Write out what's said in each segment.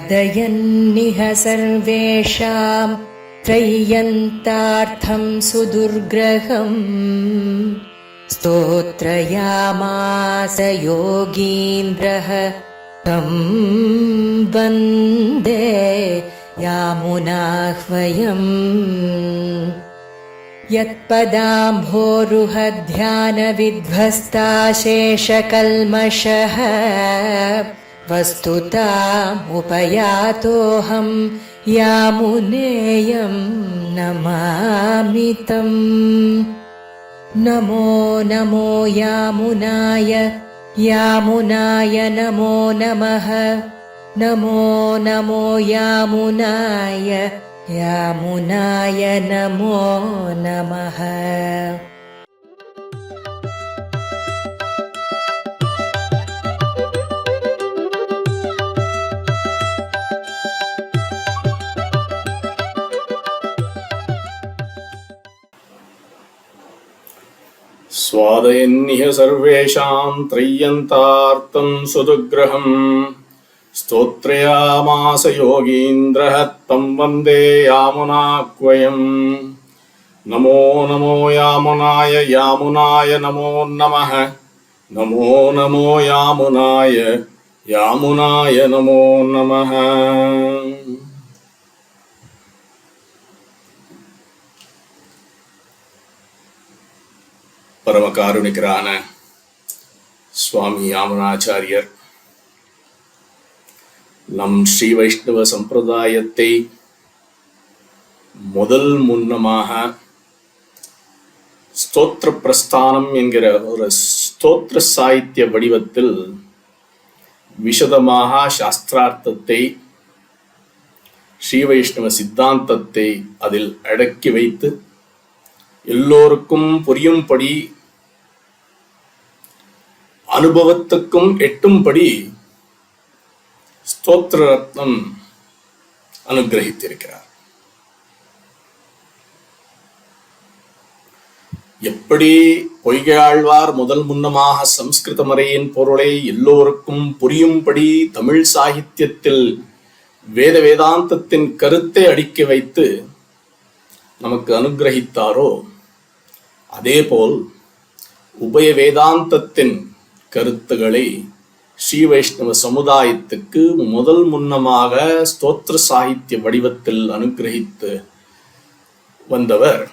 स्वादयन्निह सर्वेषां त्रय्यन्तार्थं सुदुर्ग्रहम् स्तोत्रयामास योगीन्द्रः तं वन्दे यामुनाह्वयम् यत्पदाम्भोरुहध्यानविध्वस्ताशेषकल्मषः वस्तुतामुपयातोऽहं यामुनेयं नमामि तम्। नमो नमो यामुनाय यामुनाय नमो नमः। नमो नमो यामुनाय यामुनाय नमो नमः। स्वादयन्निह सर्वेषां त्रय्यन्तार्थं सुदुर्ग्रहम् स्तोत्रयामास योगीन्द्रः तं वन्दे यामुनाह्वयम्। नमो नमो यामुनाय यामुनाय नमो नमः। नमो नमो यामुनाय यामुनाय नमो नमः। பரமகாருணிகரான சுவாமி யாமுனாச்சாரியர் நம் ஸ்ரீ வைஷ்ணவ சம்பிரதாயத்தை முதல் முன்னமாக ஸ்தோத்திர பிரஸ்தானம் என்கிற ஒரு ஸ்தோத்திர சாகித்ய வடிவத்தில் விசதமாக சாஸ்திரார்த்தத்தை ஸ்ரீ வைஷ்ணவ சித்தாந்தத்தை அதில் அடக்கி வைத்து எல்லோருக்கும் புரியும்படி அனுபவத்துக்கும் எட்டும்படி ஸ்தோத்திர ரத்னம் அனுகிரகித்திருக்கிறார். எப்படி பொய்கையாழ்வார் முதல் முன்னமாக சம்ஸ்கிருத மறையின் பொருளை எல்லோருக்கும் புரியும்படி தமிழ் சாகித்யத்தில் வேத வேதாந்தத்தின் கருத்தை அடுக்கி வைத்து நமக்கு அனுகிரகித்தாரோ, அதேபோல் உபய வேதாந்தத்தின் கருத்துக்களை ஸ்ரீ வைஷ்ணவ சமுதாயத்துக்கு முதல் முன்னமாக ஸ்தோத்திர சாகித்ய வடிவத்தில் அனுகிரகித்து வந்தவர்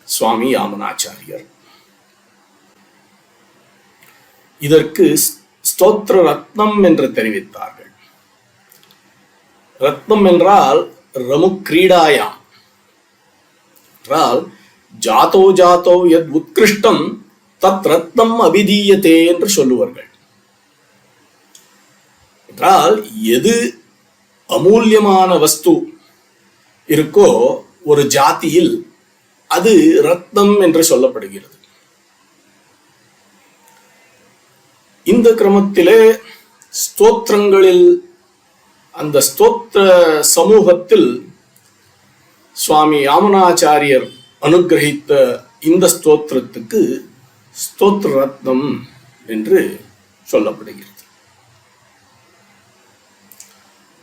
சுவாமி யாமுனாச்சாரியர். இதற்கு ஸ்தோத்திர ரத்னம் என்று தெரிவித்தார்கள். ரத்னம் என்றால் ரமு கிரீடாயாம் என்றால் ஜாதோ ஜாதோ யத் உத்கிருஷ்டம் தத் ரத்னம் அபிதீயதே என்று சொல்லுவார்கள். என்றால் எது அமூல்யமான வஸ்து இருக்கோ ஒரு ஜாதியில் அது ரத்னம் என்று சொல்லப்படுகிறது. இந்த கிரமத்திலே ஸ்தோத்திரங்களில் அந்த ஸ்தோத்திர சமூகத்தில் சுவாமி யாமுனாச்சாரியர் அனுகிரகித்த இந்த ஸ்தோத்திரத்துக்கு ஸ்தோத்திர ரத்னம் என்று சொல்லப்படுகிறது.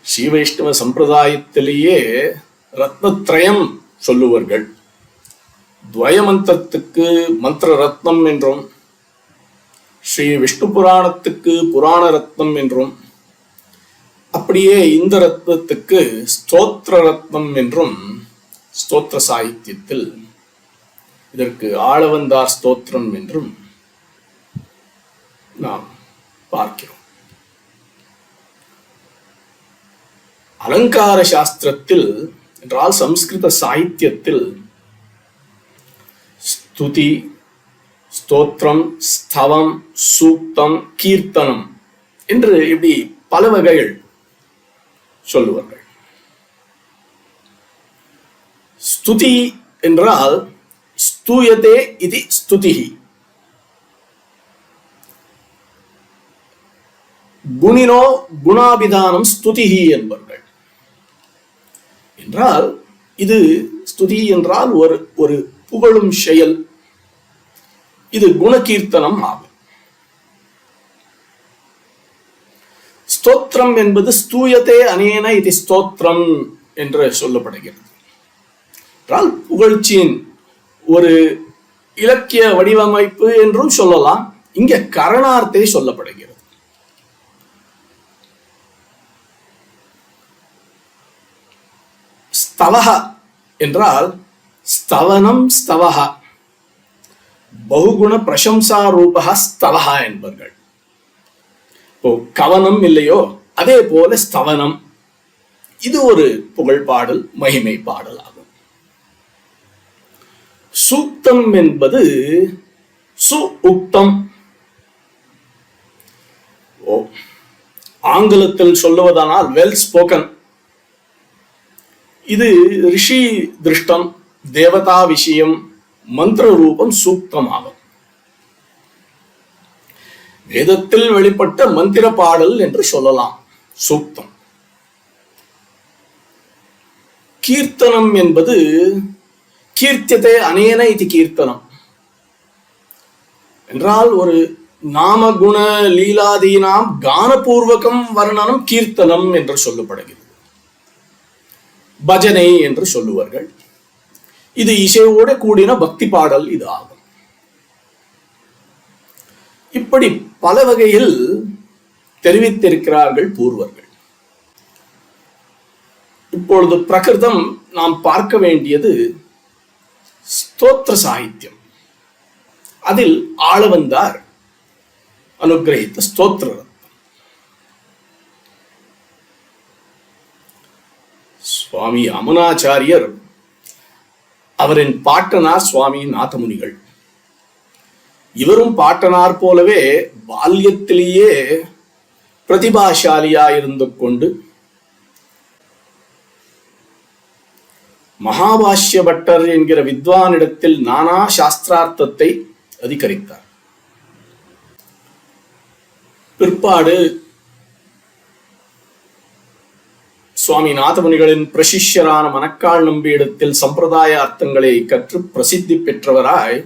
ஸ்ரீ வைஷ்ணவ சம்பிரதாயத்திலேயே ரத்னத்ரயம் சொல்லுவார்கள். துவய மந்திரத்துக்கு மந்திர ரத்னம் என்றும், ஸ்ரீ விஷ்ணு புராணத்துக்கு புராண ரத்னம் என்றும், அப்படியே இந்த ரத்னத்துக்கு ஸ்தோத்திர ரத்னம் என்றும் ஸ்தோத்திர சாகித்யத்தில் இதற்கு ஆளவந்தார் ஸ்தோத்திரம் என்றும் நாம் பார்க்கிறோம். அலங்கார சாஸ்திரத்தில் என்றால் சம்ஸ்கிருத சாகித்யத்தில் ஸ்துதி, ஸ்தோத்திரம், ஸ்தவம், சூக்தம், கீர்த்தனம் என்று இப்படி பல வகைகள் சொல்லுவார்கள். ஸ்துதி என்றால் ஸ்தூயதே இது ஸ்துதிஹி. குணினோ குணாபிதானம் ஸ்துதிஹி என்பார்கள். என்றால் இது ஸ்துதி என்றால் ஒரு புகழும் செயல். இது குணகீர்த்தனம் ஆகும். ஸ்தோத்திரம் என்பது ஸ்தூயத்தே அனேன இது ஸ்தோத்திரம் என்று சொல்லப்படுகிறது. புகழ்ச்சியின் ஒரு இலக்கிய வடிவமைப்பு என்றும் சொல்லலாம். இங்க கரணார்த்தே சொல்லப்படுகிறது. ஸ்தவஹ என்றால் ஸ்தவனம் ஸ்தவஹ, பகுகுண பிரசம்சா ரூபஹ ஸ்தவஹ என்பர்கள். இப்போ கவனம் இல்லையோ அதே போல ஸ்தவனம், இது ஒரு புகழ் பாடல், மகிமை பாடல் ஆகும். சூக்தம் என்பது சு உக்தம். ஆங்கிலத்தில் சொல்லுவதானால் வெல் ஸ்போக்கன். இது ரிஷி திருஷ்டம், தேவதா விஷயம், மந்திர ரூபம் சூக்தம் ஆகும். வேதத்தில் வெளிப்பட்ட மந்திர பாடல் என்று சொல்லலாம் சூக்தம். கீர்த்தனம் என்பது கீர்த்தியதே அனேன இது கீர்த்தனம் என்றால் ஒரு நாமகுண லீலாதீனாம் கானபூர்வகம் வர்ணனம் கீர்த்தனம் என்று சொல்லப்படுகிறது. பஜனை என்று சொல்லுவார்கள். இது இசையோட கூடின பக்தி பாடல் இது ஆகும். இப்படி பல வகையில் தெரிவித்திருக்கிறார்கள் பூர்வர்கள். இப்பொழுது பிரகிருதம் நாம் பார்க்க வேண்டியது ஸ்தோத்திர சாகித்யம். அதில் ஆளவந்தார் அனுகிரகித்த ஸ்தோத்திர சுவாமி அமனாச்சாரியர், அவரின் பாட்டனார் சுவாமி நாதமுனிகள். இவரும் பாட்டனார் போலவே பால்யத்திலேயே பிரதிபாசாலியாயிருந்து கொண்டு மகாபாஷ்ய பட்டர் என்கிற வித்வானிடத்தில் நானா சாஸ்திரார்த்தத்தை அதிகரித்தார். பிற்பாடு சுவாமி நாதமுனிகளின் பிரசிஷ்யரான மணக்கால் நம்பியிடத்தில் சம்பிரதாய அர்த்தங்களை கற்று பிரசித்தி பெற்றவராய்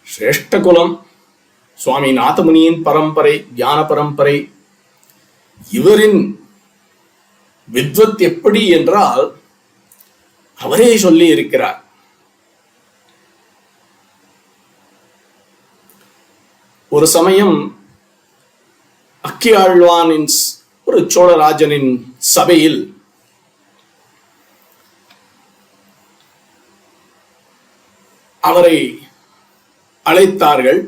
சிரேஷ்ட குலம் சுவாமி நாதமுனியின் பரம்பரை, ஞான பரம்பரை. இவரின் வித்வத் எப்படி என்றால் அவரே சொல்லி இருக்கிறார். ஒரு சமயம் அக்கியாழ்வானின் ஒரு சோழராஜனின் சபையில் அவரை அழைத்தார்கள்.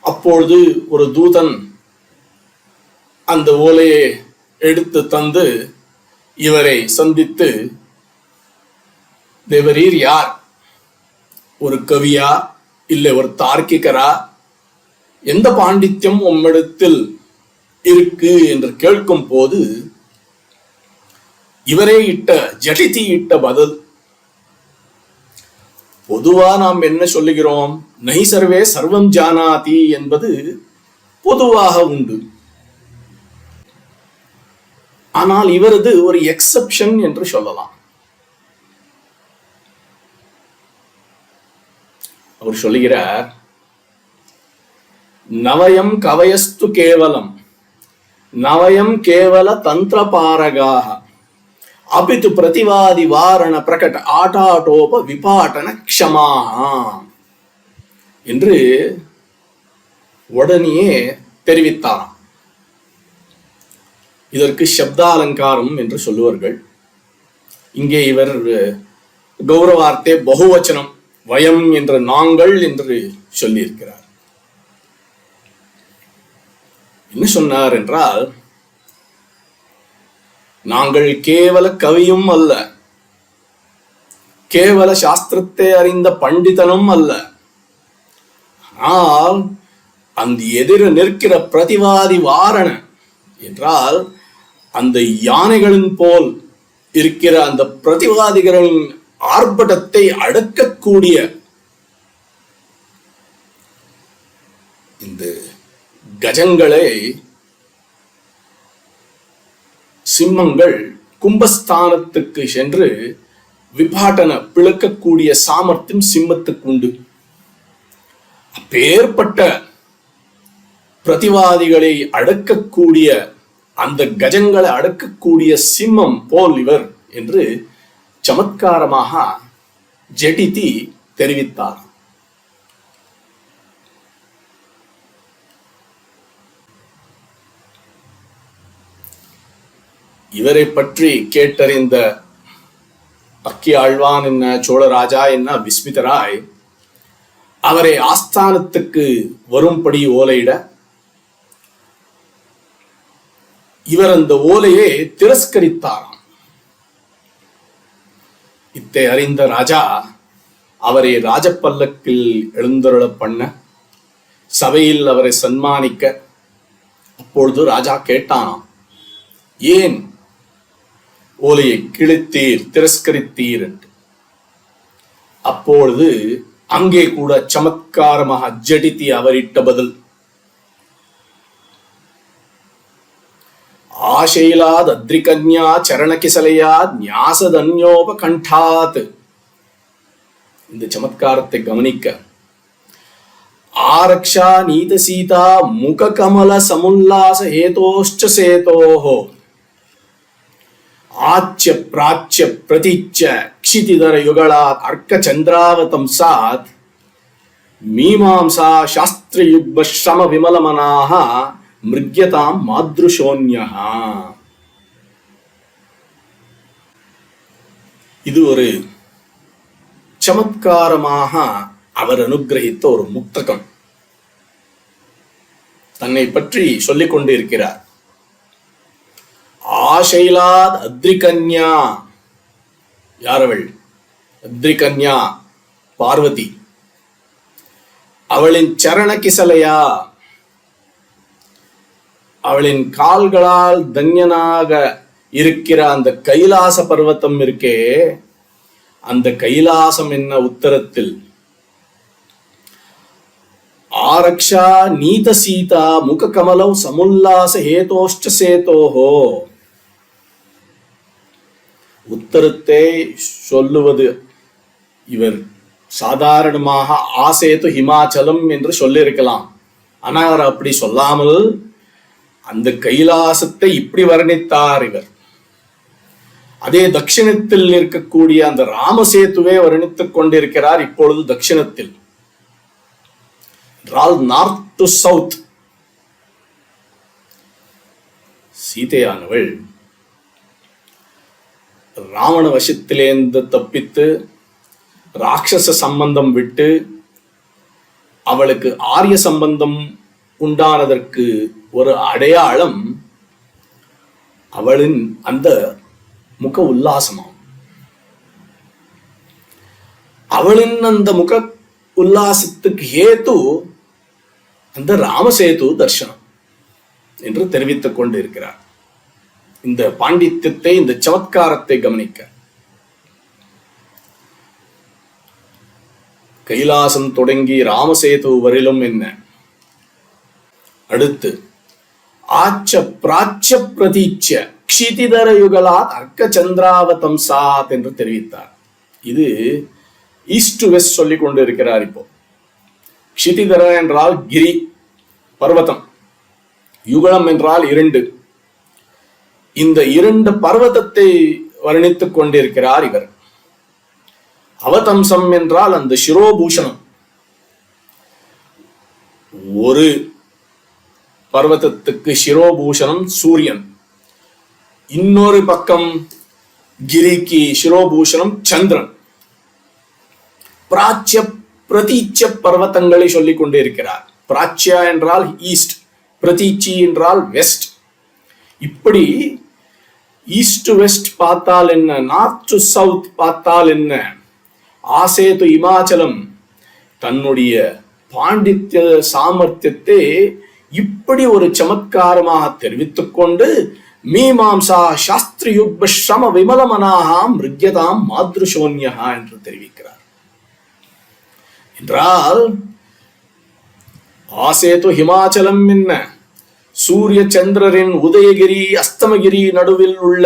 அப்பொழுது ஒரு தூதன் அந்த ஓலையை எடுத்து தந்து இவரை சந்தித்து, தேவரீர் யார்? ஒரு கவியா இல்லை ஒரு தார்க்கிகரா? எந்த பாண்டித்யம் உம்மிடத்தில் இருக்கு என்று கேட்கும் போது இவரே ஜடிதி இட்ட பதில். பொதுவா நாம் என்ன சொல்லுகிறோம்? நஹி சர்வே சர்வம் ஜானாதி என்பது பொதுவாக உண்டு. ஆனால் இவரது ஒரு எக்ஸெப்ஷன் என்று சொல்லலாம். அவர் சொல்லுகிறார், நவயம் கவயஸ்து கேவலம் நவயம் கேவல தந்திர பாரகாக அபிது பிரதிவாதி வாரண பிரகட ஆட்டாட்டோப விபாட்டன க்ஷமா என்று உடனே தெரிவித்தாராம். இதற்கு சப்தாலங்காரம் என்று சொல்லுவார்கள். இங்கே இவர் கௌரவார்த்தே பகுவச்சனம், வயம் என்ற நாங்கள் என்று சொல்லியிருக்கிறார். என்ன சொன்னார் என்றால், நாங்கள் கேவல கவியும் அல்ல, கேவல சாஸ்திரத்தை அறிந்த பண்டிதனும் அல்ல, ஆனால் அந்த எதிர நிற்கிற பிரதிவாதி வாரண என்றால் அந்த யானைகளின் போல் இருக்கிற அந்த பிரதிவாதிகளின் ஆர்ப்பட்டத்தை அடக்கக்கூடிய இந்த கஜங்களை சிம்மங்கள் கும்பஸ்தானத்துக்கு சென்று விபாட்டன பிளக்கக்கூடிய சாமர்த்தியம் சிம்மத்துக்கு உண்டு. அப்பேற்பட்ட பிரதிவாதிகளை அடக்கக்கூடிய, அந்த கஜங்களை அடக்கக்கூடிய சிம்மம் போல் இவர் என்று சமத்காரமாக ஜடிதி தெரிவித்தார். இவரை பற்றி கேட்டறிந்த அக்கி ஆழ்வான் என்ன, சோழராஜா என்ன விஸ்மிதராய் அவரை ஆஸ்தானத்துக்கு வரும்படி ஓலையிட, இவர் அந்த ஓலையை திரஸ்கரித்தாராம். இத்தை அறிந்த ராஜா அவரை ராஜப்பல்லக்கில் எழுந்தருள பண்ண, சபையில் அவரை சன்மானிக்க, அப்பொழுது ராஜா கேட்டானாம், ஏன் ஓலையை கிழித்தீர், திரஸ்கரித்தீர் என்று. அப்பொழுது அங்கே கூட சமத்காரமாக ஜடித்தி அவரிட்ட பதில், ஆசைலாத் அத்ரிகன்யா சரணகிசலையா ஞாசதன்யோபகண்டாத். இந்த சமத்காரத்தை கவனிக்க, ஆரக்ஷா நீத சீதா முக கமல சமுல்லாச ஹேதோஷ்ச சேதோஹோ ஆச்ய பிராச்ய பிரதிச்ச க்ஷிதிதர யுகளாத் அர்க்க சந்திராவதம் சாத் மீமாம்சா சாஸ்திர யுக்ம ஸ்ரம விமலமனாக மிருக்யதாம் மாத்ருஷோன்யஹ. இது ஒரு சமத்காரமாக அவர் அனுகிரகித்த ஒரு முக்தகம். தன்னை பற்றி சொல்லிக் கொண்டிருக்கிறார். ஆசைலாத் அத்ரிகன்யா, யாரவள்? அத்ரிகன்யா பார்வதி. அவளின் சரண கிசலையா, அவளின் கால்களால் தன்யனாக இருக்கிற அந்த கைலாச பர்வத்தம் இருக்கே, அந்த கைலாசம் என்ன உத்தரத்தில், ஆரக்ஷா நீத சீதா முக கமலம் சமுல்லாச ஹேதோஷ்ட சேதோஹோ. உத்தரத்தை சொல்லுவது இவர் சாதாரணமாக ஆசேது ஹிமாச்சலம் என்று சொல்லியிருக்கலாம். ஆனால் அவர் அப்படி சொல்லாமல் அந்த கைலாசத்தை இப்படி வர்ணித்தார் இவர். அதே தட்சிணத்தில் இருக்கக்கூடிய அந்த ராமசேத்துவை வர்ணித்துக் கொண்டிருக்கிறார். இப்பொழுது தட்சிணத்தில், நார்த் டு சவுத். சீதையானவள் ராவண வசத்திலேந்து தப்பித்து ராட்சச சம்பந்தம் விட்டு அவளுக்கு ஆரிய சம்பந்தம் உண்டானதற்கு ஒரு அடையாளம் அவளின் அந்த முக உல்லாசமாம். அவளின் அந்த முக உல்லாசத்துக்கு ஹேத்து அந்த ராமசேது தர்சனம் என்று தெரிவித்துக் கொண்டு இருக்கிறார். இந்த பாண்டித்யத்தை, இந்த சமத்காரத்தை கவனிக்க, கைலாசம் தொடங்கி ராமசேது வரிலும் என்ன, அடுத்து ஆச்ச பிராச்ச பிரதீட்ச க்ஷிதிதர யுகலாத் அர்க்க சந்திராவதம் சாத் என்று தெரிவித்தார். இது ஈஸ்ட் டு வெஸ்ட் சொல்லிக் கொண்டு இருக்கிறார். இப்போ க்ஷிதிதர என்றால் கிரி பர்வதம், யுகலம் என்றால் இரண்டு. இந்த இரண்டு பர்வதத்தை வர்ணித்துக் கொண்டிருக்கிறார் இவர். அவதம்சம் என்றால் அந்த சிரோபூஷணம். ஒரு பர்வதத்துக்கு சிரோபூஷணம் சூரியன், இன்னொரு பக்கம் கிரிக்கு சிரோபூஷணம் சந்திரன். பிராச்சிய பிரதீட்ச பர்வதங்களை சொல்லிக் கொண்டிருக்கிறார். பிராச்சியா என்றால் ஈஸ்ட், பிரதீச்சி என்றால் வெஸ்ட். இப்படி ஈஸ்ட் டு வெஸ்ட் பார்த்தால் என்ன, நார்த் டு சவுத் பார்த்தால் என்ன, ஆசேது இமாச்சலம் தன்னுடைய பாண்டித்ய சாமர்த்தியத்தை இப்படி ஒரு சமத்காரமாக தெரிவித்துக் கொண்டு மீமாம்சா சாஸ்திர யுக்ம ஸ்ரம விமலமனாகாம் மிருக்யதாம் மாத்ருஷோன்யஹா என்று தெரிவிக்கிறார். என்றால் ஆசேது ஹிமாச்சலம் என்ன, சூரிய சந்திரரின் உதயகிரி அஸ்தமகிரி நடுவில் உள்ள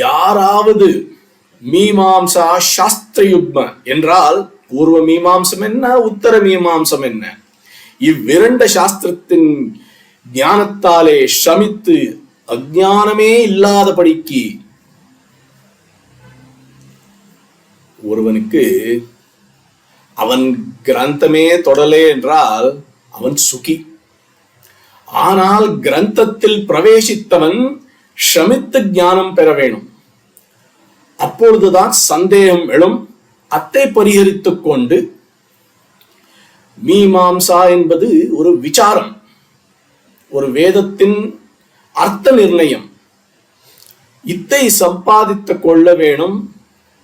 யாராவது மீமாம்சா சாஸ்திர யுக்ம என்றால் பூர்வ மீமாம்சம் என்ன, உத்தர மீமாம்சம் என்ன, இவ்விரண்ட சாஸ்திரத்தின் ஞானத்தாலே ஷமித்து அஞ்ஞானமே இல்லாதபடிக்கு ஒருவனுக்கு அவன் கிரந்தமே தொடலே என்றால் அவன் சுகி. ஆனால் கிரந்தத்தில் பிரவேசித்தவன் ஷமித்து ஞானம் பெற வேணும். அப்பொழுதுதான் சந்தேகம் எழும். அத்தை பரிகரித்துக் கொண்டு மீமாம்சா என்பது ஒரு விசாரம், ஒரு வேதத்தின் அர்த்த நிர்ணயம். இத்தை சம்பாதித்துக் கொள்ள வேணும்.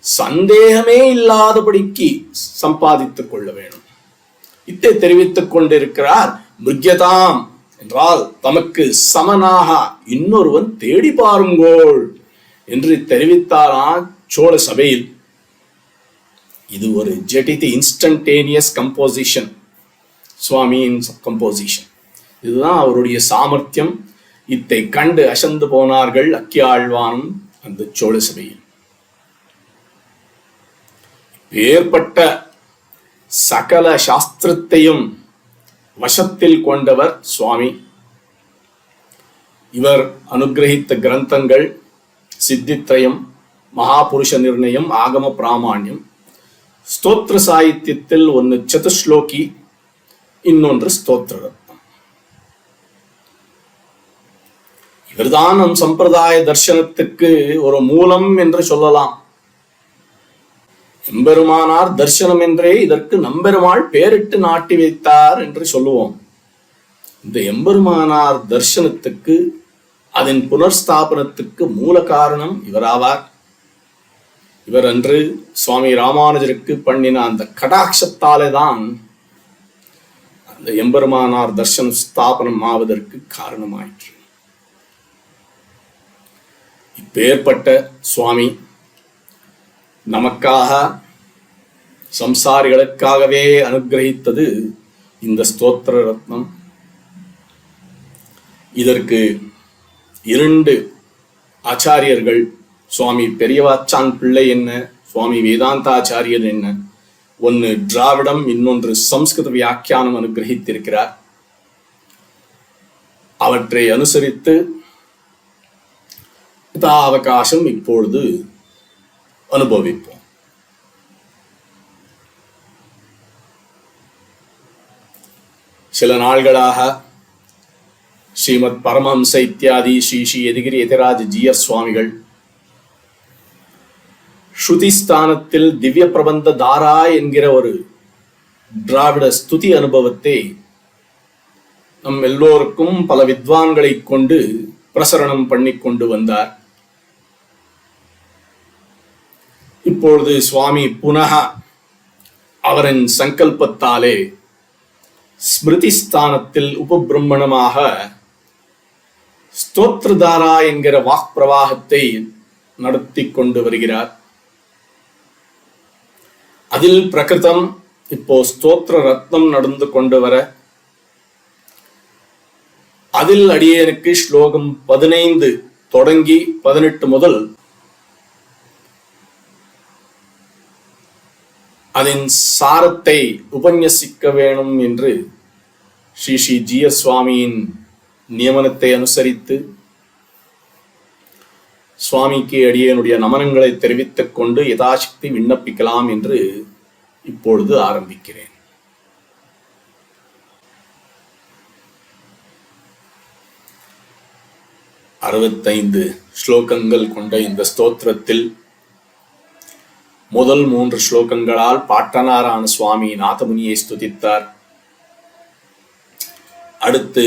சந்தேகமே இல்லாதபடிக்கு சம்பாதித்துக் கொள்ள வேணும். இத்தை தெரிவித்துக் கொண்டிருக்கிறார். மிருக்யதாம் என்றால் தமக்கு சமனாக இன்னொருவன் தேடி பாருங்கோள் என்று தெரிவித்தாரா சோழ சபையில். இது ஒரு ஜெட்டிதி இன்ஸ்டன்டேனியஸ் கம்போசிஷன், சுவாமியின் கம்போசிஷன். இதுதான் அவருடைய சாமர்த்தியம். இத்தை கண்டு அசந்து போனார்கள் அக்கியாழ்வானும் அந்த சோழ சபையில். ஏற்பட்ட சகல சாஸ்திரத்தையும் வசத்தில் கொண்டவர் சுவாமி. இவர் அனுகிரகித்த கிரந்தங்கள் சித்தித்ரயம், மகாபுருஷ நிர்ணயம், ஆகம பிராமாண்யம். ஸ்தோத்திர சாகித்யத்தில் ஒன்று சதுஸ்லோகி, இன்னொன்று ஸ்தோத்திர ரத்னம். இவர்தான் நம் சம்பிரதாய தர்சனத்துக்கு ஒரு மூலம் என்று சொல்லலாம். எம்பெருமானார் தர்சனம் என்றே இதற்கு நம்பெருமாள் பேரிட்டு நாட்டி வைத்தார் என்று சொல்லுவோம். இந்த எம்பெருமானார் தர்சனத்துக்கு, அதன் புனர்ஸ்தாபனத்துக்கு மூல காரணம் இவராவார். இவர் அன்று சுவாமி ராமானுஜருக்கு பண்ணின அந்த கடாட்சத்தாலே தான் அந்த எம்பெருமானார் தர்சனம் ஸ்தாபனம் ஆவதற்கு காரணமாயிற்று. இப்பேற்பட்ட சுவாமி நமக்காக, சம்சாரிகளுக்காகவே அனுகிரகித்தது இந்த ஸ்தோத்திர ரத்னம். இதற்கு 2 ஆச்சாரியர்கள், சுவாமி பெரியவாச்சான் பிள்ளை என்ன, சுவாமி வேதாந்தாச்சாரியர் என்ன, ஒன்று திராவிடம், இன்னொன்று சம்ஸ்கிருத வியாக்கியானம் அனுகிரகித்திருக்கிறார். அவற்றை அனுசரித்து அவகாசம் இப்பொழுது அனுபவிப்போம். சில நாள்களாக ஸ்ரீமத் பரமஹம்ச இத்தியாதி ஸ்ரீ ஸ்ரீ யதிகிரி யதிராஜ ஜீயர் சுவாமிகள் ஸ்ருதிஸ்தானத்தில் திவ்ய பிரபந்த தாரா என்கிற ஒரு திராவிட ஸ்துதி அனுபவத்தை நம் எல்லோருக்கும் பல வித்வான்களை கொண்டு பிரசரணம் பண்ணி கொண்டு வந்தார். இப்பொழுது சுவாமி புனக அவரின் சங்கல்பத்தாலே ஸ்மிருதி ஸ்தானத்தில் உபபிரம்மணமாக ஸ்தோத்ரதாரா என்கிற வாக் பிரவாகத்தை நடத்தி கொண்டு வருகிறார். அதில் பிரகிருதம் இப்போ ஸ்தோத்திர ரத்னம் நடந்து கொண்டு வர, அதில் அடியேனுக்கு ஸ்லோகம் 15 தொடங்கி 18 முதல் அதன் சாரத்தை உபன்யசிக்க வேணும் என்று ஸ்ரீ ஸ்ரீ ஜீய சுவாமியின் நியமனத்தை அனுசரித்து சுவாமிக்கு அடியனுடைய நமனங்களை தெரிவித்துக் கொண்டு யதாசக்தி விண்ணப்பிக்கலாம் என்று இப்பொழுது ஆரம்பிக்கிறேன். அறுபத்தைந்து ஸ்லோகங்கள் கொண்ட இந்த ஸ்தோத்திரத்தில் முதல் 3 ஸ்லோகங்களால் பாட்டனாரான சுவாமி நாதமுனியை ஸ்துதித்தார். அடுத்து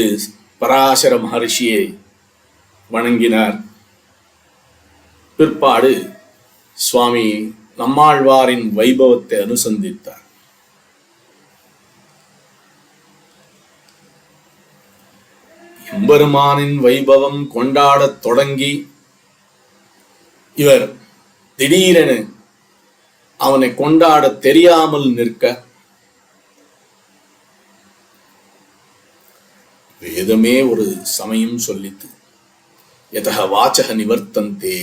பராசர மகர்ஷியை வணங்கினார். பிற்பாடு சுவாமி நம்மாழ்வாரின் வைபவத்தை அனுசந்தித்தார். எம்பெருமானின் வைபவம் கொண்டாடத் தொடங்கி இவர் திடீரென அவனை கொண்டாட தெரியாமல் நிற்க, வேதமே ஒரு சமயம் சொல்லித்து யதஹ வாசக நிவர்த்தந்தே,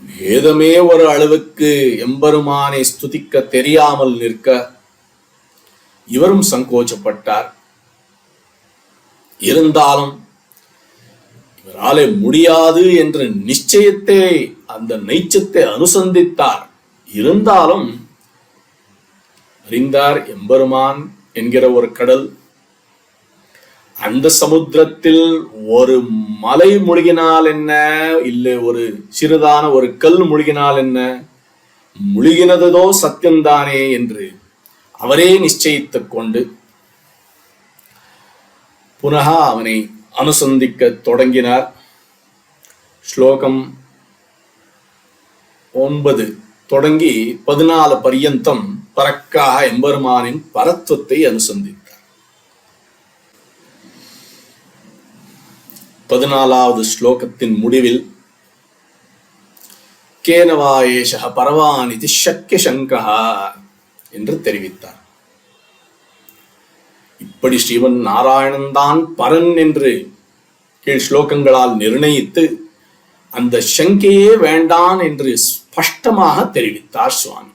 வேதமே ஒரு அளவுக்கு எம்பெருமானை ஸ்துதிக்க தெரியாமல் நிற்க இவரும் சங்கோச்சப்பட்டார். இருந்தாலும் இவராலே முடியாது என்ற நிச்சயத்தை, அந்த நைச்சத்தை அனுசந்தித்தார். இருந்தாலும் அறிந்தார், எம்பெருமான் என்கிற ஒரு கடல், அந்த சமுத்திரத்தில் ஒரு மலை முழுகினால் என்ன, இல்லை ஒரு சிறிதான ஒரு கல் முழுகினால் என்ன, முழுகினதோ சத்தியம்தானே என்று அவரே நிச்சயித்துக் கொண்டு புனக அவனை அனுசந்திக்க தொடங்கினார். ஸ்லோகம் 9 தொடங்கி 14 பரியந்தம் பரக்காக எம்பெருமானின் பரத்வத்தை அனுசந்தித்தார். 14வது ஸ்லோகத்தின் முடிவில் கேனவா ஏஷः பரவான் இது ஷக்ய சங்கः என்று தெரிவித்தார். இப்படி ஸ்ரீமன் நாராயணன் தான் பரன் என்று கீழ் ஸ்லோகங்களால் நிர்ணயித்து அந்த சங்கையே வேண்டான் என்று ஸ்பஷ்டமாக தெரிவித்தார் சுவாமி.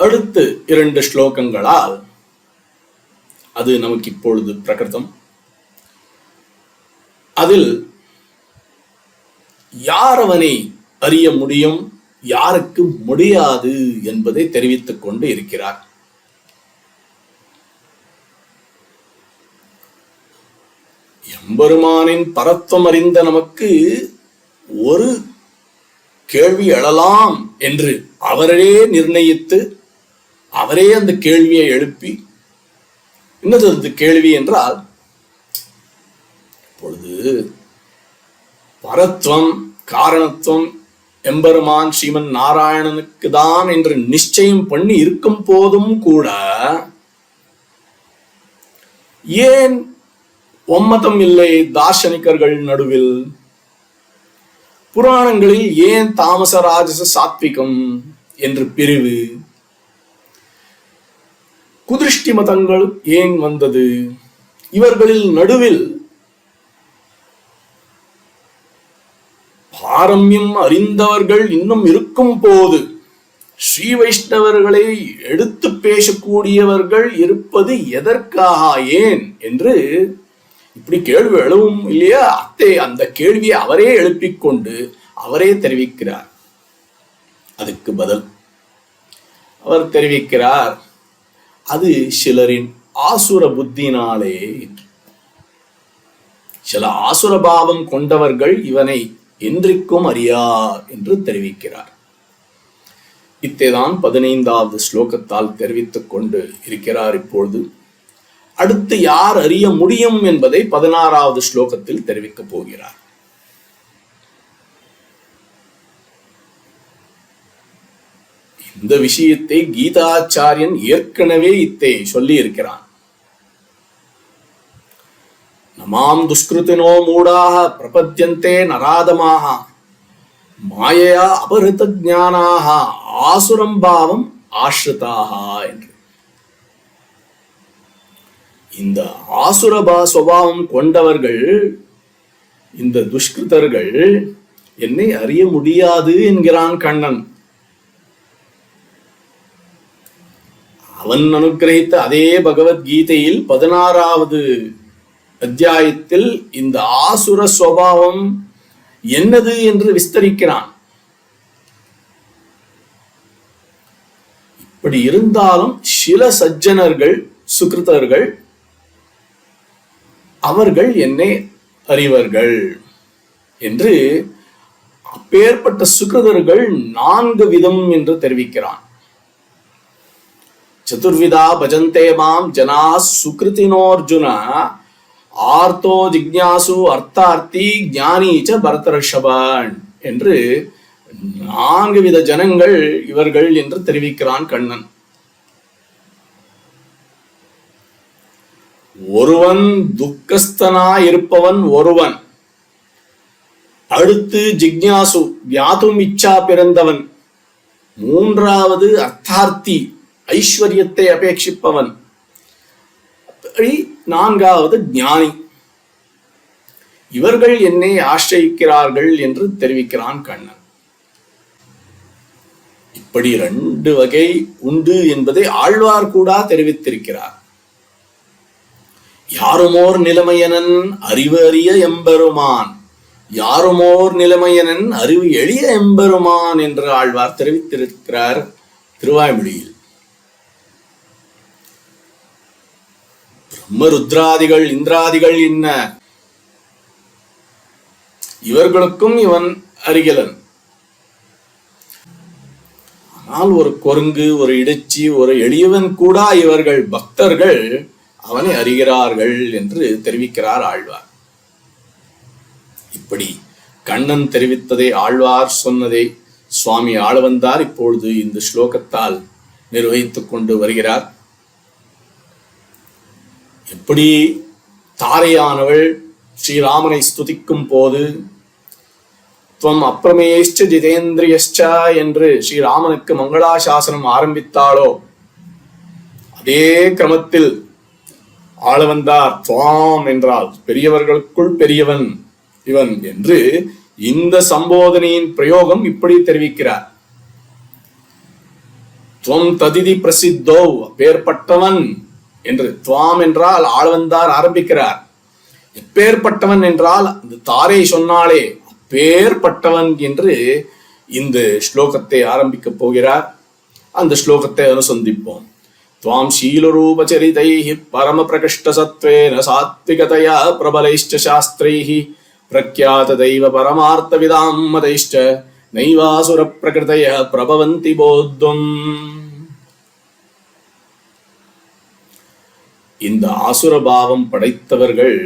அடுத்து 2 ஸ்லோகங்களால் அது நமக்கு இப்பொழுது பிரகிருதம். அதில் யார் அவனை அறிய முடியும், யாருக்கு முடியாது என்பதை தெரிவித்துக் கொண்டு இருக்கிறார். எம்பெருமானின் பரத்வம் அறிந்த நமக்கு ஒரு கேள்வி எழலாம் என்று அவரே நிர்ணயித்து அவரே அந்த கேள்வியை எழுப்பி, என்னது அந்த கேள்வி என்றால், இப்பொழுது பரத்வம் காரணத்துவம் எம்பெருமான் ஸ்ரீமன் நாராயணனுக்கு தான் என்று நிச்சயம் பண்ணி இருக்கும் போதும் கூட ஏன் ஒம்மதம் இல்லை தார்சனிகர்கள் நடுவில்? புராணங்களில் ஏன் தாமச ராஜச சாத்விகம் என்று பிரிவு? குதிருஷ்டி மதங்கள் ஏன் வந்தது? இவர்களில் நடுவில் பாரம்யம் அறிந்தவர்கள் இன்னும் இருக்கும் போது ஸ்ரீ வைஷ்ணவர்களை எடுத்து பேசக்கூடியவர்கள் இருப்பது எதற்காக, ஏன் என்று இப்படி கேள்வி எழுவும் இல்லையா? அந்த கேள்வியை அவரே எழுப்பிக் கொண்டு அவரே தெரிவிக்கிறார். அதுக்கு பதில் அவர் தெரிவிக்கிறார், அது சிலரின் ஆசுர புத்தினாலே. சில ஆசுர பாவம் கொண்டவர்கள் இவனை என்றைக்கும் அறியார் என்று தெரிவிக்கிறார். இத்தைதான் 15வது ஸ்லோகத்தால் தெரிவித்துக் கொண்டு இருக்கிறார். இப்பொழுது அடுத்து யார் அறிய முடியும் என்பதை 16வது ஸ்லோகத்தில் தெரிவிக்கப் போகிறார். இந்த விஷயத்தை கீதாச்சாரியன் ஏற்கனவே சொல்லி இருக்கிறான். நமாம் துஷ்கிருதினோ மூடாக பிரபத்யந்தே நராதமாக மாயையா அபரித ஞானாக ஆசுரம் பாவம் ஆஸ்ரிதாக என்று. இந்த ஆசுரபா சுபாவம் கொண்டவர்கள், இந்த துஷ்கிருதர்கள் என்னை அறிய முடியாது என்கிறான் கண்ணன். அவன் அனுகிரகித்த அதே பகவத்கீதையில் 16வது அத்தியாயத்தில் இந்த ஆசுர சுபாவம் என்னது என்று விஸ்தரிக்கிறான். இப்படி இருந்தாலும் சில சஜ்ஜனர்கள், சுகிருதர்கள், அவர்கள் என்னை அறிவர்கள் என்று, அப்பேற்பட்ட சுகிருதர்கள் 4 விதம் என்று தெரிவிக்கிறான். சதுர்விதா பஜந்தே மாம் ஜனா சுகிருதினோர்ஜுன ஆர்த்தோ ஜிக்ஞாசு அர்த்தார்த்தி ஞானீச்ச பரதர்ஷபன் என்று 4 வித ஜனங்கள் இவர்கள் என்று தெரிவிக்கிறான் கண்ணன். ஒருவன் துக்கஸ்தனாய் இருப்பவன் ஒருவன், அடுத்து ஜிக்ஞாசு வியாதும் இச்சா பிறந்தவன், 3வது அர்த்தார்த்தி ஐஸ்வர்யத்தை அபேட்சிப்பவன், 4வது ஞானி. இவர்கள் என்னை ஆශ්‍රயிக்கிறார்கள் என்று தெரிவிக்கிறான் கண்ணன். இப்படி 2 வகை உண்டு என்பதை ஆழ்வார் கூட தெரிவித்திருக்கிறார். யாருமோர் நிலைமையனன் அறிவு அறிய எம்பெருமான், யாருமோர் நிலைமையனன் அறிவு எளிய எம்பெருமான் என்று ஆழ்வார் தெரிவித்திருக்கிறார் திருவாய்மொழியில். பிரம்ம ருத்ராதிகள் இந்திராதிகள் என்ன, இவர்களுக்கும் இவன் அறிகலன். ஆனால் ஒரு குரங்கு, ஒரு இடைச்சி, ஒரு எளியவன் கூட இவர்கள் பக்தர்கள் அவனை அறிகிறார்கள் என்று தெரிவிக்கிறார் ஆழ்வார். இப்படி கண்ணன் தெரிவித்ததை, ஆழ்வார் சொன்னதை சுவாமி ஆளவந்தார் இப்பொழுது இந்த ஸ்லோகத்தால் நிர்வகித்துக் கொண்டு வருகிறார். எப்படி தாரையானவள் ஸ்ரீராமனை ஸ்துதிக்கும் போது துவம் அப்ரமேஷ்ட ஜிதேந்திரியஷ்ச என்று ஸ்ரீராமனுக்கு மங்களாசாசனம் ஆரம்பித்தாளோ, அதே கிரமத்தில் ஆளவந்தார் துவாம் என்றால் பெரியவர்களுக்குள் பெரியவன் இவன் என்று இந்த சம்போதனையின் பிரயோகம் இப்படி தெரிவிக்கிறார். துவம் ததிதி பிரசித்தோ, அப்பேற்பட்டவன் என்று துவாம் என்றால் ஆளவந்தார் ஆரம்பிக்கிறார். எப்பேற்பட்டவன் என்றால் இந்த தாரை சொன்னாலே அப்பேற்பட்டவன் என்று இந்த ஸ்லோகத்தை ஆரம்பிக்க போகிறார். அந்த ஸ்லோகத்தை அனுசந்திப்போம். त्वां शीलरूपचरितैः परमप्रकृष्टसत्त्वेन सात्विकतया प्रबलैश्च शास्त्रैः प्रख्यातदैव परमार्थविदां मतैश्च नैवासुरप्रकृतयः प्रभवन्ति बोद्धुम्. இந்த ஆசுரபாவம் படைத்தவர்கள்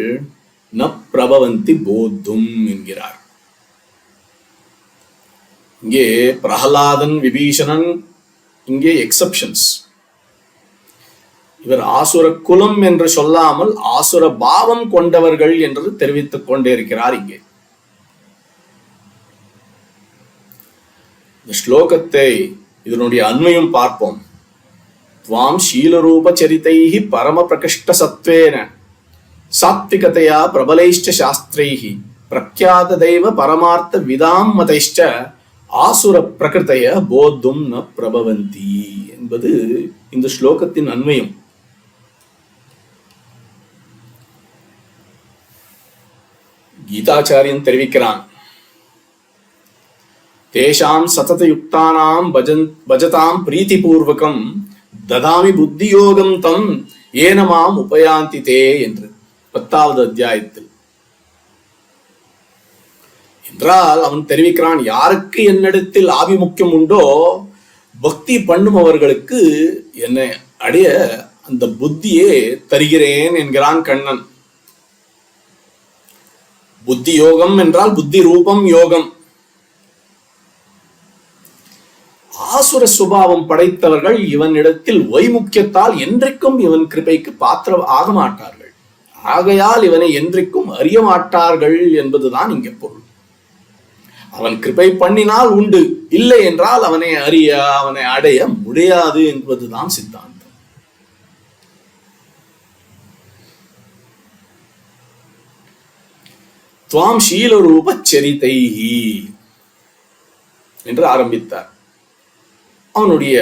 ந பிரபவந்தி போத்தும் என்கிறார். இங்கே பிரஹலாதன், விபீஷணன் இங்கே எக்ஸப்ஷன்ஸ். இவர் ஆசுர குலம் என்று சொல்லாமல் ஆசுர பாவம் கொண்டவர்கள் என்று தெரிவித்துக் கொண்டே இருக்கிறார். இங்கே இந்த ஸ்லோகத்தை இதனுடைய அன்மையும் பார்ப்போம். துவாம் ஷீலரூப சரிதைஹி பரம பிரகிஷ்ட சத்வேன சாத்விகதையா பிரபலைஷ்ட சாஸ்திரைஹி பிரக்யாத தெய்வ பரமார்த்த விதாம் மதைஷ்ட ஆசுர பிரகிருதைய போத்தும் ந பிரபவந்தி என்பது இந்த ஸ்லோகத்தின் அன்வயம். கீதாச்சாரியன் தெரிவிக்கிறான், தேஷாம் சததயுக்தானாம் பஜதாம் பிரீதிபூர்வகம் ததாமி புத்தியோகம் தம் ஏனமாம் உபயாந்தி தே என்று 10வது அத்தியாயத்தில். என்றால் அவன் தெரிவிக்கிறான், யாருக்கு என்னிடத்தில் ஆபிமுக்கியம் உண்டோ பக்தி பண்ணுபவர்களுக்கு என்னை அடைய அந்த புத்தியே தருகிறேன் என்கிறான் கண்ணன். புத்தி யோகம் என்றால் புத்தி ரூபம் யோகம். ஆசுர சுபாவம் படைத்தவர்கள் இவனிடத்தில் வைமுக்கியத்தால் என்றைக்கும் இவன் கிருபைக்கு பாத்திரம் ஆக மாட்டார்கள். ஆகையால் இவனை என்றைக்கும் அறிய மாட்டார்கள் என்பதுதான் இங்கே பொருள். அவன் கிருபை பண்ணினால் உண்டு, இல்லை என்றால் அவனை அறிய, அவனை அடைய முடியாது என்பதுதான் சித்தாந்தம். துவாம் ஷீலரூப சரிதைஹி என்று ஆரம்பித்தார். அவனுடைய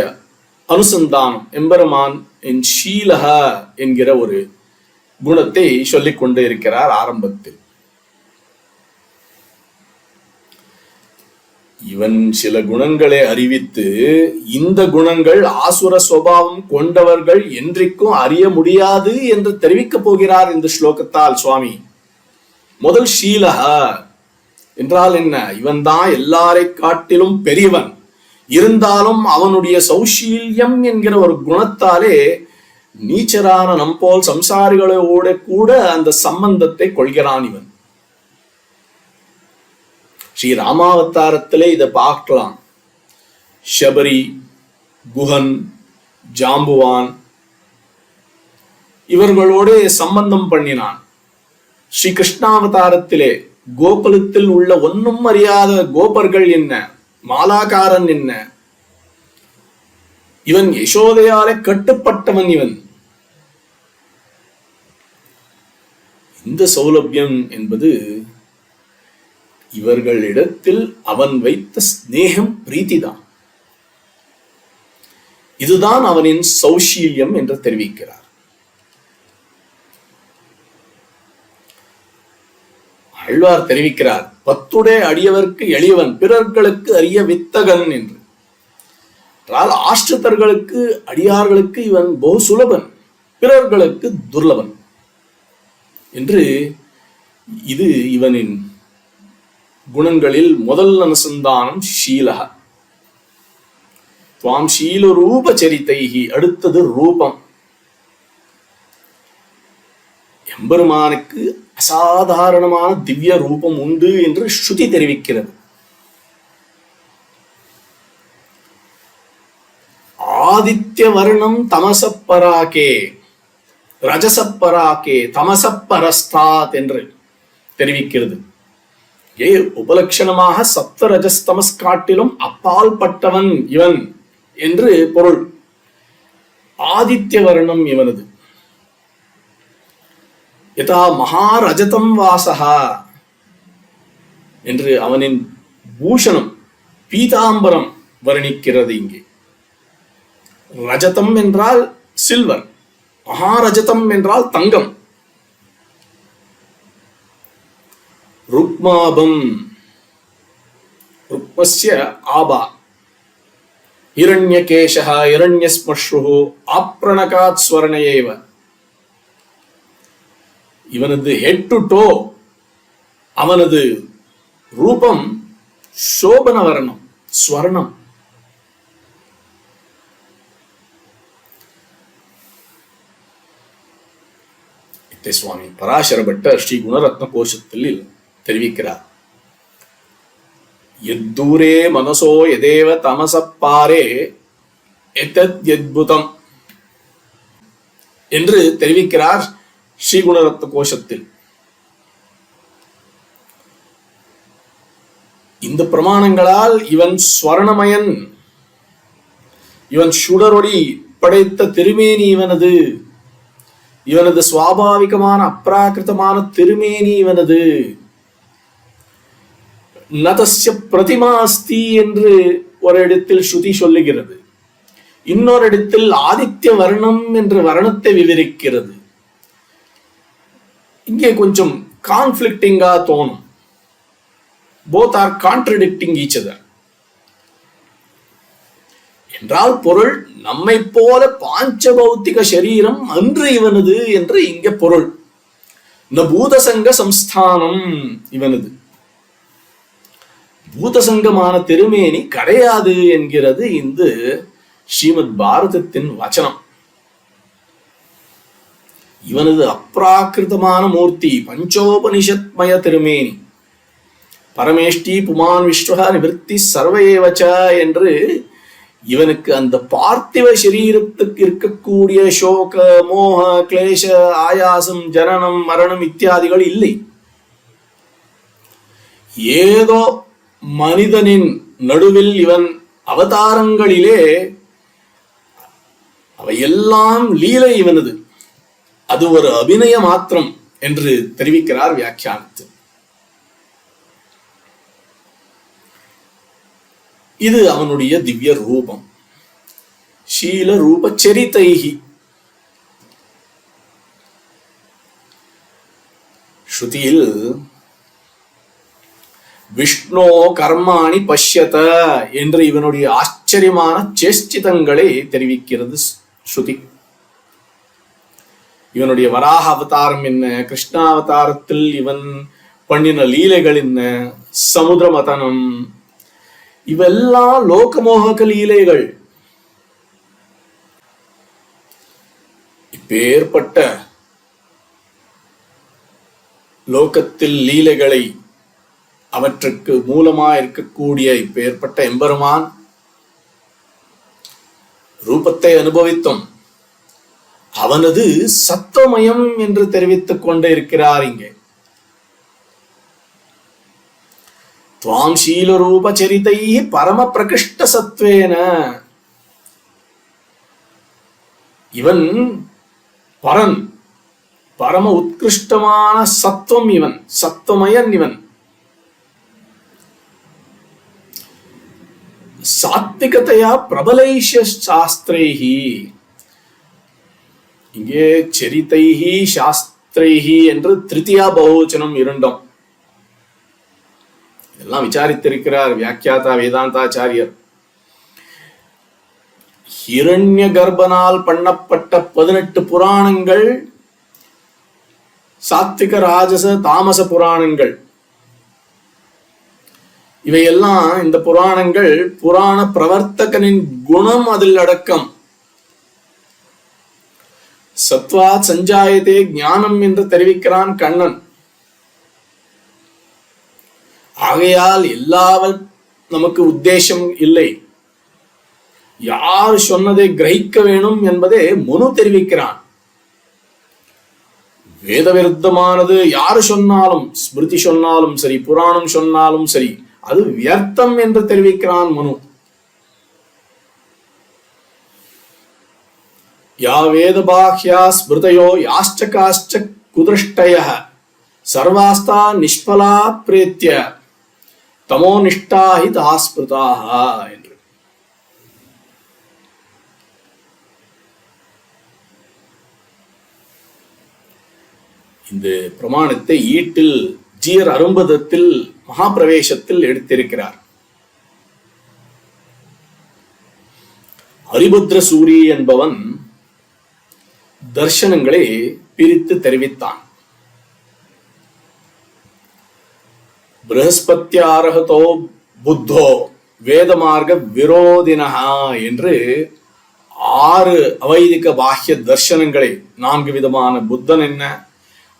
அனுசந்தானம் எம்பெருமான் என் ஷீலஹ என்கிற ஒரு குணத்தை சொல்லிக் கொண்டு இருக்கிறார் ஆரம்பத்தில். இவன் சில குணங்களை அறிவித்து, இந்த குணங்கள் ஆசுர சுபாவம் கொண்டவர்கள் என்றைக்கும் அறிய முடியாது என்று தெரிவிக்கப் போகிறார் இந்த ஸ்லோகத்தால் சுவாமி. முதல் ஷீலஹ என்றால் என்ன? இவன் தான் எல்லாரை காட்டிலும் பெரியவன். இருந்தாலும் அவனுடைய சௌஷீல்யம் என்கிற ஒரு குணத்தாலே நீச்சரான நம்போல் சம்சாரிகளோட கூட அந்த சம்பந்தத்தை கொள்கிறான் இவன். ஸ்ரீ ராமாவதாரத்திலே இதை பார்க்கலாம். ஷபரி, குஹன், ஜாம்புவான் இவர்களோடு சம்பந்தம் பண்ணினான். ஸ்ரீ கிருஷ்ணாவதாரத்திலே கோகுலத்தில் உள்ள ஒன்னும் அறியாத கோபர்கள் என்ன, மாலாகாரன் என்ன, இவன் யசோதையாலே கட்டுப்பட்டவன் இவன். இந்த சௌலபியம் என்பது இவர்களிடத்தில் அவன் வைத்த ஸ்நேகம், பிரீத்திதான். இதுதான் அவனின் சௌஷீல்யம் என்று தெரிவிக்கிறார். ஆழ்வார் தெரிவிக்கிறார், பத்துடே அடியவர்க்கு எளியவன், பிறர்களுக்கு அரிய வித்தகன் என்று. ஆஷ்டிரர்களுக்கு அடியார்களுக்கு இவன் பகு சுலபன், பிறர்களுக்கு துர்லபன் என்று. இது இவனின் குணங்களில் முதல் அனுசந்தானம் ஷீலக. துவாம் ஷீல ரூப சரிதைகி. அடுத்தது ரூபம். எம்பெருமானுக்கு அசாதாரணமான திவ்ய ரூபம் உண்டு என்று ஸ்ருதி தெரிவிக்கிறது. ஆதித்ய வர்ணம் தமசப்பராகே, ரஜசப்பராகே, தமசப்பரஸ்தாத் என்று தெரிவிக்கிறது. உபலட்சணமாக சப்த ரஜஸ்தமஸ் காட்டிலும் அப்பால் பட்டவன் இவன் என்று பொருள். ஆதித்ய வர்ணம் இவனது. யதா மகாரஜதம் வாசகா என்று அவனின் பூஷணம் பீதாம்பரம் வர்ணிக்கிறது இங்கே. ரஜதம் என்றால் சில்வர், மகாரஜதம் என்றால் தங்கம். ருக்மாபம், ருக்மஸ்ய ஆபா, இரண்யகேஷஹ இரண்யஸ்மஸ்ருஹு ஆப்ரணகாத் ஸ்வர்ணயேவ. இவனது ஹெட் டு டோ, அவனது ரூபம் சோபன வர்ணம், ஸ்வர்ணம். சுவாமி பராசர பட்டர் ஸ்ரீ குணரத்ன கோஷத்தில் தெரிவிக்கிறார். எத்தூரே மனசோ எதேவ தமசப்பாரே எத்தத்யத்புதம் என்று தெரிவிக்கிறார் ஸ்ரீ குணரத்ன கோஷத்தில். இந்த பிரமாணங்களால் இவன் ஸ்வர்ணமயன், இவன் சுடரொளி படைத்த திருமேனி இவனது, இவனது சுவாபாவிகமான அப்ராகிருதமான திருமேனி இவனது. நதஸ்ய பிரதிமா அஸ்தி என்று ஒரு இடத்தில் ஸ்ருதி சொல்லுகிறது, இன்னொரு இடத்தில் ஆதித்ய வர்ணம் என்று வர்ணத்தை விவரிக்கிறது. இங்கே கொஞ்சம் கான்ஃபிளிக்டிங்கா தோணும். both are contradicting each other. என்றால் பொருள் நம்மை போல பாஞ்சபௌத்திக சரீரம் அன்று இவனது என்று இங்க பொருள். ந பூதசங்க சம்ஸ்தானம் இவனது, பூதசங்கமான திருமேனி கிடையாது என்கிறது இந்த ஸ்ரீமத் பாரதத்தின் வச்சனம். இவனது அப்ராகிருதமான மூர்த்தி பஞ்சோபனிஷத்மய திருமேனி. பரமேஷ்டி புமான் விஸ்வ நிவர்த்தி சர்வயேவச்ச என்று இவனுக்கு அந்த பார்த்திவ சரீரத்துக்கு இருக்கக்கூடிய சோக மோக கிளேஷ ஆயாசம் ஜனனம் மரணம் இத்தியாதிகள் இல்லை. ஏதோ மனிதனின் நடுவில் இவன் அவதாரங்களிலே அவையெல்லாம் லீலை இவனது, அது ஒரு அபிநய மாத்திரம் என்று தெரிவிக்கிறார் வியாக்கியானத்தில். இது அவனுடைய திவ்ய ரூபம். ஷீல ரூப சரிதைகி. ஸ்ருதியில் விஷ்ணோ கர்மாணி பஷ்யத என்று இவனுடைய ஆச்சரியமான சேஷ்டிதங்களை தெரிவிக்கிறது ஸ்ருதி. இவனுடைய வராக அவதாரம் என்ன, கிருஷ்ணாவதாரத்தில் இவன் பண்ணின லீலைகள் என்ன, சமுத்திர மதனம், இவெல்லாம் லோகமோக லீலைகள். இப்பேற்பட்ட லோகத்தில் லீலைகளை அவற்றுக்கு மூலமா இருக்கக்கூடிய இப்பேற்பட்ட எம்பெருமான் ரூபத்தை அனுபவித்தோம். அவனது சத்துவமயம் என்று தெரிவித்துக் கொண்டே இருக்கிறார் இங்கே. துவாம் ஷீல ரூப சரிதை பரம பிரகிருஷ்ட சத்வேன. இவன் பரன், பரம உத்கிருஷ்டமான சத்துவம் இவன், சத்துவமயன் இவன். சாத்விகதையா பிரபலைஷ்ய சாஸ்திரைஹி. இங்கே சரிதைஹி சாஸ்திரைஹி என்று திருத்தியா பகுவச்சனம் இரண்டும் இதெல்லாம் விசாரித்திருக்கிறார் வியாக்கியாதா வேதாந்தாச்சாரியர். ஹிரண்ய கர்ப்பனால் பண்ணப்பட்ட 18 புராணங்கள் சாத்விக ராஜச தாமச புராணங்கள். இவையெல்லாம் இந்த புராணங்கள் புராண பிரவர்த்தகனின் குணம் அதில் அடக்கம். சத்வா சஞ்சாயத்தே ஞானம் என்று தெரிவிக்கிறான் கண்ணன். ஆகையால் எல்லாவற்ற நமக்கு உத்தேசம் இல்லை, யார் சொன்னதை கிரகிக்க வேணும் என்பதை மனு தெரிவிக்கிறான். வேத விருத்தமானது யாரு சொன்னாலும், ஸ்மிருதி சொன்னாலும் சரி, புராணம் சொன்னாலும் சரி, அது வியர்த்தம் என்று தெரிவிக்கிறான் மனு. யா வேத பாஹ்யா ஸ்மிருதயோ யாஷ்ட காஷ்ட குதிருஷ்டயः சர்வாஸ்தா நிஷ்பலா பிரேத்ய தமோ நிஷ்டாஹி தாஸ்மிருதாஹ என்று. இந்த பிரமாணத்தை ஈட்டில் ஜீயர் அரும்பதத்தில் மகாபிரவேசத்தில் எடுத்திருக்கிறார். ஹரிபத்ர சூரி என்பவன் தர்சனங்களை பிரித்து தெரிவித்தான். பிரகஸ்பத்யாரஹதோ புத்தோ வேதமார்க்க விரோதினஹா என்று 6 அவைதிக பாஹ்ய தர்சனங்களை, 4 விதமான புத்தன் என்ன,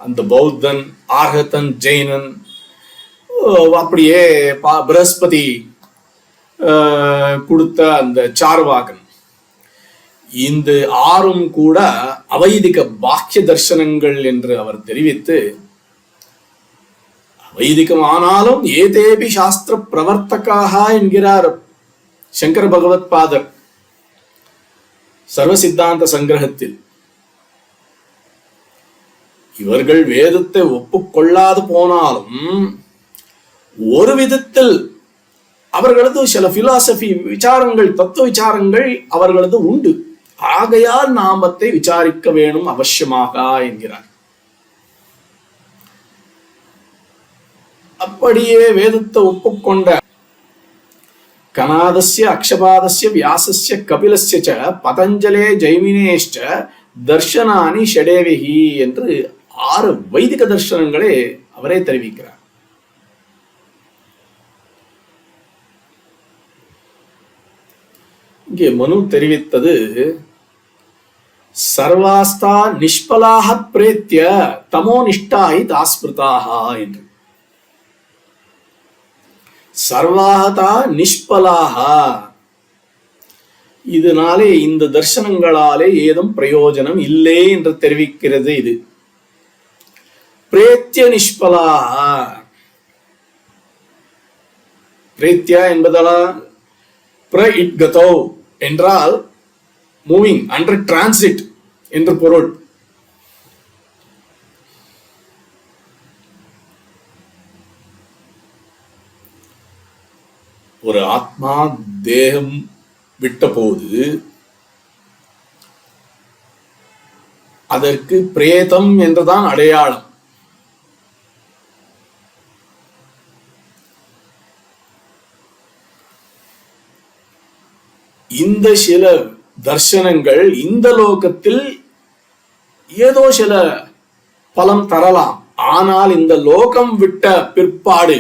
அந்த பௌத்தன், ஆர்ஹதன், ஜெயினன், அப்படியே பிரகஸ்பதி கொடுத்த அந்த சார்வாகன், இந்த 6ம் கூட அவைதிக பாக்கிய தர்சனங்கள் என்று அவர் தெரிவித்து, வைதிகம் ஆனாலும் ஏதேபி சாஸ்திர பிரவர்த்தகாக என்கிறார் சங்கர பகவத் பாதர் சர்வ சித்தாந்த சங்கிரகத்தில். இவர்கள் வேதத்தை ஒப்புக்கொள்ளாது போனாலும் ஒரு விதத்தில் அவர்களது சில பிலாசபி விசாரங்கள், தத்துவ விசாரங்கள் அவர்களது உண்டு. ஆகையால் நாமத்தை விசாரிக்க வேணும் அவசியமாக என்கிறார். அப்படியே வேதத்தை ஒப்புக்கொண்ட கனாதஸ்ய அக்ஷபாதஸ்ய வியாசஸ்ய கபிலஸ்ய ச பதஞ்சலே ஜெய்மினேஷ்ட தர்ஷனானி ஷடேவிஹி என்று 6 வைதிக தர்சனங்களே அவரே தெரிவிக்கிறார். இங்கே மனு தெரிவித்தது சர்வாஸ்தா நிஷ்பலாக பிரேத்ய தமோ நிஷ்டாஹி தாஸ்மிருதாக என்று. சர்வாகதா நிஷ்பலாக, இதனாலே இந்த தர்சனங்களாலே ஏதும் பிரயோஜனம் இல்லை என்று தெரிவிக்கிறது. இது பிரேத்ய நிஷ்பலாக. பிரேத்யா என்பதால பிரஇட்கதோ என்றால் மூவிங், அண்டர் டிரான்சிட் என்று பொருள். ஒரு ஆத்மா தேகம் விட்ட போது அதற்கு பிரேதம் என்றுதான் அடையாளம். இந்த சில தர்சனங்கள் இந்த லோகத்தில் ஏதோ சில பலம் தரலாம், ஆனால் இந்த லோகம் விட்ட பிற்பாடு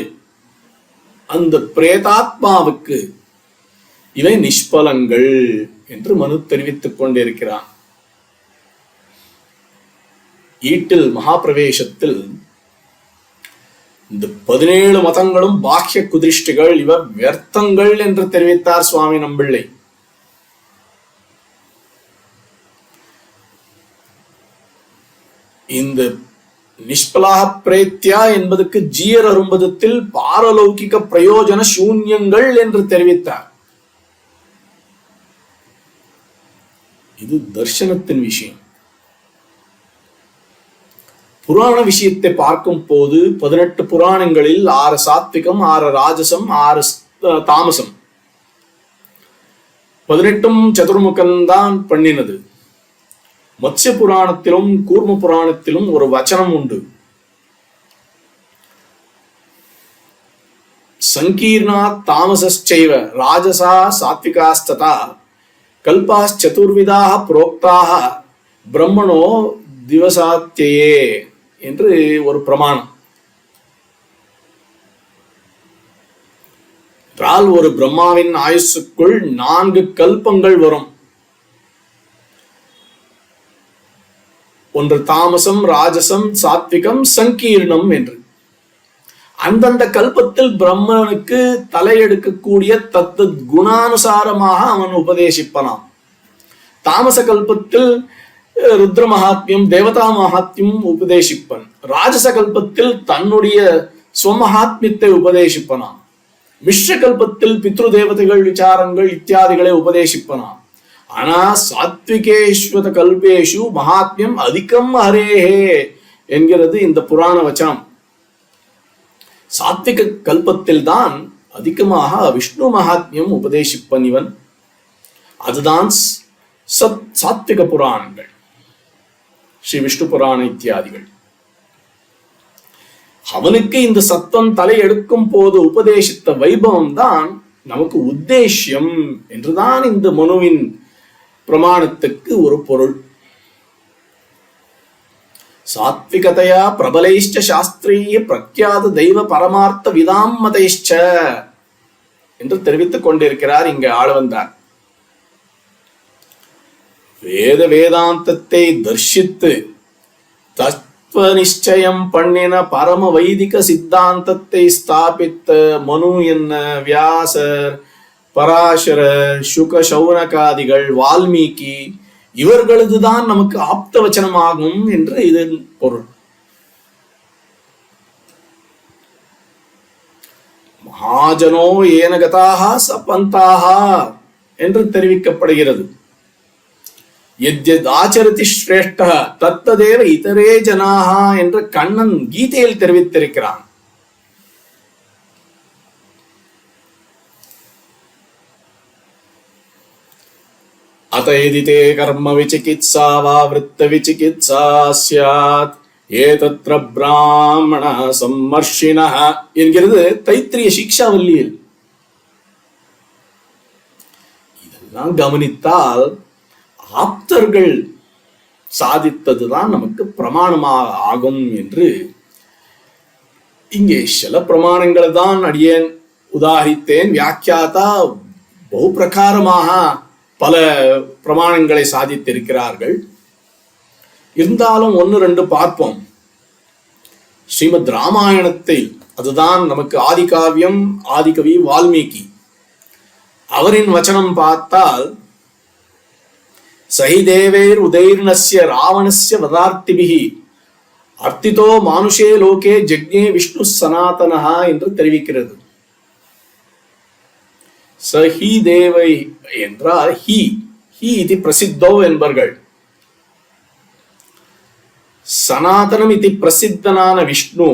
அந்த பிரேதாத்மாவுக்கு இவை நிஷ்பலங்கள் என்று மனு தெரிவித்துக் கொண்டிருக்கிறான். ஈட்டில் மகாபிரவேசத்தில் இந்த 17 மதங்களும் பாக்கிய குதிஷ்டிகள், இவ வியர்த்தங்கள் என்று தெரிவித்தார் சுவாமி நம்பிள்ளை. இந்த நிஷ்பலாக பிரேத்யா என்பதற்கு ஜீயர் அரும்பதத்தில் பாரலௌகிக பிரயோஜன சூன்யங்கள் என்று தெரிவித்தார். இது தர்சனத்தின் விஷயம். புராண விஷயத்தை பார்க்கும் போது 18 புராணங்களில் 6 சாத்விகம், 6 ராஜசம், 6 தாமசம் 18 சதுர்முகன்தான் பண்ணினது. மத்ஸ்ய புராணத்திலும் கூர்ம புராணத்திலும் ஒரு வச்சனம் உண்டு. சங்கீர்ணா தாமசைவ ராஜசா சாத்விகாஸ்ததா கல்பாச்சதுர்விதாக புரோக்தாக பிரம்மணோ திவசாத்தியே என்று ஒரு பிரமாணம். என்றால் ஒரு பிரம்மாவின் ஆயுசுக்குள் 4 கல்பங்கள் வரும். ஒன்று தாமசம், ராஜசம், சாத்விகம், சங்கீர்ணம் என்று. அந்தந்த கல்பத்தில் பிரம்மனுக்கு தலையெடுக்கக்கூடிய தத்து குணானுசாரமாக அவன் உபதேசிப்பனாம். தாமச கல்பத்தில் ருத்ர மகாத்மியம், தேவதா மகாத்மியம் உபதேசிப்பன். ராஜச கல்பத்தில் தன்னுடைய ஸ்வமகாத்மியத்தை உபதேசிப்பனாம். மிஸ்ர கல்பத்தில் பித்ரு தேவதைகள் விசாரங்கள் இத்தியாதிகளை உபதேசிப்பனாம். ஆனா சாத்விகேஸ்வத கல்பேஷு மகாத்மியம் அதிகம் ஹரேஹே என்கிறது இந்த புராண வச்சனம். சாத்விக கல்பத்தில் தான் அதிகமாக விஷ்ணு மகாத்மியம் உபதேசிப்பன் இவன். அதுதான் சாத்விக புராணங்கள், ஸ்ரீ விஷ்ணு புராண இத்தியாதிகள். அவனுக்கு இந்த சத்தம் தலை எடுக்கும் போது உபதேசித்த வைபவம் தான் நமக்கு உத்தேசியம் என்றுதான் இந்த மனுவின் பிரமாணத்துக்கு ஒரு பொருள். சாத்விகதையா பிரபலைஷ்ட சாஸ்திரிய பிரக்யாத தெய்வ பரமார்த்த விதாம்மதைஷ்ட என்று தெரிவித்துக் கொண்டிருக்கிறார் இங்க ஆளவந்தார். வேத வேதாந்தத்தை தர்ஷித்து தத்துவ நிச்சயம் பண்ணின பரம வைதிக சித்தாந்தத்தை ஸ்தாபித்த மனு என்ன, வியாசர், பராசரர், சுக சௌனகாதிகள், வால்மீகி இவர்களதுதான் நமக்கு ஆப்த வச்சனமாகும் என்று இதன் பொருள். மகாஜனோ ஏனகதாக சபந்தாக என்று தெரிவிக்கப்படுகிறது. எத்யத் ஆச்சரித்தி ஸ்ரேஷ்ட தத்ததேவ இதரே ஜனாக என்று கண்ணன் கீதையில் தெரிவித்திருக்கிறான். அதைதிதே கர்ம விசிகித்சா வா விருத்த விசிகித்சா ஸ்யாத் ஏதத்ர பிராமண சம்மர்ஷிணஹ என்கிறது தைத்திரிய சிக்ஷாவல்லியில். இதெல்லாம் கவனித்தால் ஆப்தர்கள் சாதித்ததுதான் நமக்கு பிரமாணமாக ஆகும் என்று இங்கே சில பிரமாணங்களை தான் அடியேன் உதாரித்தேன். வியாக்கியாதா பகு பிரகாரமாக பல பிரமாணங்களை சாதித்திருக்கிறார்கள். இருந்தாலும் 1-2 பார்ப்போம். ஸ்ரீமத் ராமாயணத்தில் அதுதான் நமக்கு ஆதிகாவியம், ஆதிகவி வால்மீகி. அவரின் வச்சனம் பார்த்தால் சஹிதேவேர் உதைர்ணஸ்ய ராவணஸ்ய வதார்த்திபிஹி அர்த்திதோ மானுஷே லோகே ஜக்ஞே விஷ்ணு சனாதனஹா என்று தெரிவிக்கிறது. சஹி தேவை என்றால் ஹி இது பிரசித்தோ என்பர்கள். சனாதனம் இது பிரசித்தனான விஷ்ணு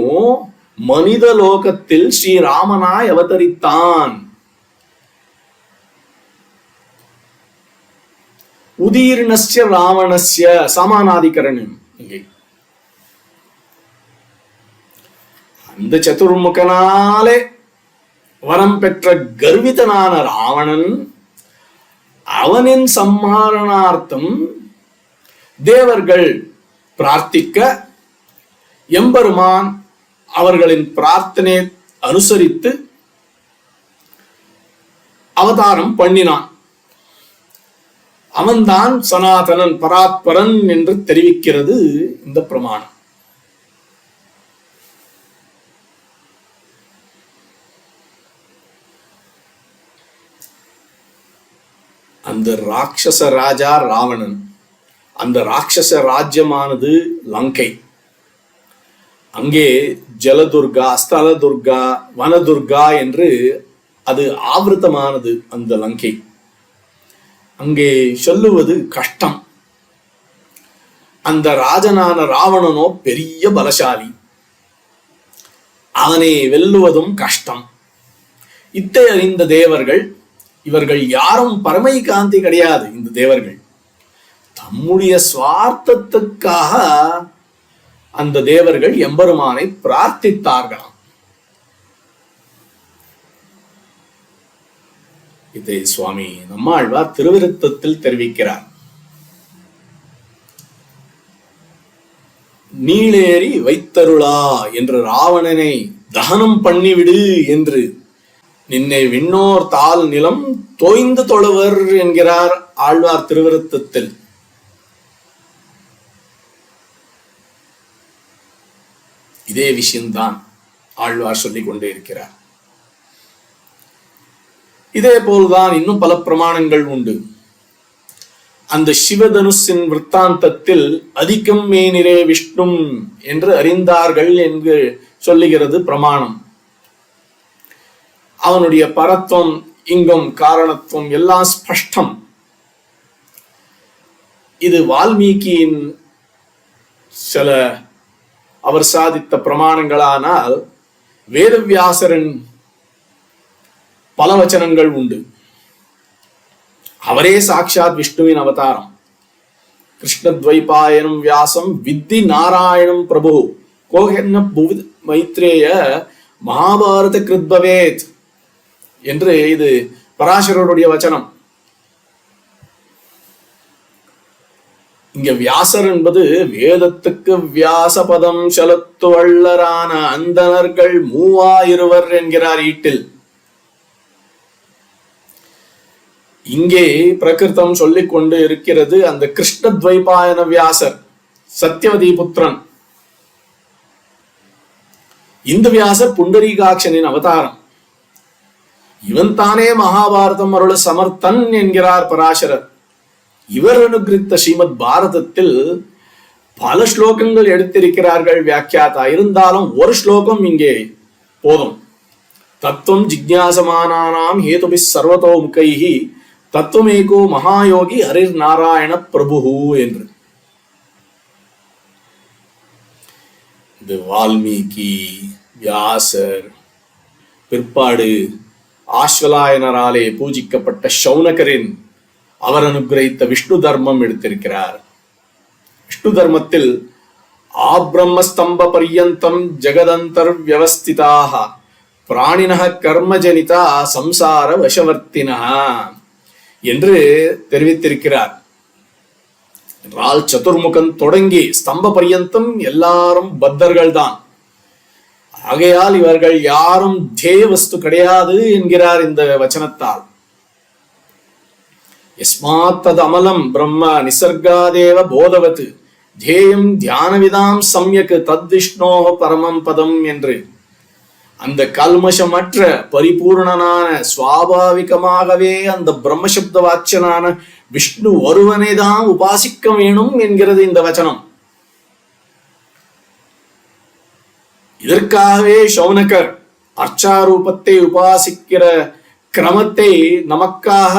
மனித லோகத்தில் ஸ்ரீராமனாய் அவதரித்தான். உதீர்ணஸ்ய ராவணஸ்ய சமானாதிகரணம். இங்கே அந்த சதுர்முகனாலே வரம் பெற்ற கர்விதனான ராவணன் அவனின் சம்ஹாரணார்த்தம் தேவர்கள் பிரார்த்திக்க எம்பெருமான் அவர்களின் பிரார்த்தனை அனுசரித்து அவதாரம் பண்ணினான். அவன்தான் சனாதனன், பராத்பரன் என்று தெரிவிக்கிறது இந்த பிரமாணம். அந்த ராட்சச ராஜா ராவணன், அந்த ராட்சச ராஜ்யமானது லங்கை. அங்கே ஜலதுர்கா, ஸ்தலதுர்கா, வனதுர்கா என்று அது ஆவೃತமானது அந்த லங்கை. அங்கே சொல்லுவது கஷ்டம். அந்த ராஜனான ராவணனோ பெரிய பலசாலி, அவனை வெல்லுவதும் கஷ்டம். இத்தை அறிந்த தேவர்கள் இவர்கள் யாரும் பரமை காந்தி கிடையாது. இந்த தேவர்கள் தம்முடைய சுவார்த்தத்துக்காக அந்த தேவர்கள் எம்பெருமானை பிரார்த்தித்தார்களாம். இதை சுவாமி நம்மாழ்வார் திருவிருத்தத்தில் தெரிவிக்கிறார். நீளேறி வைத்தருளா என்று ராவணனை தகனம் பண்ணிவிடு என்று நின்னை விண்ணோர் தாள் நிலம் தோய்ந்து தொழுவர் என்கிறார் ஆழ்வார் திருவிருத்தத்தில். இதே விஷயம்தான் ஆழ்வார் சொல்லிக் கொண்டே இருக்கிறார். இதே போல்தான் இன்னும் பல பிரமாணங்கள் உண்டு. அந்த சிவதனுஷின் விற்த்தாந்தத்தில் அதிகம் மேனிரே விஷ்ணும் என்று அறிந்தார்கள் என்று சொல்லுகிறது பிரமாணம். அவனுடைய பரத்துவம், இங்கும் காரணத்துவம் எல்லாம் ஸ்பஷ்டம். இது வால்மீகியின் சில அவர் சாதித்த பிரமாணங்களானால் வேதவியாசரின் பல வச்சனங்கள் உண்டு. அவரே சாட்சாத் விஷ்ணுவின் அவதாரம். கிருஷ்ணத்வைபாயனம் வியாசம் வித்தி நாராயணம் பிரபு கோஹென்ன புவி மைத்ரேய மகாபாரத கிருத்பவேத் என்று இது பராசரருடைய வச்சனம். இங்க வியாசர் என்பது வேதத்துக்கு வியாசபதம் செலுத்து வள்ளரான அந்தணர்கள் 3000 என்கிறார் ஈட்டில். இங்கே பிரகிருதம் சொல்லிக் கொண்டு இருக்கிறது அந்த கிருஷ்ணத்வைபாயன வியாசர், சத்யவதி புத்திரன். இந்த வியாசர் புண்டரீகாட்சனின் அவதாரம். இவன் தானே மகாபாரதம் அருள சமர்த்தன் என்கிறார் பராசரர். இவர் அனுகிரகித்த ஸ்ரீமத் பாரதத்தில் பல ஸ்லோகங்கள் எடுத்திருக்கிறார்கள் வியாக்கியாதா. இருந்தாலும் ஒரு ஸ்லோகம் இங்கே போதும். தத்துவம் ஜிக்ஞாசமானானாம் ஹேதுபி சர்வதோ முகைஹி தத்துவமேகோ மகாயோகி ஹரிர் நாராயண பிரபு என்று. இது வால்மீகி, வியாசர், பிற்பாடு ஆஸ்வலாயனராலே பூஜிக்கப்பட்ட சௌனகரின் அவர் அனுகிரகித்த விஷ்ணு தர்மம் எடுத்திருக்கிறார். விஷ்ணு தர்மத்தில் ஆப்ரம்மஸ்தம்ப பர்யந்தம் ஜெகதந்தர் வியவஸ்திதாக பிராணினஹ கர்மஜனிதா சம்சார வசவர்த்தினா என்று தெரிவித்திருக்கிறார். என்றால் சதுர்முகன் தொடங்கி ஸ்தம்ப பர்யந்தம் எல்லாரும் பத்தர்கள் தான். ஆகையால் இவர்கள் யாரும் தேய வஸ்து கிடையாது என்கிறார் இந்த வச்சனத்தால். யஸ்மாத் தத் அமலம் பிரம்ம நிசர்காதேவ போதவத் தேயம் தியானவிதாம் சம்யக் தத் விஷ்ணோ பரமம் பதம் என்று அந்த கல்மஷமற்ற பரிபூர்ணனான சுவாபாவிகமாகவே அந்த பிரம்மசப்த வாட்சனான விஷ்ணு ஒருவனை தான் உபாசிக்க வேணும் என்கிறது இந்த வச்சனம். இதற்காகவே சௌனகர் அர்ச்சாரூபத்தை உபாசிக்கிற கிரமத்தை நமக்காக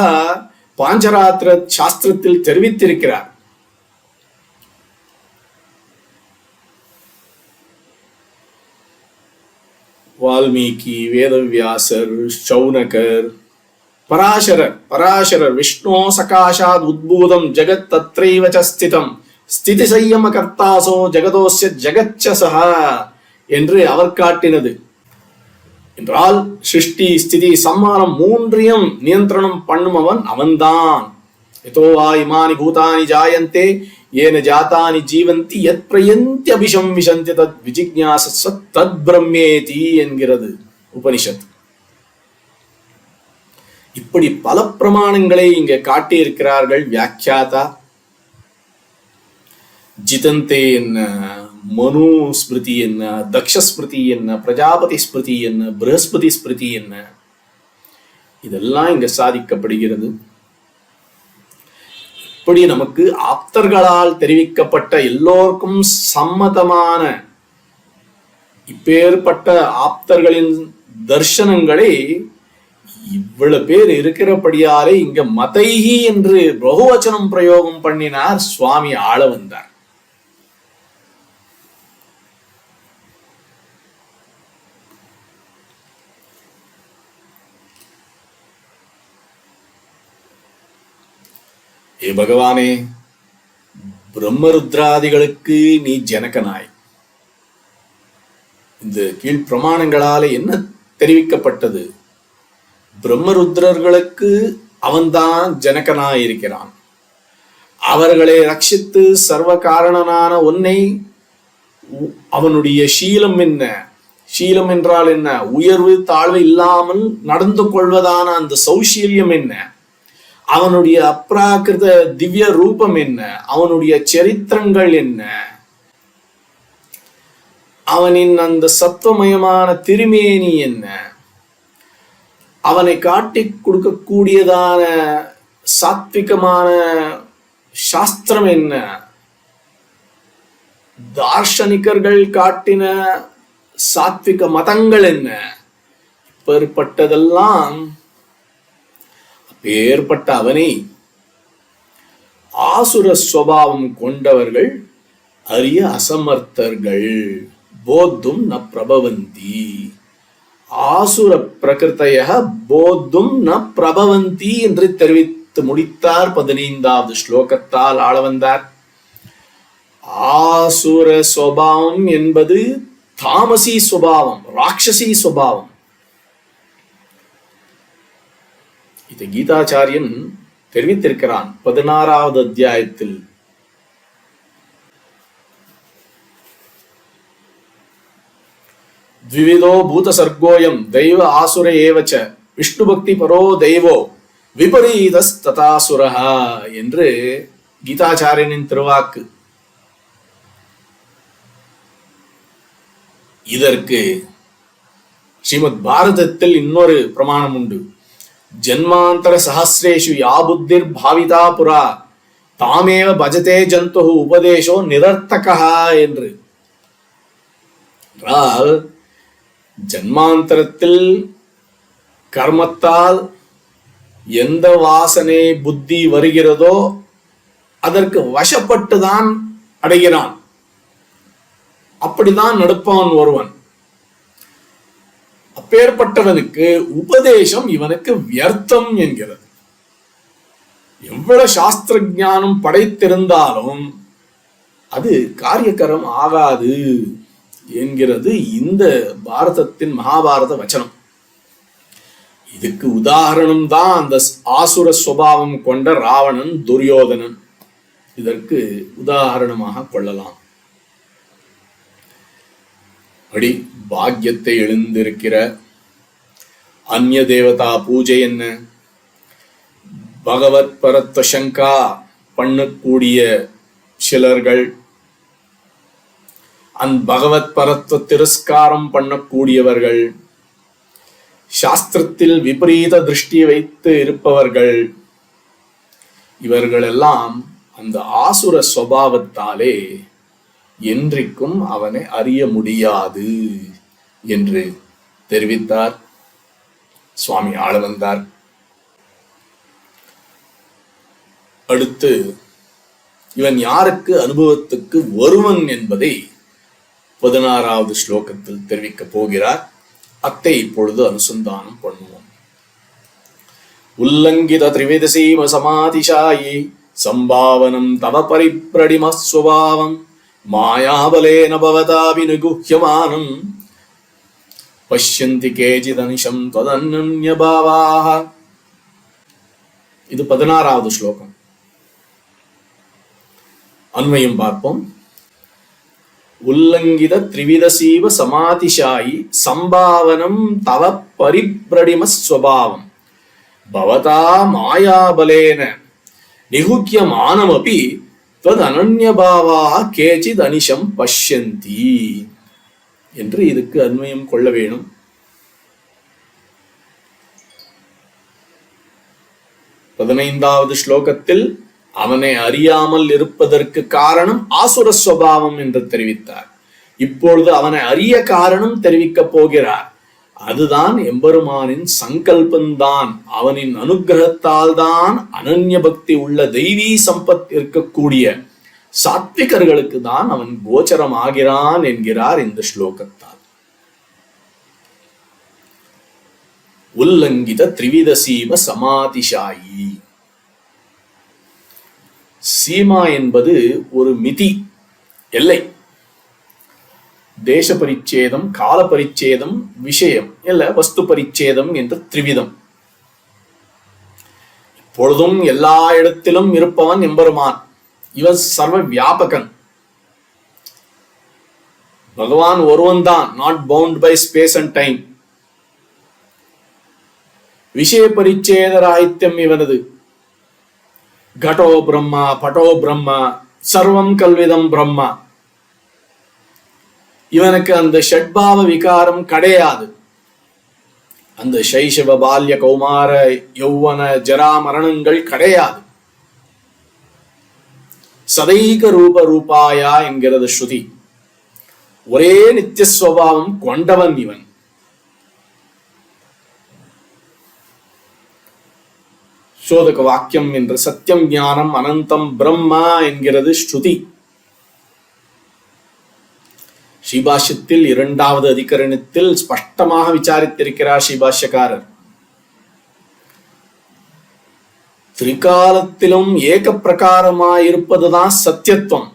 பாஞ்சராத்திர சாஸ்திரத்தில் தெரிவித்திருக்கிறார். வால்மீகி, வேதவியாசர், சௌனகர், பராசரர் விஷ்ணோ சகாஷாத் உத்பூதம் ஜெகத் தத்ரைவ ச ஸ்திதம் ஸ்திதி சையம கர்த்தாசோ ஜெகதோஸ்ய ஜெகச்ச சஹா என்று அவர் காட்டினது. என்றால் சிருஷ்டி ஸ்திதி சம்மானம் மூன்றையும் நியந்திரணம் பண்ணுமவன் அவன்தான். எதோ வா இமானி பூதானி ஜாயந்தே ஏன ஜாதானி ஜீவந்தி யத் பிரயந்தி அபிசம்விசந்தி தத் விஜிக்ஞாசஸ்வ தத் பிரம்மேதி என்கிறது உபனிஷத். இப்படி பல பிரமாணங்களை இங்க காட்டியிருக்கிறார்கள் வியாக்கியாதா. ஜிதந்தே என்ன, மனு ஸ்மிருதி என்ன, தக்ஷ ஸ்மிருதி என்ன, பிரஜாபதி ஸ்மிருதி என்ன, பிரகஸ்பதி ஸ்மிருதி என்ன, இதெல்லாம் இங்க சாதிக்கப்படுகிறது. இப்படி நமக்கு ஆப்தர்களால் தெரிவிக்கப்பட்ட எல்லோருக்கும் சம்மதமான இப்பேற்பட்ட ஆப்தர்களின் தர்சனங்களை இவ்வளவு பேர் இருக்கிறபடியாலே இங்க மதைஹி என்று பகுவச்சனம் பிரயோகம் பண்ணினார் சுவாமி ஆள வந்தார். ஏ பகவானே, பிரம்மருத்ராதிகளுக்கு நீ ஜனகனாய். இந்த கீழ் பிரமாணங்களால என்ன தெரிவிக்கப்பட்டது? பிரம்மருத்ரர்களுக்கு அவன்தான் ஜனகனாய் இருக்கிறான். அவர்களை ரட்சித்து சர்வ காரணனான உன்னை அவனுடைய சீலம் என்ன? சீலம் என்றால் என்ன? உயர்வு தாழ்வு இல்லாமல் நடந்து கொள்வதான அந்த சௌஷீல்யம் என்ன? அவனுடைய அப்ராகிருத திவ்ய ரூபம் என்ன? அவனுடைய சரித்திரங்கள் என்ன? அவனின் அந்த சத்துவமயமான திருமேனி என்ன? அவனை காட்டி கொடுக்கக்கூடியதான சாத்விகமான சாஸ்திரம் என்ன? தார்ஷனிகர்கள் காட்டின சாத்விக மதங்கள் என்ன? இப்பேற்பட்டதெல்லாம் அப்பேற்பட்ட அவனை ஆசுர சுவாவம் கொண்டவர்கள் அரிய அசமர்த்தர்கள். போத்தும் ந பிரபவந்தி. ஆசுர பிரகிருத்தைய போத்தும் ந பிரபவந்தி என்று தெரிவித்து முடித்தார். 15வது ஸ்லோகத்தால் ஆள வந்தார். ஆசுர சுவாவம் என்பது தாமசி சுபாவம், ராட்சசி சுபாவம். இதை கீதாச்சாரியன் தெரிவித்திருக்கிறான் 16வது அத்தியாயத்தில். த்விவிதோ பூத சர்க்கோயம் தெய்வ ஆசுர ஏவச்ச விஷ்ணு பக்தி பரோ தெய்வோ விபரீதஸ் ததாசுரஹா என்று கீதாச்சாரியனின் திருவாக்கு. இதற்கு ஸ்ரீமத் பாரதத்தில் இன்னொரு பிரமாணம் உண்டு. ஜன்மாந்தர சஹசிரேஷு யா புத்திர் பாவிதா புரா தாமேவ பஜதே ஜந்து உபதேசோ நிரர்த்தகா என்று. என்றால் ஜன்மாந்தரத்தில் கர்மத்தால் எந்த வாசனை புத்தி வருகிறதோ அதற்கு வசப்பட்டுதான் அடைகிறான். அப்படிதான் நடப்பவன் ஒருவன். அப்பேற்பட்டவனுக்கு உபதேசம் இவனுக்கு வியர்த்தம் என்கிறது. எவ்வளவு சாஸ்திர ஞானம் படைத்திருந்தாலும் அது காரியக்கரம் ஆகாது என்கிறது இந்த பாரதத்தின் மகாபாரத வச்சனம். இதுக்கு உதாரணம் தான் அந்த ஆசுர சுபாவம் கொண்ட ராவணன், துரியோதனன். இதற்கு உதாரணமாக கொள்ளலாம். அடி பாக்கியத்தை எழுந்திருக்கிற அந்நிய தேவதா பூஜை என்ன, பகவத் பரத்வ சங்கா பண்ணக்கூடிய சிலர்கள், பகவத் பரத்வ திரஸ்காரம் பண்ணக்கூடியவர்கள், சாஸ்திரத்தில் விபரீத திருஷ்டி வைத்து இருப்பவர்கள், இவர்களெல்லாம் அந்த ஆசுர சுபாவத்தாலே என்றைக்கும் அவனை அறிய முடியாது என்று தெரிவித்தார் சுவாமி ஆளவந்தார். அடுத்து இவன் யாருக்கு அனுபவத்துக்கு வருவன் என்பதை 16வது ஸ்லோகத்தில் தெரிவிக்க போகிறார். அத்தை இப்பொழுது அனுசந்தானம் பண்ணுவோம். உல்லங்கித திரிவிதசீம சமாதிஷாயி சம்பாவனம் தவ பரிப்ரடிம ஸ்வபாவம் மாயாபலேன பவதாபி நிகுஹ்யமானம் பஷ்யந்தி கேஜிதனிஷம் ததன்யபாவாஹ. இது 16வது ஸ்லோகம். அன்வயம் பார்ப்போம். உல்லங்கித திரிவிதசீவ சமாதிஷாயி சம்பாவனம் தவ பரிப்ரடிம ஸ்வபாவம் பவதா மாயாபலேன நிகுஹ்யமானமபி ததன்யபாவாஹ கேசித் அனிஷம் பஷ்யந்தி என்று இதுக்கு அன்வயம் கொள்ள வேணும். பதினைந்தாவது ஸ்லோகத்தில் அவனை அறியாமல் இருப்பதற்கு காரணம் ஆசுர சுபாவம் என்று தெரிவித்தார். இப்பொழுது அவனை அறிய காரணம் தெரிவிக்கப் போகிறார். அதுதான் எம்பெருமானின் சங்கல்பந்தான். அவனின் அனுகிரகத்தால் தான் அனன்ய பக்தி உள்ள தெய்வீ சம்பத் இருக்கக்கூடிய சாத்விகர்களுக்கு தான் அவன் கோச்சரம் ஆகிறான் என்கிறார் இந்த ஸ்லோகத்தால். உல்லங்கித திரிவிதசீம சமாதிஷாயி. சீமா என்பது ஒரு மிதி, எல்லை. தேச பரிச்சேதம், கால பரிச்சேதம், விஷயம் இல்ல வஸ்து பரிச்சேதம் என்று திரிவிதம். பொழுதும் எல்லா இடத்திலும் இருப்பவன் எம்பெருமான். இவன் சர்வ வியாபகன். பகவான் ஒருவன் தான், not bound by space and time. விஷய பரிச்சேத ராಹಿತ್யம் இவனது. கடோ பிரம்மா, பட்டோ பிரம்மா, சர்வம் கல்விதம் பிரம்மா. இவனுக்கு அந்த ஷட்பாவ விகாரம் கிடையாது. அந்த சைஷவ பால்ய கௌமார யௌவன ஜரா மரணங்கள் கிடையாது. சதைக ரூப ரூபாயா என்கிறது ஸ்ருதி. ஒரே நித்தியஸ்வபாவம் கொண்டவன் இவன். சோதக வாக்கியம் என்று சத்தியம் ஞானம் அனந்தம் பிரம்மா என்கிறது ஸ்ருதி. ஸ்ரீபாஷ்யத்தில் 2வது அதிகரணத்தில் ஸ்பஷ்டமாக விசாரித்திருக்கிறார் ஸ்ரீபாஷ்யக்காரர். திரிகாலத்திலும் ஏக பிரகாரமாயிருப்பதுதான் சத்தியத்துவம்.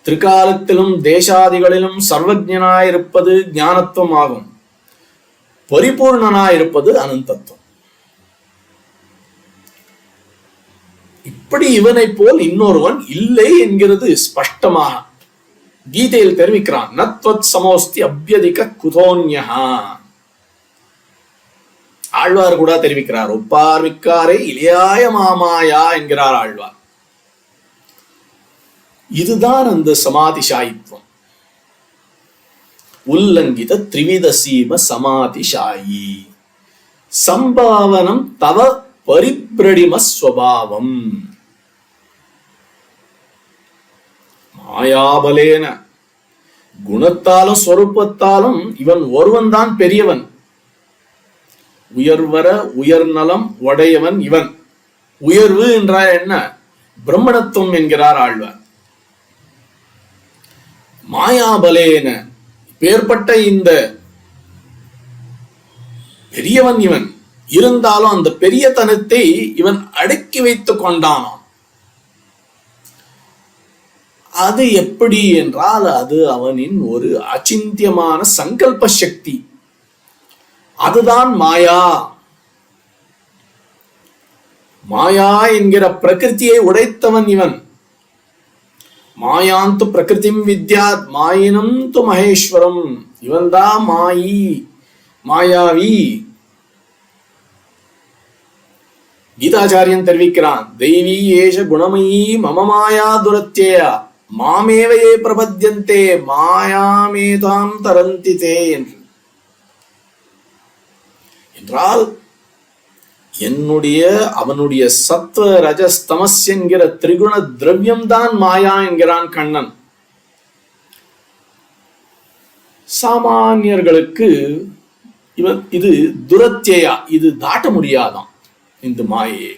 திரிகாலத்திலும் தேசாதிகளிலும் சர்வஜனாயிருப்பது ஞானத்துவம் ஆகும். பரிபூர்ணனாயிருப்பது அனந்தத்துவம். இப்படி இவனை போல் இன்னொருவன் இல்லை என்கிறது ஸ்பஷ்டமாக கீதையில் தெரிவிக்கிறான். நத்வத் சமோஸ்தி அப்யதிக குதோன்யஹா. ஆழ்வார் கூட தெரிவிக்கிறார். ஒப்பார் மிக்காரை இளையாய மாமாயா என்கிறார் ஆழ்வார். இதுதான் அந்த சமாதிஷாயித்வம். உல்லங்கித த்ரிவித சீம சமாதிஷாயி சம்பாவனம் தவ பரிப்ரடிம ஸ்வபாவம். மாயாபலேன குணத்தாலும் ஸ்வரூபத்தாலும் இவன் ஒருவன் தான் பெரியவன். உயர்வர உயர்நலம் உடையவன் இவன். உயர்வு என்றால் என்ன? பிரம்மணத்துவம் என்கிறார் ஆழ்வார். மாயாபலேன பேர்பட்ட இந்த பெரியவன் இவன் இருந்தாலும் அந்த பெரியதனத்தை இவன் அடக்கி வைத்துக் கொண்டானாம். அது எப்படி என்றால் அது அவனின் ஒரு அச்சிந்தியமான சங்கல்ப சக்தி. அதுதான் மாயா. மாயா என்கிற பிரகிருதியை உடைத்தவன் இவன். மாயாந்து பிரகிருதிம் வித்யாத் மாயினம் து மகேஸ்வரம். இவன்தான் மாயி, மாயாவி. கீதாச்சாரியன் தெரிவிக்கிறான். தெய்வீ ஏஷ குணமயி மம மாயா துரத்யயா மாமேவையே பிரபத்யந்தே மாயாமேதாம் தரந்தி தே என்று. என்றால் என்னுடைய அவனுடைய சத்வ ரஜஸ் தமஸ் என்கிற திரிகுண திரவியம் தான் மாயா என்கிறான் கண்ணன். சாமானியர்களுக்கு இது துரத்யா, இது தாட்ட முடியாதாம் இந்த மாயை.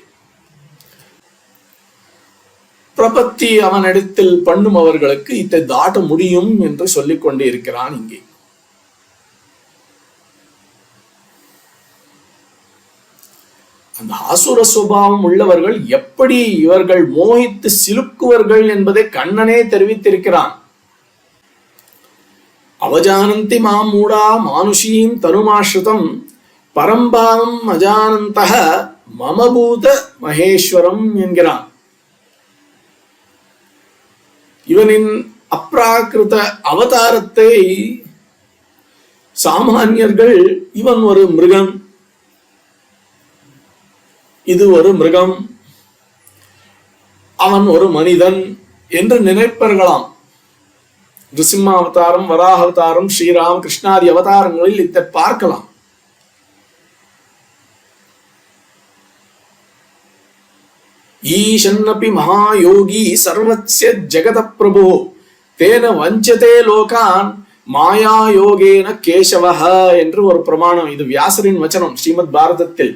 பிரபத்தி அவனிடத்தில் பண்ணும் அவர்களுக்கு இதை தாட்ட முடியும் என்று சொல்லிக் கொண்டே இருக்கிறான் இங்கே. அந்த ஆசுர சுபாவம் உள்ளவர்கள் எப்படி இவர்கள் மோகித்து சிலுக்குவர்கள் என்பதை கண்ணனே தெரிவித்திருக்கிறான். அவஜானந்தி மாம் மூடா மானுஷீம் தனுமாஸ்ருதம் பரம்பாவம் அஜானந்தஹ மமபூத மகேஸ்வரம் என்கிறான். இவனின் அப்ராகிருத அவதாரத்தை சாமானியர்கள் இவன் ஒரு மிருகம், இது ஒரு மிருகம், அவன் ஒரு மனிதன் என்று நினைப்பார்களாம். நிருசிம்ம அவதாரம், வராக அவதாரம், ஸ்ரீராம் கிருஷ்ணாதி அவதாரங்களில் இதை பார்க்கலாம். ஈஷன்னபி மகாயோகி சர்வஸ்ய ஜெகத பிரபு தேன வஞ்சதே லோகான் மாயா யோகேன கேசவஹ என்று ஒரு பிரமாணம். இது வியாசரின் வச்சனம் ஸ்ரீமத் பாரதத்தில்.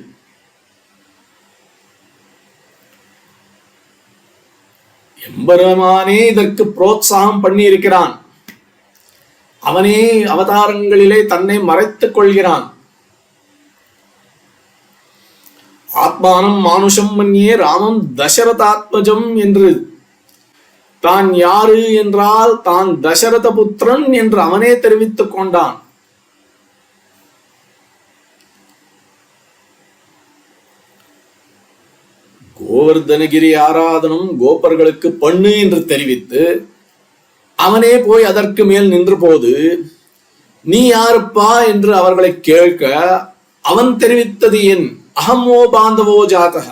எம்பெருமானே இதற்கு புரோத்சாகம் பண்ணி இருக்கிறான். அவனே அவதாரங்களிலே தன்னை மறைத்துக் கொள்கிறான். ஆத்மானம் மானுஷம் மன்யே ராமம் தசரதாத்மஜம் என்று தான் யாரு என்றால் தான் தசரத புத்திரன் என்று அவனே தெரிவித்துக் கொண்டான். கோவர்தனகிரி ஆராதனம் கோபர்களுக்கு பண்ணு என்று தெரிவித்து அவனே போய் அதற்கு மேல் நின்ற போது நீ யாருப்பா என்று அவர்களை கேட்க அவன் தெரிவித்தது என் அகமோ பாந்தவோ ஜாதக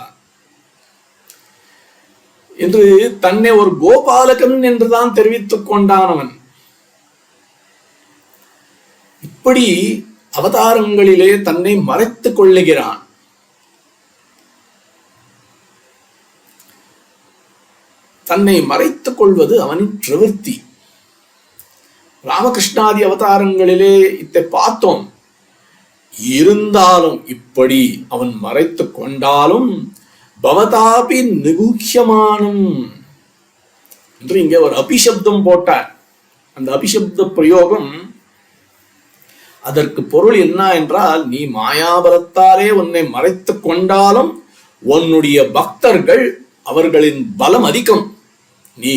என்று தன்னை ஒரு கோபாலகன் என்றுதான் தெரிவித்துக் கொண்டான் அவன். இப்படி அவதாரங்களிலே தன்னை மறைத்துக் கொள்ளுகிறான். தன்னை மறைத்துக் கொள்வது அவனின் பிரவೃತ್ತಿ. ராமகிருஷ்ணாதி அவதாரங்களிலே இதை பார்த்தோம். இருந்தாலும் இப்படி அவன் மறைத்துக் கொண்டாலும் பவதாபி நிகுஹ்யமானம் என்று இங்கே ஒரு அபிஷப்தம் போட்டார். அந்த அபிஷப்த பிரயோகம் அதற்கு பொருள் என்ன என்றால், நீ மாயாபலத்தாலே உன்னை மறைத்துக் கொண்டாலும் உன்னுடைய பக்தர்கள் அவர்களின் பலம் அதிகம். நீ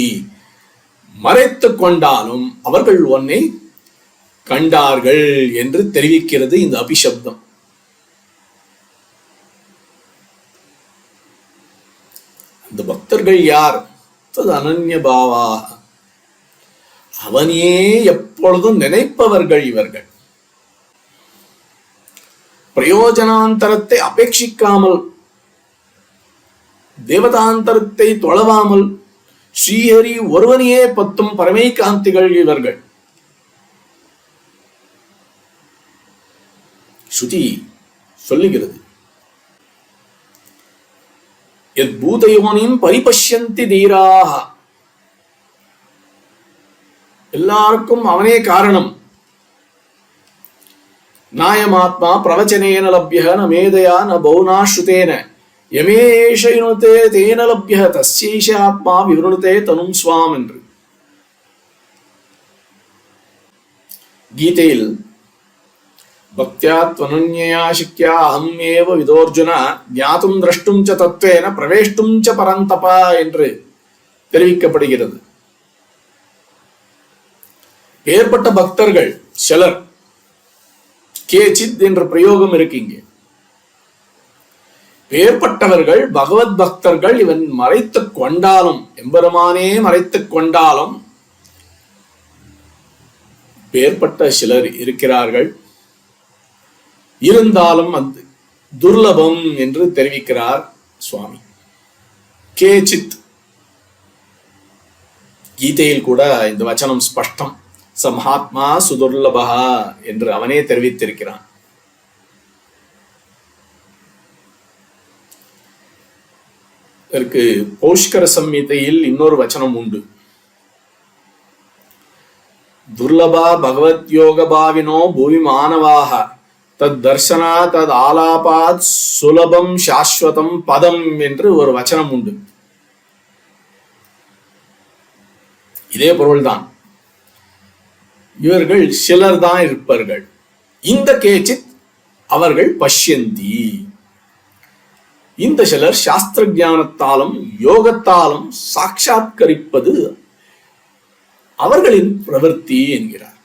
மறைத்துக் கொண்டாலும் அவர்கள் உன்னை கண்டார்கள் என்று தெரிவிக்கிறது இந்த அபிஷப்தம். அந்த பக்தர்கள் யார்? அனன்ய பாவா, அவனையே எப்பொழுதும் நினைப்பவர்கள் இவர்கள். பிரயோஜனாந்தரத்தை அபேட்சிக்காமல், தேவதாந்தரத்தை தொழவாமல் ஸ்ரீஹரி ஒருவனையே பத்தும் பரமைகாந்திகள் இவர்கள். ஸ்ருதி சொல்லுகிறது, பூதயோனிம் பரிபஷ்யந்தி தீராக, எல்லாருக்கும் அவனே காரணம். நாயமாத்மா பிரவச்சனேன லப்ய ந மேதையா ந பௌனா ஸ்ருதேன யமேஷ யுனுதே தேன லப்ய தஸ்யைஷ ஆத்மா விவருணுதே தனும் ஸ்வாம் என்று கீதையில் பக்தியாத்வனன்யயா சிக்யா அஹம் ஏவ விதோர்ஜுன ஞாதும் திரஷ்டும் ச தத்வேன பிரவேஷ்டும் ச பரந்தப என்று தெரிவிக்கப்படுகிறது. ஏற்பட்ட பக்தர்கள் சிலர், கேச்சித் என்ற பிரயோகம் இருக்கீங்க. ஏற்பட்டவர்கள் பகவத் பக்தர்கள். இவன் மறைத்துக் கொண்டாலும், எம்பெருமானே மறைத்துக் கொண்டாலும் ஏற்பட்ட சிலர் இருக்கிறார்கள். இருந்தாலும் அது துர்லபம் என்று தெரிவிக்கிறார் சுவாமி. கேச்சித், கீதையில் கூட இந்த வச்சனம் ஸ்பஷ்டம். சமஹாத்மா சுதுர்லபா என்று அவனே தெரிவித்திருக்கிறான். இதற்கு பௌஷ்கர சம்ஹிதையில் இன்னொரு வச்சனம் உண்டு. துர்லபா பகவத் யோக பாவினோ பூமி மானவாக தத் தர்சனா தத் ஆலாபாத் சுலபம் சாஸ்வதம் பதம் என்று ஒரு வச்சனம் உண்டு. இதே பொருள்தான். இவர்கள் சிலர் தான் இருப்பார்கள். இந்த கேச்சித் அவர்கள் பஷ்யந்தி. இந்த சிலர் சாஸ்திர ஞானத்தாலும் யோகத்தாலும் சாட்சாத்கரிப்பது அவர்களின் பிரவೃತ್ತಿ என்கிறார்.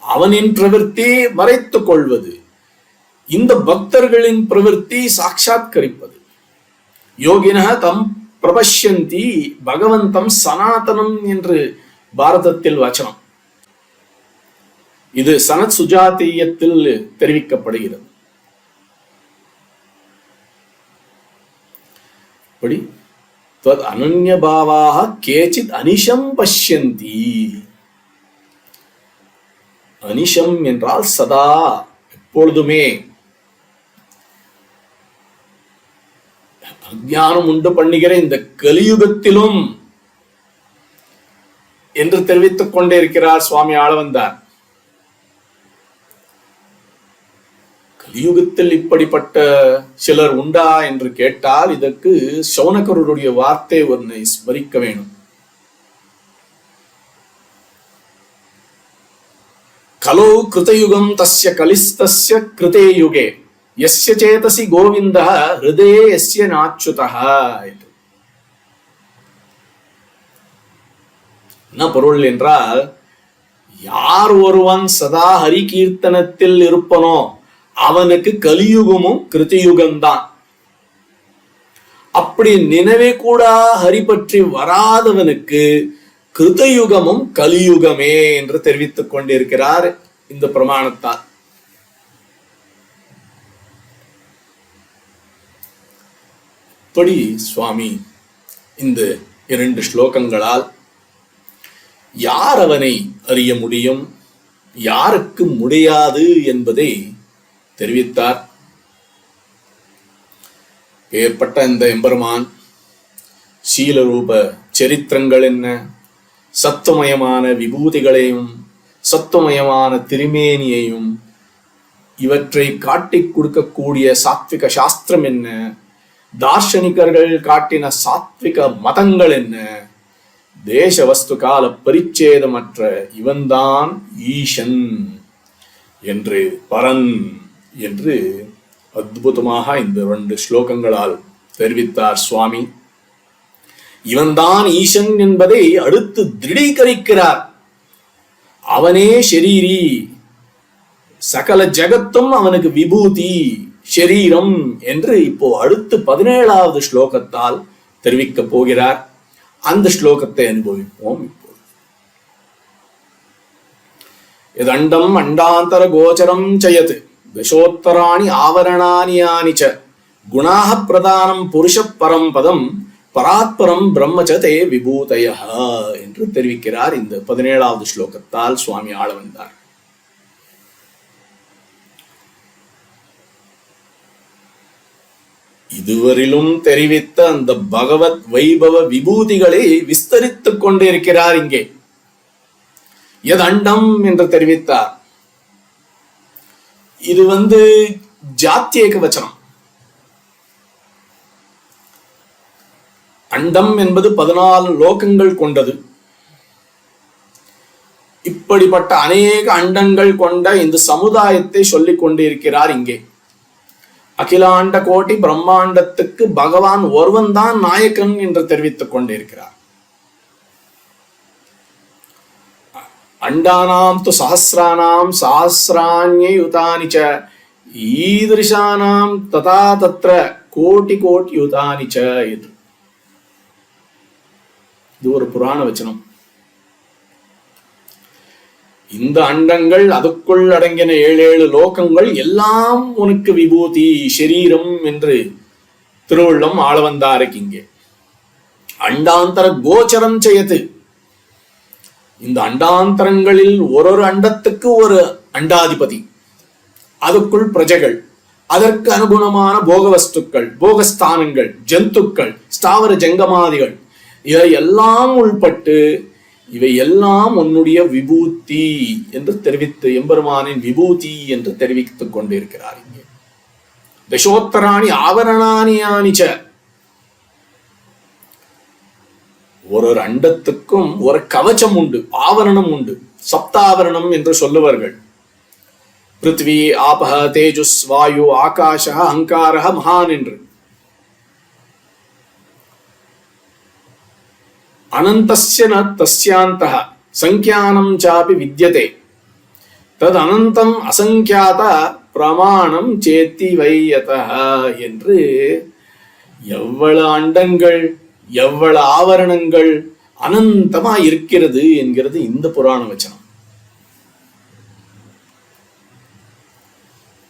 அவனின் பிரவೃತ್ತಿ மறைத்துக் கொள்வது, இந்த பக்தர்களின் பிரவೃತ್ತಿ சாட்சாத்கரிப்பது. யோகின தம் பிரபஷ்யந்தி பகவந்தம் சனாதனம் என்று பாரதத்தில் வச்சனம். இது சனத் சுஜாத்தியத்தில் தெரிவிக்கப்படுகிறது. படி தத் அனன்ய பாவாக கேச்சித் அனிஷம் பஷ்யந்தி. அனிஷம் என்றால் சதா, எப்பொழுதுமே. அஞ்ஞானம் உண்டு பண்ணுகிற இந்த கலியுகத்திலும் என்று தெரிவித்துக் கொண்டே இருக்கிறார் சுவாமி ஆளவந்தார். கலியுகத்தில் இப்படிப்பட்ட சிலர் உண்டா என்று கேட்டால் இதற்கு சௌனகருடைய வார்த்தை ஒன்றை ஸ்மரிக்க வேணும். கலோ கிருதயுகம் தஸ்ய கலிஸ்தஸ்ய கிருதே யுகே யஸ்ய சேதசி கோவிந்த ஹிருதயே யஸ்ய நாச்சுதா. என்ன பொருள் என்றால், யார் ஒருவன் சதா ஹரி கீர்த்தனத்தில் இருப்பனோ அவனுக்கு கலியுகமும் கிருத்தியுகம்தான். அப்படி நினைவே கூட ஹரி பற்றி வராதவனுக்கு கிருத்தயுகமும் கலியுகமே என்று தெரிவித்துக் கொண்டிருக்கிறார் இந்த பிரமாணத்தால். இப்படி சுவாமி இந்த 2 ஸ்லோகங்களால் யார் அவனை அறிய முடியும், யாருக்கு முடியாது என்பதை தெரிவித்தார். ஏற்பட்ட இந்த எம்பெருமான் சீலரூப சரித்திரங்கள் என்ன, சத்துவமயமான விபூதிகளையும் சத்துவமயமான திருமேனியையும் இவற்றை காட்டிக் கொடுக்கக்கூடிய சாத்விக சாஸ்திரம் என்ன, தார்ஷனிகர்கள் காட்டின சாத்விக மதங்கள் என்ன, தேச வஸ்து கால பரிச்சேதமற்ற இவன்தான் ஈசன் என்று பரன் என்று அற்புதமாக இந்த 2 ஸ்லோகங்களால் தெரிவித்தார் சுவாமி. இவன்தான் ஈசன் என்பதை அடுத்து திருடீகரிக்கிறார். அவனே ஷரீரி, சகல ஜகத்தும் அவனுக்கு விபூதி ஷரீரம் என்று இப்போ அடுத்து 17வது ஸ்லோகத்தால் தெரிவிக்க போகிறார். அந்த ஸ்லோகத்தை அனுபவிப்போம். இப்போது எதண்டம் அண்டாந்தர கோச்சரம் சயத் தசோத்தராணி ஆவரணானி யானிச்ச குணாஹ பிரதானம் புருஷ பரம் பதம் பராத்பரம் பிரம்மச்சதே விபூதய என்று தெரிவிக்கிறார். இந்த 17வது ஸ்லோகத்தால் சுவாமி ஆள வந்தார். இதுவரிலும் தெரிவித்த அந்த பகவத் வைபவ விபூதிகளை விஸ்தரித்துக் கொண்டிருக்கிறார். இங்கே எது அண்டம் என்று தெரிவித்தார். இது ஜாத்தியேக வச்சனம். அண்டம் என்பது 14 லோகங்கள் கொண்டது. இப்படிப்பட்ட அநேக அண்டங்கள் கொண்ட இந்த சமுதாயத்தை சொல்லிக் கொண்டிருக்கிறார். இங்கே அகிலாண்ட கோட்டி பிரம்மாண்டத்துக்கு பகவான் ஒருவன் தான் நாயக்கன் என்று தெரிவித்துக் கொண்டிருக்கிறார். அண்டானாம் து சஹஸ்ரானாம் சஹஸ்ராண்யுதானிச்ச ஈதிருஷானாம் ததா தத்ர கோட்டி கோட்டி யுதானிச்ச என்று. இது ஒரு புராண வச்சனம். இந்த அண்டங்கள், அதுக்குள் அடங்கின 7 லோகங்கள் எல்லாம் உனக்கு விபூதி ஷரீரம் என்று திருவுள்ளம் ஆள வந்தாருக்கு. இங்கே அண்டாந்தர கோச்சரம் செய்யது. இந்த அண்டாந்தரங்களில் ஒரு அண்டத்துக்கு ஒரு அண்டாதிபதி, அதுக்குள் பிரஜைகள், அதற்கு அனுகுணமான போக வஸ்துக்கள், போகஸ்தானங்கள், ஜந்துக்கள், ஸ்தாவர ஜங்கமாதிகள், இவை எல்லாம் உள்பட்டு இவை எல்லாம் உன்னுடைய விபூதி என்று தெரிவித்து எம்பெருமானின் விபூதி என்று தெரிவித்துக் கொண்டிருக்கிறார். இங்கே தசோத்தராணி ஆவரணானி யானிச்ச, ஒரு அண்டத்துக்கும் ஒரு கவச்சம் உண்டு, ஆவரணம் உண்டு, சப்தாவரணம் என்று சொல்லுவார்கள். பிருத்வி ஆபஹ தேஜுஸ் வாயு ஆகாஷ அங்காரஹ மகான் என்று. அனந்தஸ்ய ந தஸ்யாந்தஹ சங்கியானம் சாபி வித்யதே தத் அனந்தம் அசங்கியாத பிரமாணம் சேத்தி வையதஹ என்று எவ்வளவு அண்டங்கள், எவ்வளவு ஆவரணங்கள் அனந்தமா இருக்கிறது என்கிறது இந்த புராண வச்சனம்.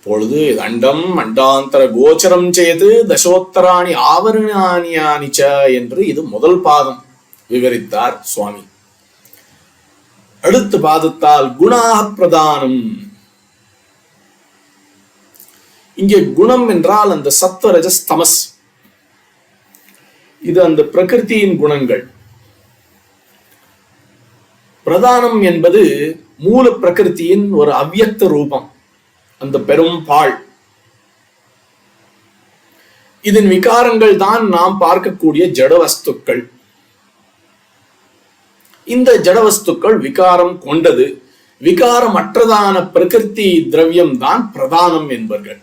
பொழுது அண்டம் அண்டாந்தர கோச்சரம் செய்து தசோத்தராணி ஆவரணானியானிச்ச என்று இது முதல் பாதம் விவரித்தார் சுவாமி. அடுத்த பாதத்தால் குணாக பிரதானம். இங்கே குணம் என்றால் அந்த சத்வரஜஸ் தமஸ், இது அந்த பிரகிருதியின் குணங்கள். பிரதானம் என்பது மூல பிரகிருதியின் ஒரு அவ்யக்த ரூபம், அந்த பெரும் பாழ். இதன் விகாரங்கள் தான் நாம் பார்க்கக்கூடிய ஜடவஸ்துக்கள். இந்த ஜடவஸ்துக்கள் விகாரம் கொண்டது. விகாரமற்றதான பிரகிருதி திரவியம் தான் பிரதானம் என்பர்கள்.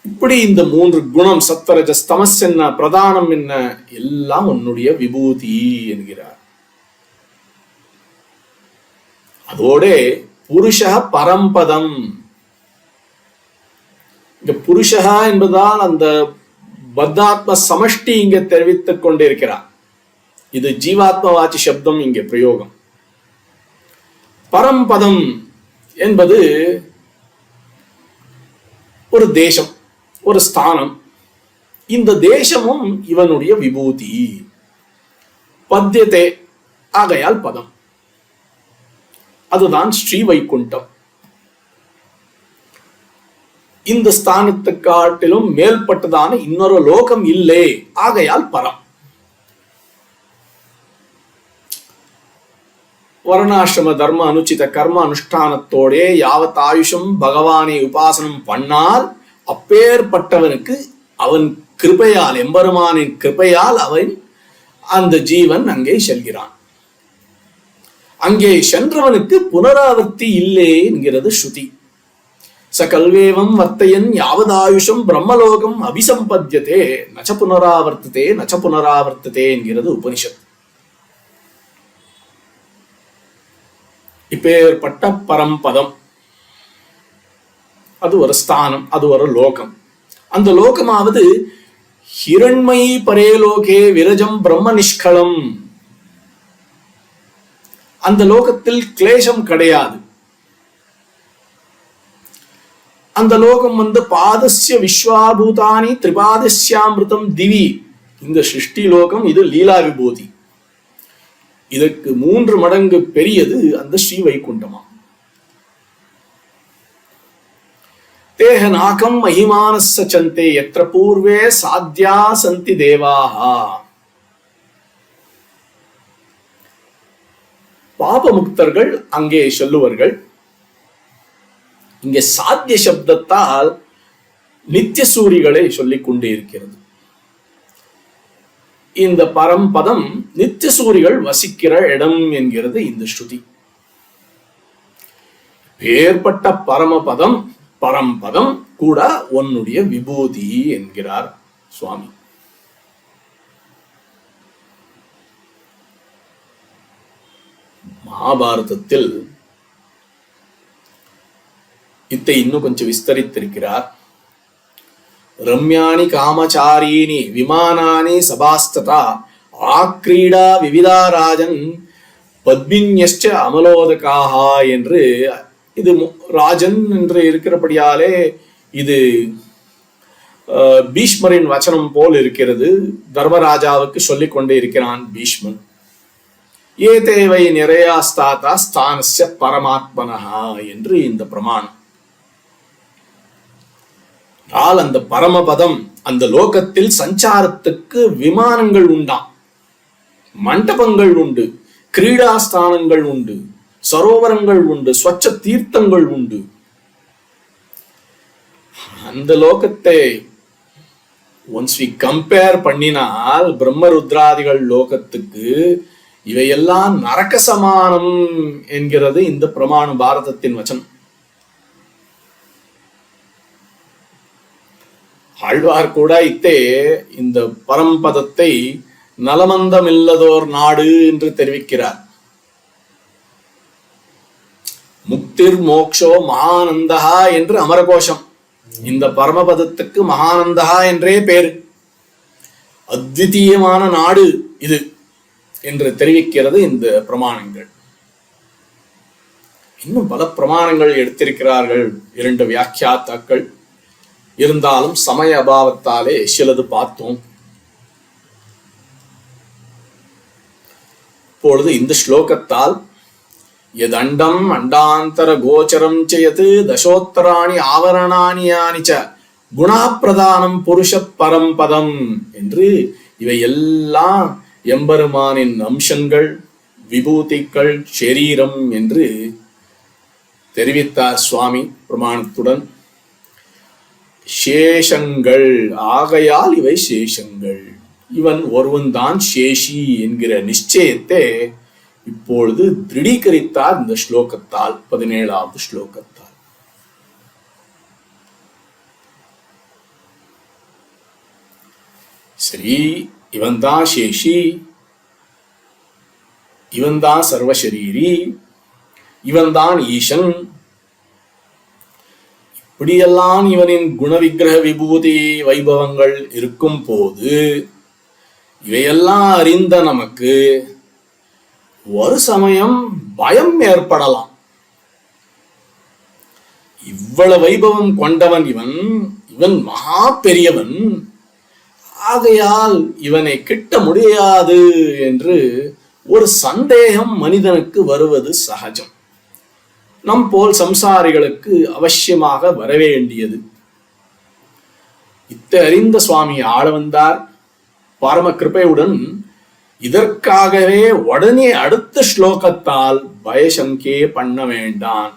இப்படி இந்த 3 குணம் சத்வரஜஸ் தமஸ் என்ன, பிரதானம் என்ன, எல்லாம் உன்னுடைய விபூதி என்கிறார். அதோட புருஷ பரம்பதம். இங்க புருஷா என்பதால் அந்த பத்தாத்ம சமஷ்டி இங்க தெரிவித்துக் கொண்டிருக்கிறார். இது ஜீவாத்மவாச்சி சப்தம் இங்க பிரயோகம். பரம்பதம் என்பது ஒரு தேசம், ஒரு ஸ்தானம். இந்த தேசமும் இவனுடைய விபூதி. பத்தியதே ஆகையால் பதம். அதுதான் ஸ்ரீ வைகுண்டம். இந்த ஸ்தானத்தை காட்டிலும் மேல்பட்டதான இன்னொரு லோகம் இல்லை, ஆகையால் பரம். வர்ணாசிரம தர்ம அனுச்சித கர்ம அனுஷ்டானத்தோட யாவத் ஆயுஷம் பகவானை உபாசனம் பண்ணால் அப்பேற்பட்டவனுக்கு அவன் கிருபையால், எம்பெருமானின் கிருபையால் அவன் அந்த ஜீவன் அங்கே செல்கிறான். அங்கே சென்றவனுக்கு புனராவர்த்தி இல்லை என்கிறது ஸ்ருதி. சகல்வேவம் வர்த்தையன் யாவதாயுஷம் பிரம்மலோகம் அபிசம்பத்யதே நச்ச புனராவர்த்ததே நச்ச புனராவர்த்ததே என்கிறது உபனிஷத். இப்பேற்பட்ட பரம்பதம் அது ஒரு ஸ்தானம், அது ஒரு லோகம். அந்த லோகமாவது ஹிரண்மயி பரேலோகே விரஜம் பிரம்ம நிஷ்கலம். அந்த லோகத்தில் கிளேசம் கிடையாது. அந்த லோகம் பாதஸ்ய விஸ்வாபூதானி திரிபாதஸ்யாமிருதம் திவி. இந்த சிருஷ்டி லோகம் இது லீலா விபூதி. இதற்கு 3 மடங்கு பெரியது அந்த ஸ்ரீ வைகுண்டமா. தேஹ நாகம் மகிமானஸ்ஸ சந்தே யத்ர பூர்வே சாத்யா சந்தி தேவாஹா. பாபமுக்தர்கள் அங்கே சொல்லுவார்கள். இங்கே சாத்திய சப்தத்தால் நித்திய சூரிகளை சொல்லிக் கொண்டே இருக்கிறது. இந்த பரம்பதம் நித்திய சூரிகள் வசிக்கிற இடம் என்கிறது இந்த ஸ்ருதி. ஏற்பட்ட பரமபதம் பரம்பதம் கூட உன்னுடைய விபூதி என்கிறார் சுவாமி. மகாபாரதத்தில் இத்தை இன்னும் கொஞ்சம் விஸ்தரித்திருக்கிறார். ரம்யாணி காமச்சாரீனி விமானானி சபாஸ்ததா ஆக்ரீடா விவிதாராஜன் பத்மின்யஸ்ச அமலோதகாஹா என்று. இது ராஜன் என்று இருக்கிறபடியாலே இது பீஷ்மரின் வச்சனம் போல் இருக்கிறது. தர்மராஜாவுக்கு சொல்லிக் கொண்டே இருக்கிறான் பீஷ்மன். ஏதேவை நிறையாஸ்தாதா ஸ்தானஸ்ய பரமாத்மனஹா என்று இந்த பிரமாணம். அந்த பரமபதம் அந்த லோகத்தில் சஞ்சாரத்துக்கு விமானங்கள் உண்டாம், மண்டபங்கள் உண்டு, கிரீடாஸ்தானங்கள் உண்டு, சரோவரங்கள் உண்டு, ஸ்வச்ச தீர்த்தங்கள் உண்டு. அந்த லோகத்தை ஒன்ஸ் வி கம்பேர் பண்ணினால் பிரம்மருத்ராதிகள் லோகத்துக்கு இவையெல்லாம் நரக சமானம் என்கிறது இந்த பிரமாண பாரதத்தின் வச்சனம். ஆழ்வார் கூட இந்த பரம்பதத்தை நலமந்தமில்லதோர் நாடு என்று தெரிவிக்கிறார். முக்திர் மோக்ஷோ மகானந்தகா என்று அமரகோஷம். இந்த பரமபதத்துக்கு மகானந்தகா என்றே பேரு. அத்விதீயமான நாடு இது என்று தெரிவிக்கிறது இந்த பிரமாணங்கள். இன்னும் பல பிரமாணங்கள் எடுத்திருக்கிறார்கள் 2 வியாக்கியாத்தாக்கள். இருந்தாலும் சமய அபாவத்தாலே சிலது பார்த்தோம். இப்பொழுது இந்த ஸ்லோகத்தால் யதண்டம் அண்டாந்தர கோச்சரம் செய்யது தசோத்தராணி ஆவரணானி யானிச்ச குணாப்பிரதானம் புருஷ பரம்பதம் என்று இவை எல்லாம் எம்பெருமானின் அம்சங்கள், விபூதிகள், ஷரீரம் என்று தெரிவித்தார் சுவாமி பிரமாணத்துடன். சேஷங்கள் ஆகையால் இவை சேஷங்கள், இவன் ஒருவன்தான் சேஷி என்கிற நிச்சயத்தை இப்பொழுது திருடீகரித்தார் இந்த ஸ்லோகத்தால், 17வது ஸ்லோகத்தால். சரி, இவன்தான் சேஷி, இவன்தான் சர்வசரீரி, இவன்தான் ஈசன், இப்படியெல்லாம் இவனின் குணவிக்கிரக விபூதி வைபவங்கள் இருக்கும் போது இவையெல்லாம் அறிந்த நமக்கு ஒரு சமயம் பயம் ஏற்படலாம். இவ்வளவு வைபவம் கொண்டவன் இவன், இவன் மகா பெரியவன், ஆகையால் இவனை கிட்ட முடியாது என்று ஒரு சந்தேகம் மனிதனுக்கு வருவது சகஜம். நம் போல் சம்சாரிகளுக்கு அவசியமாக வரவேண்டியது. இத்தை அறிந்த சுவாமி ஆள வந்தார். பரம கிருபையுடன் இதற்காகவே உடனே அடுத்த ஸ்லோகத்தால் பயசங்கே பண்ண வேண்டாம்,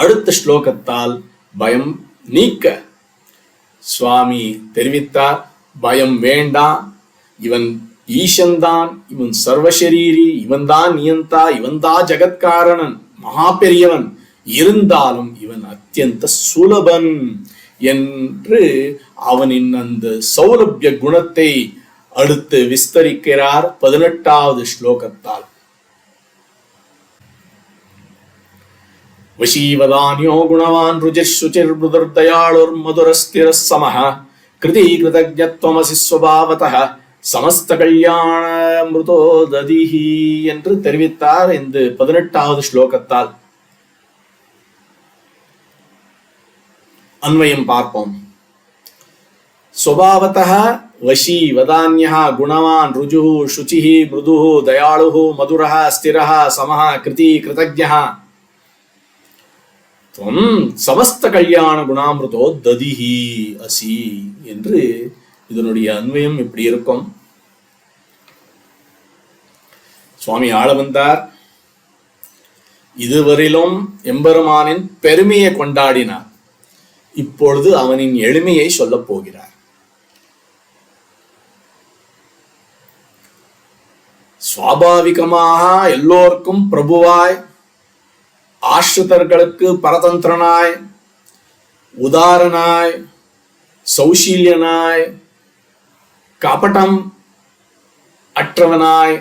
அடுத்த ஸ்லோகத்தால் பயம் நீக்க சுவாமி தெரிவித்தார். பயம் வேண்டாம், இவன் ஈசன்தான், இவன் சர்வசரீரி, இவன்தான் நியந்தா, இவன்தான் ஜகத்காரணன், மகா பெரியவன், இருந்தாலும் இவன் அத்தியந்த சுலபன் என்று அவனின் அந்த சௌலபிய குணத்தை அடுத்து விஸ்தரிக்கிறார் 18வது ஸ்லோகத்தால். வசீவதான்யோ குணவான் ருஜிர் சுச்சிர் மிருதுர் தயாளுர் மதுரஸ்திர சமஹ கிருதி கிருதஜத்வமசி ஸ்வபாவதஹ சமஸ்த கல்யாண மிருதோ ததிஹி என்று தெரிவித்தார் இந்த 18வது ஸ்லோகத்தால். அன்வயம் பார்ப்போம். ஸ்வபாவதஹ வசி வதான்யஹ குணவான் ருஜுஹு சுச்சிஹி மிருதுஹு தயாளுஹு மதுரஹ ஸ்திரஹ சமஹ கிருதி கிருதஜ்ஞஹ துவம் சமஸ்த கல்யாண குணாமிருதோ ததிஹி அசி என்று இதனுடைய அன்வயம் இப்படி இருக்கும். சுவாமி ஆள வந்தார். இதுவரையிலும் எம்பெருமானின் பெருமையை கொண்டாடினார். இப்பொழுது அவனின் எளிமையை சொல்லப் போகிறார். சுவாபாவிகமாக எல்லோருக்கும் பிரபுவாய், ஆஸ்ரிதர்களுக்கு பரதந்திரனாய், உதாரனாய், சௌஷீல்யனாய், கபடம் அற்றவனாய்,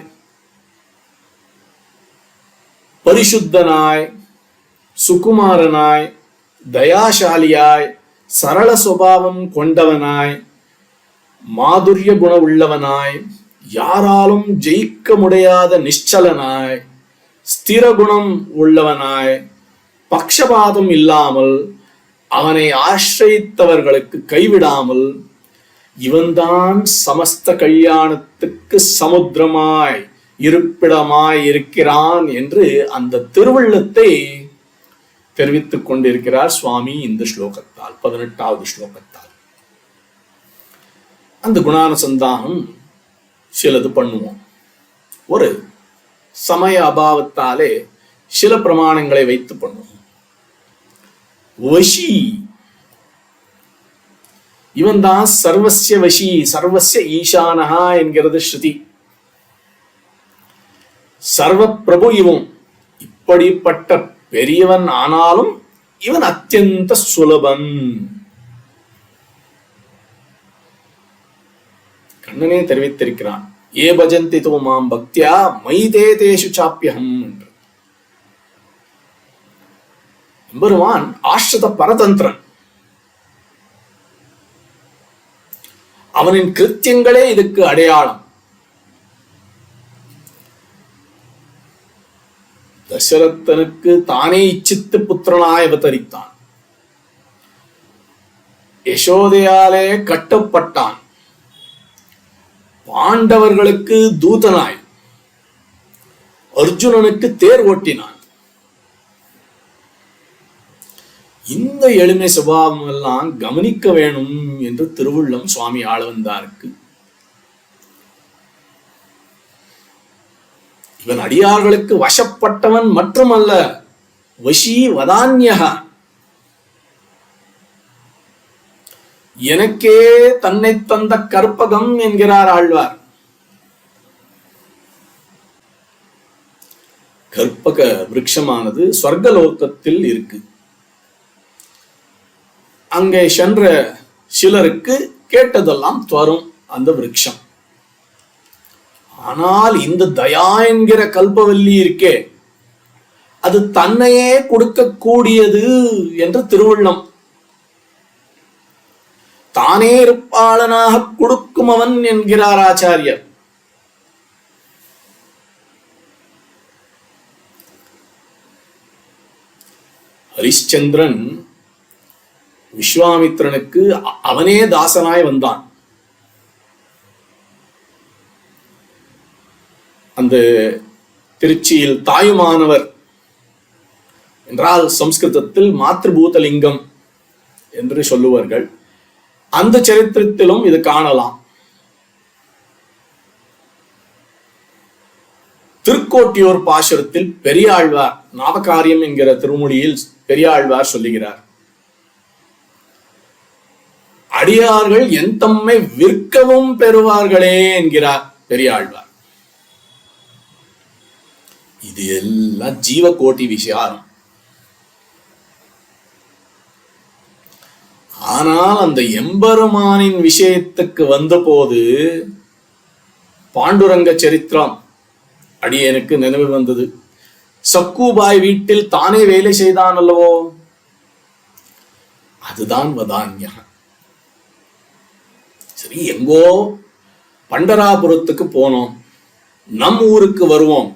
பரிசுத்தனாய், சுகுமாரனாய், தயாசாலியாய், சரள சுபாவம் கொண்டவனாய், மாதுரிய குண உள்ளவனாய், யாராலும் ஜெயிக்க முடியாத நிச்சலனாய், ஸ்திர குணம் உள்ளவனாய், பக்ஷபாதம் இல்லாமல், அவனை ஆசிரியத்தவர்களுக்கு கைவிடாமல், இவன்தான் சமஸ்த கல்யாணத்துக்கு சமுத்திரமாய் இருப்பிடமாய் இருக்கிறான் என்று அந்த திருவள்ளத்தை தெரிவித்துக் கொண்டிருக்கிறார் சுவாமி இந்த ஸ்லோகத்தால், 18வது ஸ்லோகத்தால். அந்த குணானுசந்தானம் சிலது பண்ணுவோம். ஒரு சமய அபாவத்தாலே சில பிரமாணங்களை வைத்து பண்ணுவோம். வசி, இவன் தான் சர்வஸ்ய வசி, சர்வஸ்ய ஈசானஹா என்கிறது ஸ்ருதி. சர்வ பிரபு இவன், இப்படிப்பட்ட பெரியவன் ஆனாலும் இவன் அத்தியந்த சுலபன். கண்ணனே தெரிவித்திருக்கிறான், ஏ பஜந்தி தோ மாம் பக்தியா மைதே தேஷு சாப்பியம் என்று. எம்பெருமான் ஆஸ்ரித பரதந்திரன். அவனின் கிருத்தியங்களே இதுக்கு அடையாளம். தசரதனுக்கு தானே இச்சித்து புத்திரனாய் அவதரித்தான். யசோதையாலே கட்டப்பட்டான். பாண்டவர்களுக்கு தூதனாய், அர்ஜுனனுக்கு தேர் ஓட்டினான். இந்த எளிமை சுபாவம் எல்லாம் கவனிக்க வேணும் என்று திருவுள்ளம் சுவாமி ஆளவந்தாருக்கு. இவன் அடியார்களுக்கு வசப்பட்டவன் மட்டுமல்ல, வசி வதான்யக, எனக்கே தன்னை தந்த கற்பகம் என்கிறார் ஆழ்வார். கற்பக விருட்சமானது சொர்க்கலோகத்தில் இருக்கு. அங்கே சென்ற சிலருக்கு கேட்டதெல்லாம் தரும் அந்த விருட்சம். ஆனால் இந்த தயா என்கிற கல்பவல்லி இருக்கே, அது தன்னையே கொடுக்கக்கூடியது என்று திருவுள்ளம். தானே இருப்பாளனாக கொடுக்கும் அவன் என்கிறார் ஆச்சாரியர். ஹரிச்சந்திரன் விஸ்வாமித்திரனுக்கு அவனே தாசனாய் வந்தான். அந்த திருச்சியில் தாயுமானவர் என்றால் சம்ஸ்கிருதத்தில் மாத்ருபூதலிங்கம் என்று சொல்லுவார்கள். அந்த சரித்திரத்திலும் இது காணலாம். திருக்கோட்டியூர் பாசுரத்தில் பெரியாழ்வார் நாமகாரியம் என்கிற திருமொழியில் பெரியாழ்வார் சொல்லுகிறார், அடியார்கள் என் தம்மை விற்கவும் பெறுவார்களே என்கிறார் பெரியாழ்வார். இது எல்லாம் ஜீவகோட்டி விஷயம். ஆனால் அந்த எம்பெருமானின் விஷயத்துக்கு வந்த போது பாண்டுரங்க சரித்திரம் அடியனுக்கு நினைவு வந்தது. சக்குபாய் வீட்டில் தானே வேலை செய்தான் அல்லவோ, அதுதான் வதான்யம். சரி, எங்கோ பண்டராபுரத்துக்கு போனோம், நம் ஊருக்கு வருவோம்.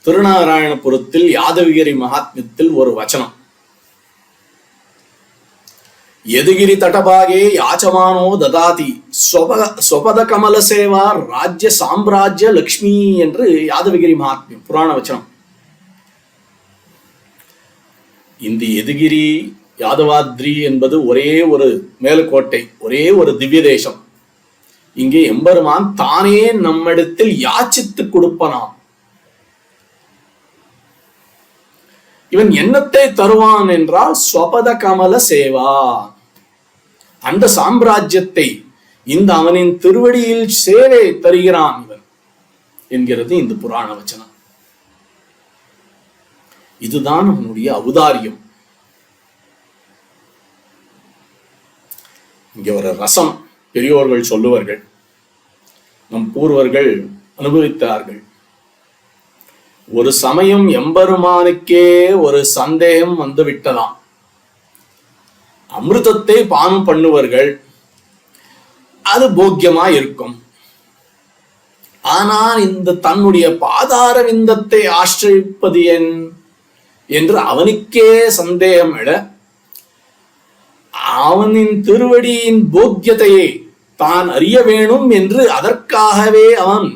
திருநாராயணபுரத்தில் யாதவகிரி மகாத்மியத்தில் ஒரு வச்சனம், யதுகிரி தடபாகே யாச்சமானோ ததாதி ஸ்வபத கமல சேவா ராஜ்ய சாம்ராஜ்ய லக்ஷ்மி என்று யாதவகிரி மகாத்மியம் புராண வச்சனம். இந்த யதுகிரி யாதவாத்ரி என்பது ஒரே ஒரு மேலுக்கோட்டை, ஒரே ஒரு திவ்ய தேசம். இங்கே எம்பெருமான் தானே நம்மிடத்தில் யாச்சித்து கொடுப்பனாம். இவன் என்னத்தை தருவான் என்றால் ஸ்வபத கமல சேவா, அந்த சாம்ராஜ்யத்தை இந்த அவனின் திருவடியில் சேவை தருகிறான் இவன் என்கிறது இந்த புராண வச்சனம். இதுதான் அவனுடைய ஔதாரியம். இங்க ஒரு ரசம் பெரியோர்கள் சொல்லுவார்கள், நம் பூர்வர்கள் அனுபவித்தார்கள். ஒரு சமயம் எம்பெருமானுக்கே ஒரு சந்தேகம் வந்து விட்டதாம். அமிர்தத்தை பானம் பண்ணுவார்கள், அது போக்கியமா இருக்கும். ஆனால் இந்த தன்னுடைய பாதார விந்தத்தை ஆசிரிப்பது என்று அவனுக்கே சந்தேகம் எழ, அவனின் திருவடியின் போக்கியத்தையே தான் அறிய வேணும் என்று அதற்காகவே அவன்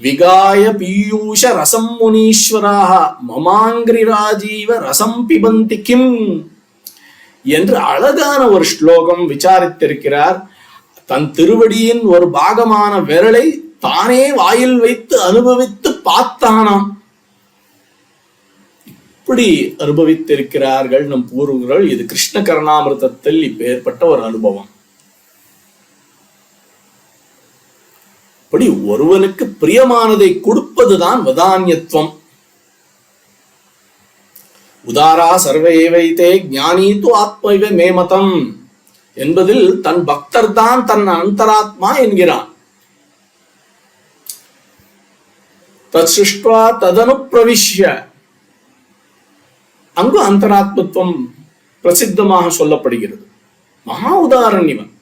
விகாய பீயூஷ ரசம் முனீஸ்வராக மமாங்கிரி ராஜீவ ரசம் பிபந்தி கிம் என்று அழகான ஒரு ஸ்லோகம் விசாரித்திருக்கிறார். தன் திருவடியின் ஒரு பாகமான விரலை தானே வாயில் வைத்து அனுபவித்து பார்த்தானாம். இப்படி அனுபவித்திருக்கிறார்கள் நம் பூர்வர்கள். இது கிருஷ்ண கர்ணாமிர்தத்தில் இப்பேற்பட்ட ஒரு அனுபவம். இப்படி ஒருவனுக்கு பிரியமானதை கொடுப்பதுதான் வதான்யத்துவம். உதாரா சர்வைவைத்தே ஞானி து ஆத்மைவ மேமதம் என்பதில் தன் பக்தர் தான் தன் அந்தராத்மா என்கிறான். தத் சிருஷ்ட்வா ததனு பிரவிஷ்ய, அங்கு அந்தராத்மத்துவம் பிரசித்தமாக சொல்லப்படுகிறது. மகா உதாரணம் இவன்.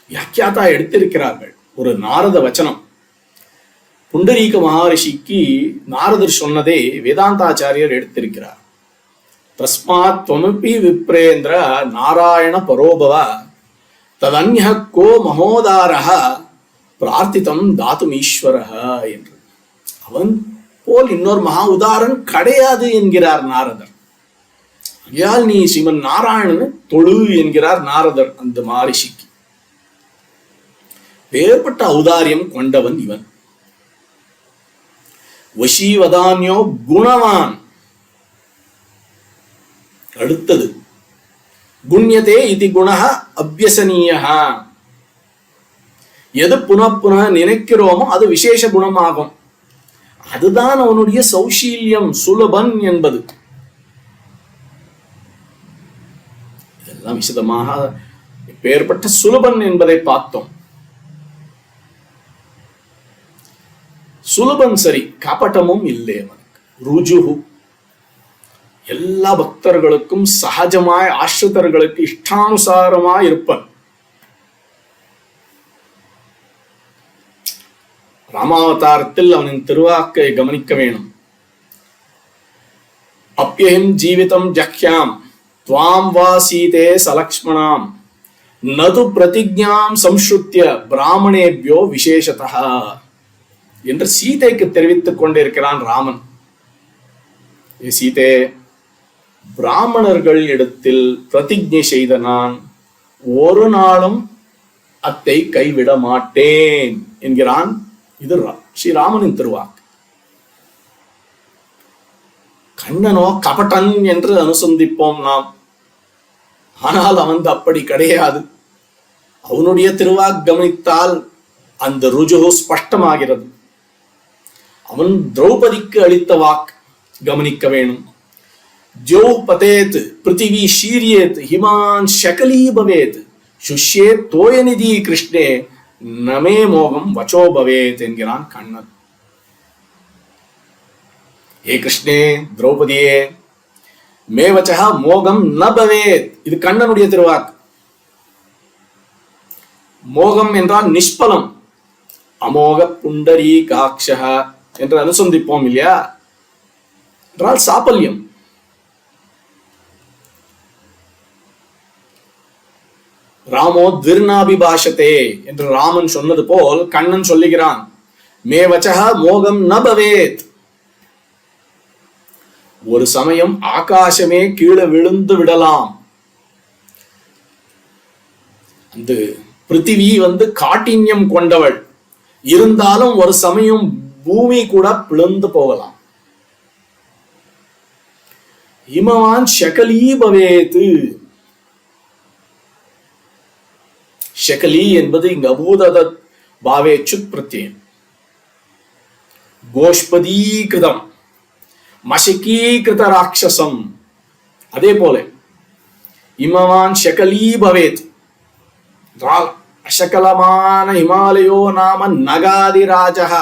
வியாக்கியாதா எடுத்திருக்கிறார்கள் ஒரு நாரத வச்சனம். புண்டரீக மகரிஷிக்கு நாரதர் சொன்னதே வேதாந்தாச்சாரியர் எடுத்திருக்கிறார். தஸ்மாத் त्वमपि விப்ரேந்திர நாராயண பரோபவ ததன்யः கோ மகோதாரः பிரார்த்திதம் தாத்தும் ஈஸ்வரः என்று. அவன் போல் இன்னொரு மகா உதாரணம் கிடையாது என்கிறார் நாரதர். ஐயால் நீ ஸ்ரீமன் நாராயணன் தொழு என்கிறார் நாரதர் அந்த மகரிஷிக்கு. வேறுபட்ட ஔதாரியம் கொண்டவன் இவன். வசீவதான்யோ குணவான். அடுத்தது குண்யதே இதி குணஹ அபியசனீயஹ. எது புனப்புன நினைக்கிறோமோ அது விசேஷ குணமாகும். அதுதான் அவனுடைய சௌஷீல்யம், சுலபன் என்பது. இதெல்லாம் விசதமாக இப்பேற்பட்ட சுலபன் என்பதை பார்த்தோம். சுலபன் சரி, கபட்டமும் இல்லை அவனுக்கு. ருஜுஹு, எல்லா பக்தர்களுக்கும் சகஜமாய், ஆசிரிதர்களுக்கு இஷ்டானுசாரமாய் இருப்பன். ராமாவதாரத்தில் அவனின் திருவாக்கை கவனிக்க வேணும். அப்யஹிம் ஜீவிதம் ஜக்யாம் துவாம் வா சீதே சலக்ஷ்மணாம் நது பிரதிஜ்ஞாம் சம்ஸ்ருத்ய பிராமணேபியோ விசேஷதா என்று சீதைக்கு தெரிவித்துக் கொண்டிருக்கிறான் ராமன். சீதே, பிராமணர்கள் இடத்தில் பிரதிஜ்ஞை செய்த நான் ஒரு நாளும் அத்தை கைவிட மாட்டேன் என்கிறான். இது ஸ்ரீராமனின் திருவாக்கு. கண்ணனோ கபட்டன் என்று அனுசந்திப்போம் நாம். ஆனால் அவன் அப்படி கிடையாது. அவனுடைய திருவாக்கு கவனித்தால் அந்த ருஜுஹு ஸ்பஷ்டமாகிறது. அவன் திரௌபதிக்கு அளித்த வாக்கு கவனிக்க வேணும். ஜோ பதேத் பிருத்திவி ஷீரியேத் ஹிமான் ஷகலீ பவேத் சுஷ்யே தோயநிதி கிருஷ்ணே நமே மோகம் வச்சோ பவேத் என்கிறான் கண்ணன். ஏ கிருஷ்ணே, திரௌபதியே, மேவச்சா மோகம் ந பவேத். இது கண்ணனுடைய திருவாக்கு. மோகம் என்றால் நிஷ்பலம். அமோக புண்டரீ காக்ஷா என்று அனுசந்திப்போம் இல்லையா, என்றால் சாபல்யம். ராமோ திர்நாபிபாஷத்தே என்று ராமன் சொன்னது போல் கண்ணன் சொல்லுகிறான், மே வச்சா மோகம் ந பவேத். ஒரு சமயம் ஆகாசமே கீழே விழுந்து விடலாம். அந்த பிருத்திவி காட்டின்யம் கொண்டவள், இருந்தாலும் ஒரு சமயம் பூமி கூட பிளந்து போகலாம். இமவான் ஷகலீ பவேத். ஷகலி என்பது இங்கு அபூதத பாவேச்சுத் பிரத்யம். கோஷ்பதீகிருதம் மசகீகிருத ராட்சசம். அதே போல இமவான் ஷகலீ பவேத், அசகலமான ஹிமாலயோ நாம நகாதிராஜா.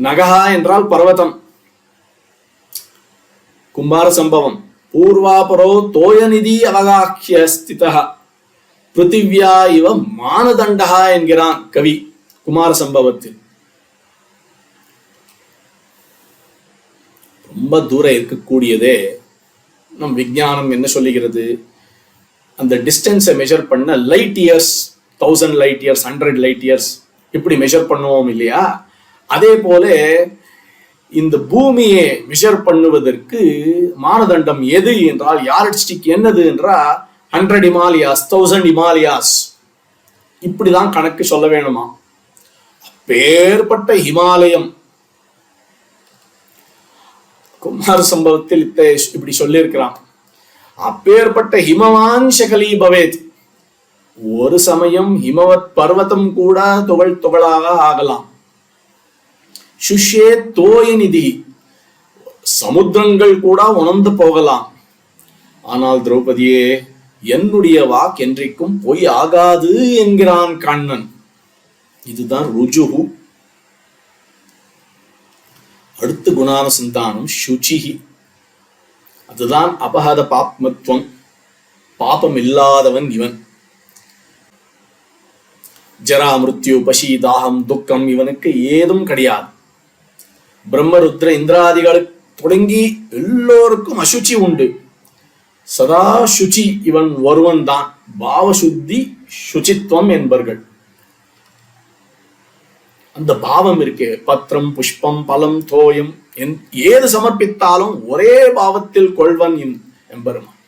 நகா என்றால் பர்வதம். குமார சம்பவம். பூர்வாபரோ தோயநிதி அவகாக்கிய ஸ்திதா பிருத்திவ்யா இவ மானதண்டா என்கிறான் கவி குமார சம்பவத்தில். ரொம்ப தூரம் இருக்கக்கூடியதே நம் விஞ்ஞானம் என்ன சொல்லுகிறது, அந்த டிஸ்டன்ஸை மெஷர் பண்ண light years, 1000 light years, 100 light years இப்படி மெஷர் பண்ணுவோம் இல்லையா. அதே போல இந்த பூமியை மெஷர் பண்ணுவதற்கு மானதண்டம் எது என்றால், யார்ட்ஸ்டிக் என்னது என்றால் 100 இமாலயாஸ், 1000 இமாலயாஸ் இப்படிதான் கணக்கு சொல்ல வேணுமா. அப்பேற்பட்ட ஹிமாலயம் குமார சம்பவத்தில் இப்படி சொல்லியிருக்கிறான். அப்பேற்பட்ட ஹிமவான் ஷகலீ பவேத். ஒரு சமயம் ஹிமவத் பர்வதம் கூட துகள் துகளாக ஆகலாம். சுஷ்யே தோயநிதி, சமுத்திரங்கள் கூட உணர்ந்து போகலாம். ஆனால் திரௌபதியே, என்னுடைய வாக்கு என்றைக்கும் பொய் ஆகாது என்கிறான் கண்ணன். இதுதான் ருஜுஹு. அடுத்து குணானுசந்தானம் சுச்சிஹி. அதுதான் அபஹத பாப்மத்துவம். பாபம் இல்லாதவன் இவன். ஜரா மிருத்யு பசி தாகம் துக்கம் இவனுக்கு ஏதும் கிடையாது. பிரம்மருத்ர இந்திராதிகளுக்கு தொடங்கி எல்லோருக்கும் அசுச்சி உண்டு. சதா சுச்சி இவன் ஒருவன் தான். பாவசுத்தி சுச்சித்வம் என்பர்கள். அந்த பாவம் இருக்கே, பத்திரம் புஷ்பம் பலம் தோயம் ஏது சமர்ப்பித்தாலும் ஒரே பாவத்தில் கொள்வன் எம்பெருமான்.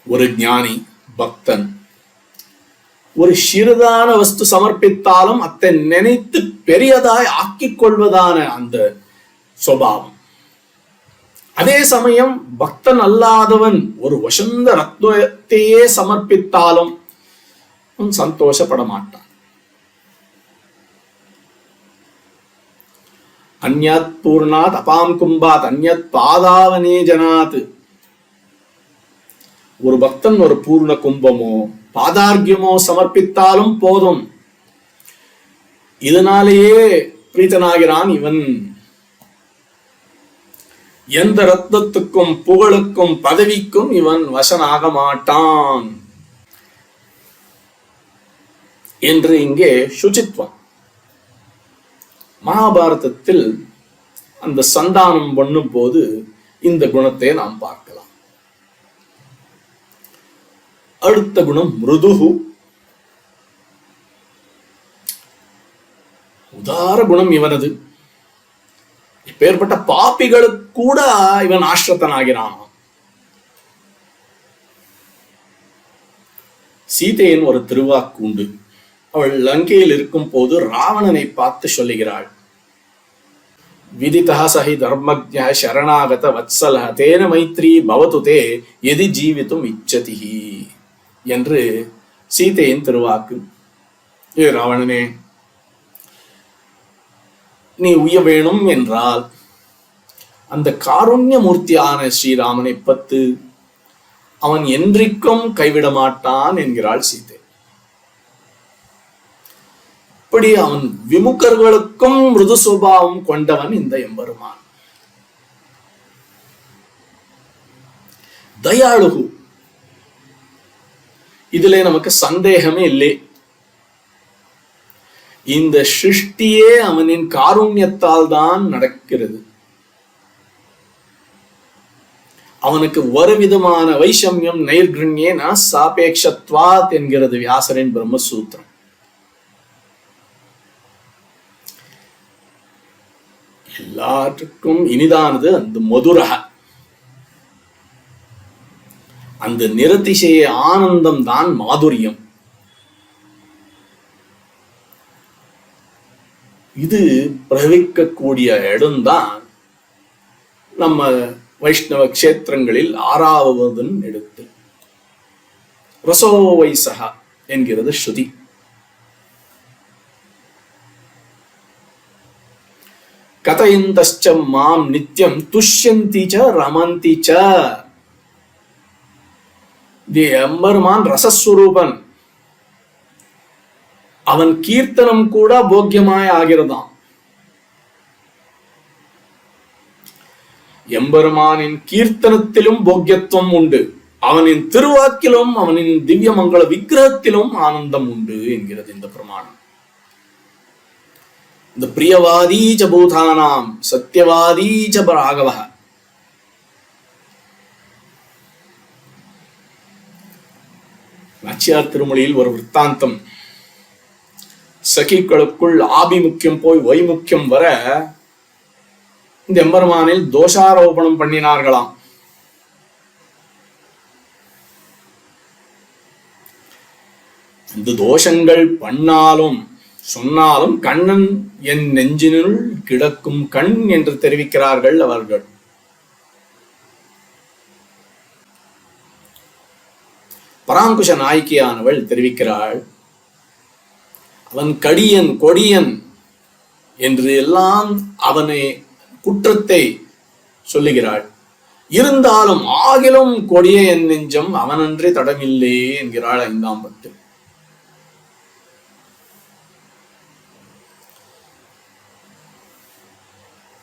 ஒரு ஞானி பக்தன் ஒரு சிறிதான வஸ்து சமர்ப்பித்தாலும் அதை நினைத்து பெரியதாய் ஆக்கிக் கொள்வதான அந்த சுபாவம். அதே சமயம் பக்தன் அல்லாதவன் ஒரு வசந்த ரத்னத்தையே சமர்ப்பித்தாலும் சந்தோஷப்பட மாட்டான். அந்யத் பூர்ணாத் அபாம் கும்பாத் அந்யத் பாதாவனே ஜனாத். ஒரு பக்தன் ஒரு பூர்ண கும்பமோ பாதார்க்கியமோ சமர்ப்பித்தாலும் போதும், இதனாலேயே பிரீத்தனாகிறான் இவன். எந்த ரத்னத்துக்கும் புகழுக்கும் பதவிக்கும் இவன் வசனாக மாட்டான் என்று இங்கே சுச்சித்வம். மகாபாரதத்தில் அந்த சந்தானம் பண்ணும் போது இந்த குணத்தை நாம் பார்க்கலாம். அடுத்த குணம் மிருதுகு. உதார குணம் இவனது. இப்பேற்பட்ட பாப்பிகளுக்கு கூட இவன் ஆஷ்ரத்தனாகிறான். சீதையின் ஒரு திருவாக்கு உண்டு. அவள் லங்கையில் இருக்கும் போது ராவணனை பார்த்து சொல்லுகிறாள், விதிதா சஹி தர்மஜ்ஞ சரணாகத வத்சல தேன மைத்ரி பவது தே எதி ஜீவித்தும் இச்சதி என்று சீதையின் திருவாக்கு. ஏ ராவணனே, நீ உய்ய வேணும் என்றால் அந்த காருண்ய மூர்த்தியான ஸ்ரீராமனை பத்து அவன் என்றைக்கும் கைவிட மாட்டான் என்கிறாள் சீதை. இப்படி அவன் விமுகர்களுக்கும் மிருது சுபாவம் கொண்டவன் இந்த எம்பெருமான். தயாளுகு, இதுல நமக்கு சந்தேகமே இல்லை. இந்த சிருஷ்டியே அவனின் காருண்யத்தால் தான் நடக்கிறது. அவனுக்கு ஒரு விதமான வைஷமியம் நைர்கிருண்யேன சாபேக்ஷத்வாத் என்கிறது வியாசரின் பிரம்மசூத்திரம். எல்லாற்றுக்கும் இனிதானது அந்த மதுரக, அந்த நிரதிசய ஆனந்தம் தான் மாதுரியம். இது பிரவிக்கக்கூடிய இடம்தான் நம்ம வைஷ்ணவ கஷேத்திரங்களில் 6வது எடுத்து ரசோவைசகா என்கிறது ஸ்ருதி. கதயந்தஸ்ச மாம் நித்யம் துஷ்யந்தி ச ரமந்தி ச. எம்பெருமான் ரசஸ்வரூபன். அவன் கீர்த்தனம் கூட போக்கியமாய் ஆகிறதாம். எம்பெருமானின் கீர்த்தனத்திலும் போக்கியத்துவம் உண்டு, அவனின் திருவாக்கிலும் அவனின் திவ்ய மங்கள விக்கிரகத்திலும் ஆனந்தம் உண்டு என்கிறது இந்த பிரமாணம். இந்த பிரியவாதி ச பூதானாம் சத்யவாதி ச ராகவ. நாச்சியார் திருமொழியில் ஒரு விற்த்தாந்தம். சகிகளுக்குள் ஆபிமுக்கியம் போய் வைமுக்கியம் வர இந்த எம்பெருமானில் தோஷாரோபணம் பண்ணினார்களாம். இந்த தோஷங்கள் பண்ணாலும் சொன்னாலும் கண்ணன் என் நெஞ்சினுள் கிடக்கும் கண் என்று தெரிவிக்கிறார்கள் அவர்கள். பராங்குஷ நாயகியானவள் தெரிவிக்கிறாள், அவன் கடியன் கொடியன் என்று எல்லாம் அவனை குற்றத்தை சொல்லுகிறாள். இருந்தாலும் ஆகிலும் கொடிய என் நெஞ்சம் அவனன்றே தடமில்லே என்கிறாள் 5ஆம் பத்து.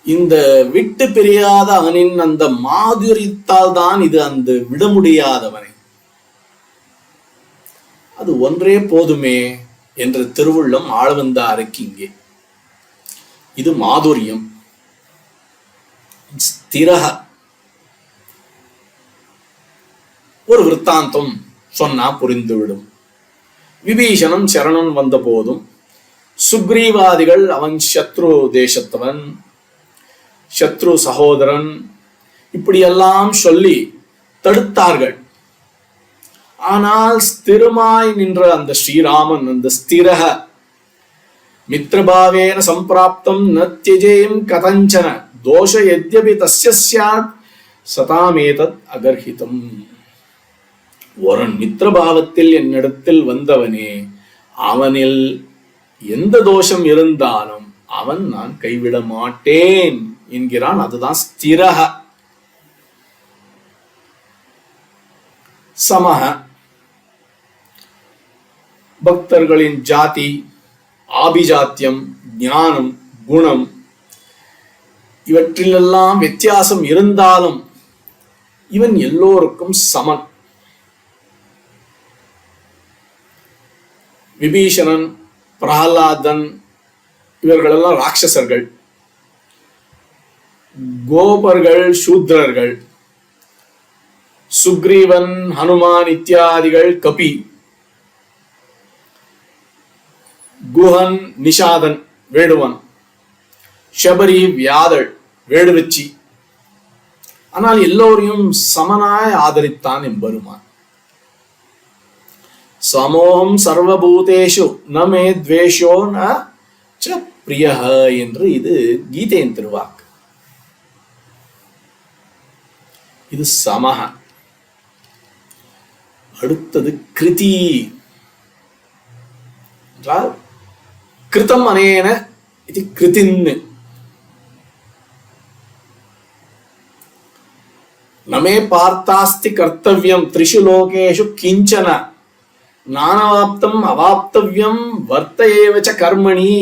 இந்த விட்டு பிரியாத அவனின் அந்த மாதுரித்தால் தான் இது அந்த விட முடியாதவனை. அது ஒன்றே போதுமே என்ற திருவுள்ளம் ஆளவந்தாருக்கு இங்கே. இது மாதுரியம். ஸ்திரஹ. ஒரு விற்த்தாந்தம் சொன்னா புரிந்துவிடும். விபீஷணன் சரணன் வந்த போதும் சுக்ரீவாதிகள் அவன் சத்ரு தேசத்தவன், சத்ரு சகோதரன், இப்படியெல்லாம் சொல்லி தடுத்தார்கள். ஆனால் ஸ்திரமாய் நின்ற அந்த ஸ்ரீராமன், அந்த ஸ்திரஹ மித்ரபாவேன சம்பிராப்தம் ந த்யஜேயம் கதஞ்சன தோஷ யத்யபி தஸ்ய ஸ்யாத் சதாமேதத் அகர்ஹிதம். ஒரு மித்ரபாவத்தில் என்னிடத்தில் வந்தவனே, அவனில் எந்த தோஷம் இருந்தாலும் அவன் நான் கைவிட மாட்டேன் என்கிறான். அதுதான் ஸ்திரஹ. சமஹ, பக்தர்களின் ஜாதி, ஆபிஜாத்தியம், ஞானம், குணம் இவற்றிலெல்லாம் வித்தியாசம் இருந்தாலும் இவன் எல்லோருக்கும் சமன். விபீஷணன், பிரஹலாதன் இவர்களெல்லாம் ராட்சசர்கள், கோபர்கள் சூத்ரர்கள், சுக்ரீவன், ஹனுமான் இத்தியாதிகள் கபி, குஹன் நிஷாதன் வேடுவன், ஷபரி வியாதள் வேடுவச்சி. ஆனால் எல்லோரையும் சமனாய் ஆதரித்தான் எம்பெருமான். சமோகம் சர்வபூதேஷு நமே துவேஷோ ந ச பிரியஹ என்று இது கீதையின் திருவாக்கு. இது சமஹ. அடுத்தது கிருதி என்றால் கிருதம் அனேன இது கிருதின்னு. நமே பார்த்தாஸ்தி கர்த்தவ்யம் த்ரிஷு லோகேஷு கிஞ்சன நானவாப்தம் அவாப்தவ்யம் வர்த்த ஏவச்ச கர்மணி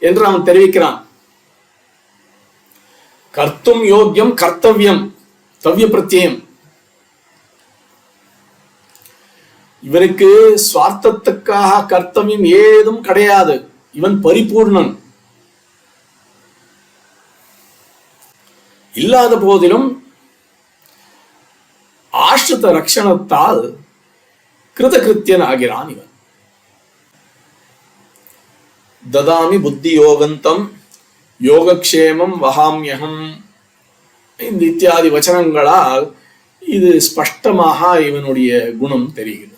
என்று அவன் தெரிவிக்கிறான். கர்த்தும் யோக்கியம் கர்த்தவ்யம் தவ்ய பிரத்யம். இவனுக்கு சுவார்த்தத்துக்காக கர்த்தவியம் ஏதும் கிடையாது. இவன் பரிபூர்ணன். இல்லாத போதிலும் ஆஷ்ரித ரக்ஷணத்தால் கிருதகிருத்தியன் ஆகிறான் இவன். ததாமி புத்தி யோகந்தம் யோகக்ஷேமம் வகாமியகம் இந்த இத்தியாதி வச்சனங்களால் இது ஸ்பஷ்டமாக இவனுடைய குணம் தெரிகிறது.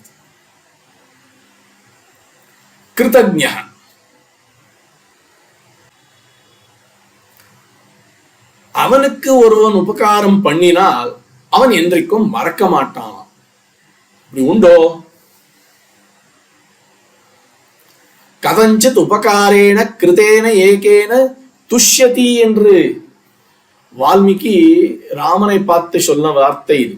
கிருதஜ்ஞ, அவனுக்கு ஒருவன் உபகாரம் பண்ணினால் அவன் என்றைக்கும் மறக்க மாட்டான். இப்படி உண்டோ? கதஞ்சித் உபகாரேன கிருதேன ஏகேன துஷ்யதி என்று வால்மீகி ராமனை பார்த்து சொன்ன வார்த்தை இது.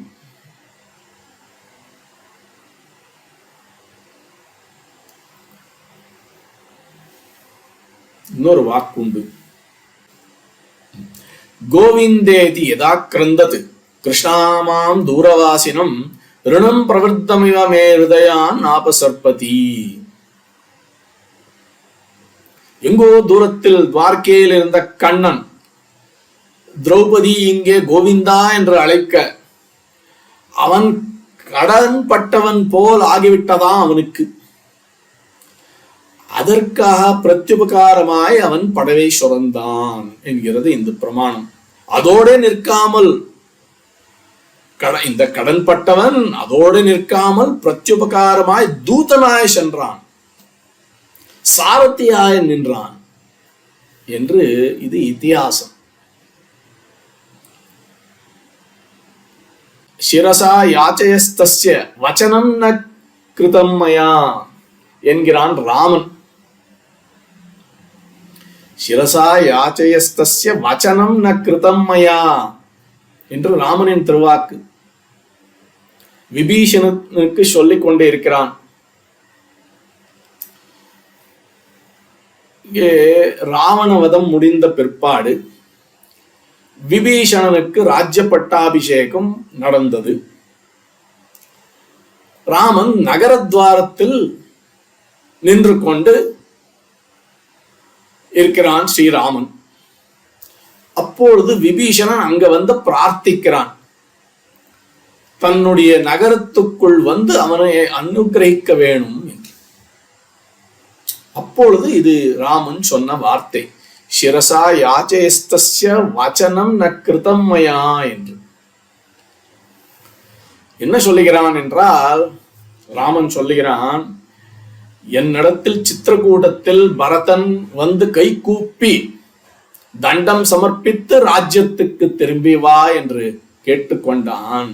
இன்னொரு வாக்குண்டு. கோவிந்தேதி யதா கிரந்தத் கிருஷ்ணாமாம் தூரவாசினம் ரிணம் பிரவர்த்தமிவ மே ஹிருதயான் ஆபசர்பதி. எங்கோ தூரத்தில் துவார்க்கையில் இருந்த கண்ணன் திரௌபதி இங்கே கோவிந்தா என்று அழைக்க அவன் கடன் பட்டவன் போல் ஆகிவிட்டதான் அவனுக்கு. அதற்காக பிரத்யுபகாரமாய் அவன் படவை சுரந்தான் என்கிறது இந்த பிரமாணம். அதோடு நிற்காமல் இந்த கடன் பட்டவன் அதோடு நிற்காமல் பிரத்யுபகாரமாய் தூதனாய் சென்றான், சாரத்தியாய் நின்றான் என்று இது இதிகாசம். சிரசா யாச்சயஸ்தஸ்ய வச்சனம் ந கிருதம் மயா என்கிறான் ராமன். சிரசா யாச்சயஸ்தஸ்ய வச்சனம் ந கிருதம் மயா என்று ராமனின் திருவாக்கு. விபீஷணனுக்கு சொல்லிக் கொண்டே இருக்கிறான். இங்கே ராவணவதம் முடிந்த பிற்பாடு விபீஷணனுக்கு ராஜ்ய பட்டாபிஷேகம் நடந்தது. ராமன் நகரத்வாரத்தில் நின்று கொண்டு இருக்கிறான் ஸ்ரீராமன். அப்பொழுது விபீஷணன் அங்க வந்து பிரார்த்திக்கிறான், தன்னுடைய நகரத்துக்குள் வந்து அவனை அனுகிரகிக்க வேணும் என்று. அப்பொழுது இது ராமன் சொன்ன வார்த்தை, சிரசா யாச்சயஸ்தஸ்ய வச்சனம் ந கிருதம் மயா என்று. என்ன சொல்லுகிறான் என்றால், ராமன் சொல்லுகிறான், என்னிடத்தில் சித்திரகூடத்தில் பரதன் வந்து கை கூப்பி தண்டம் சமர்ப்பித்து ராஜ்யத்துக்கு திரும்பி வா என்று கேட்டுக்கொண்டான்.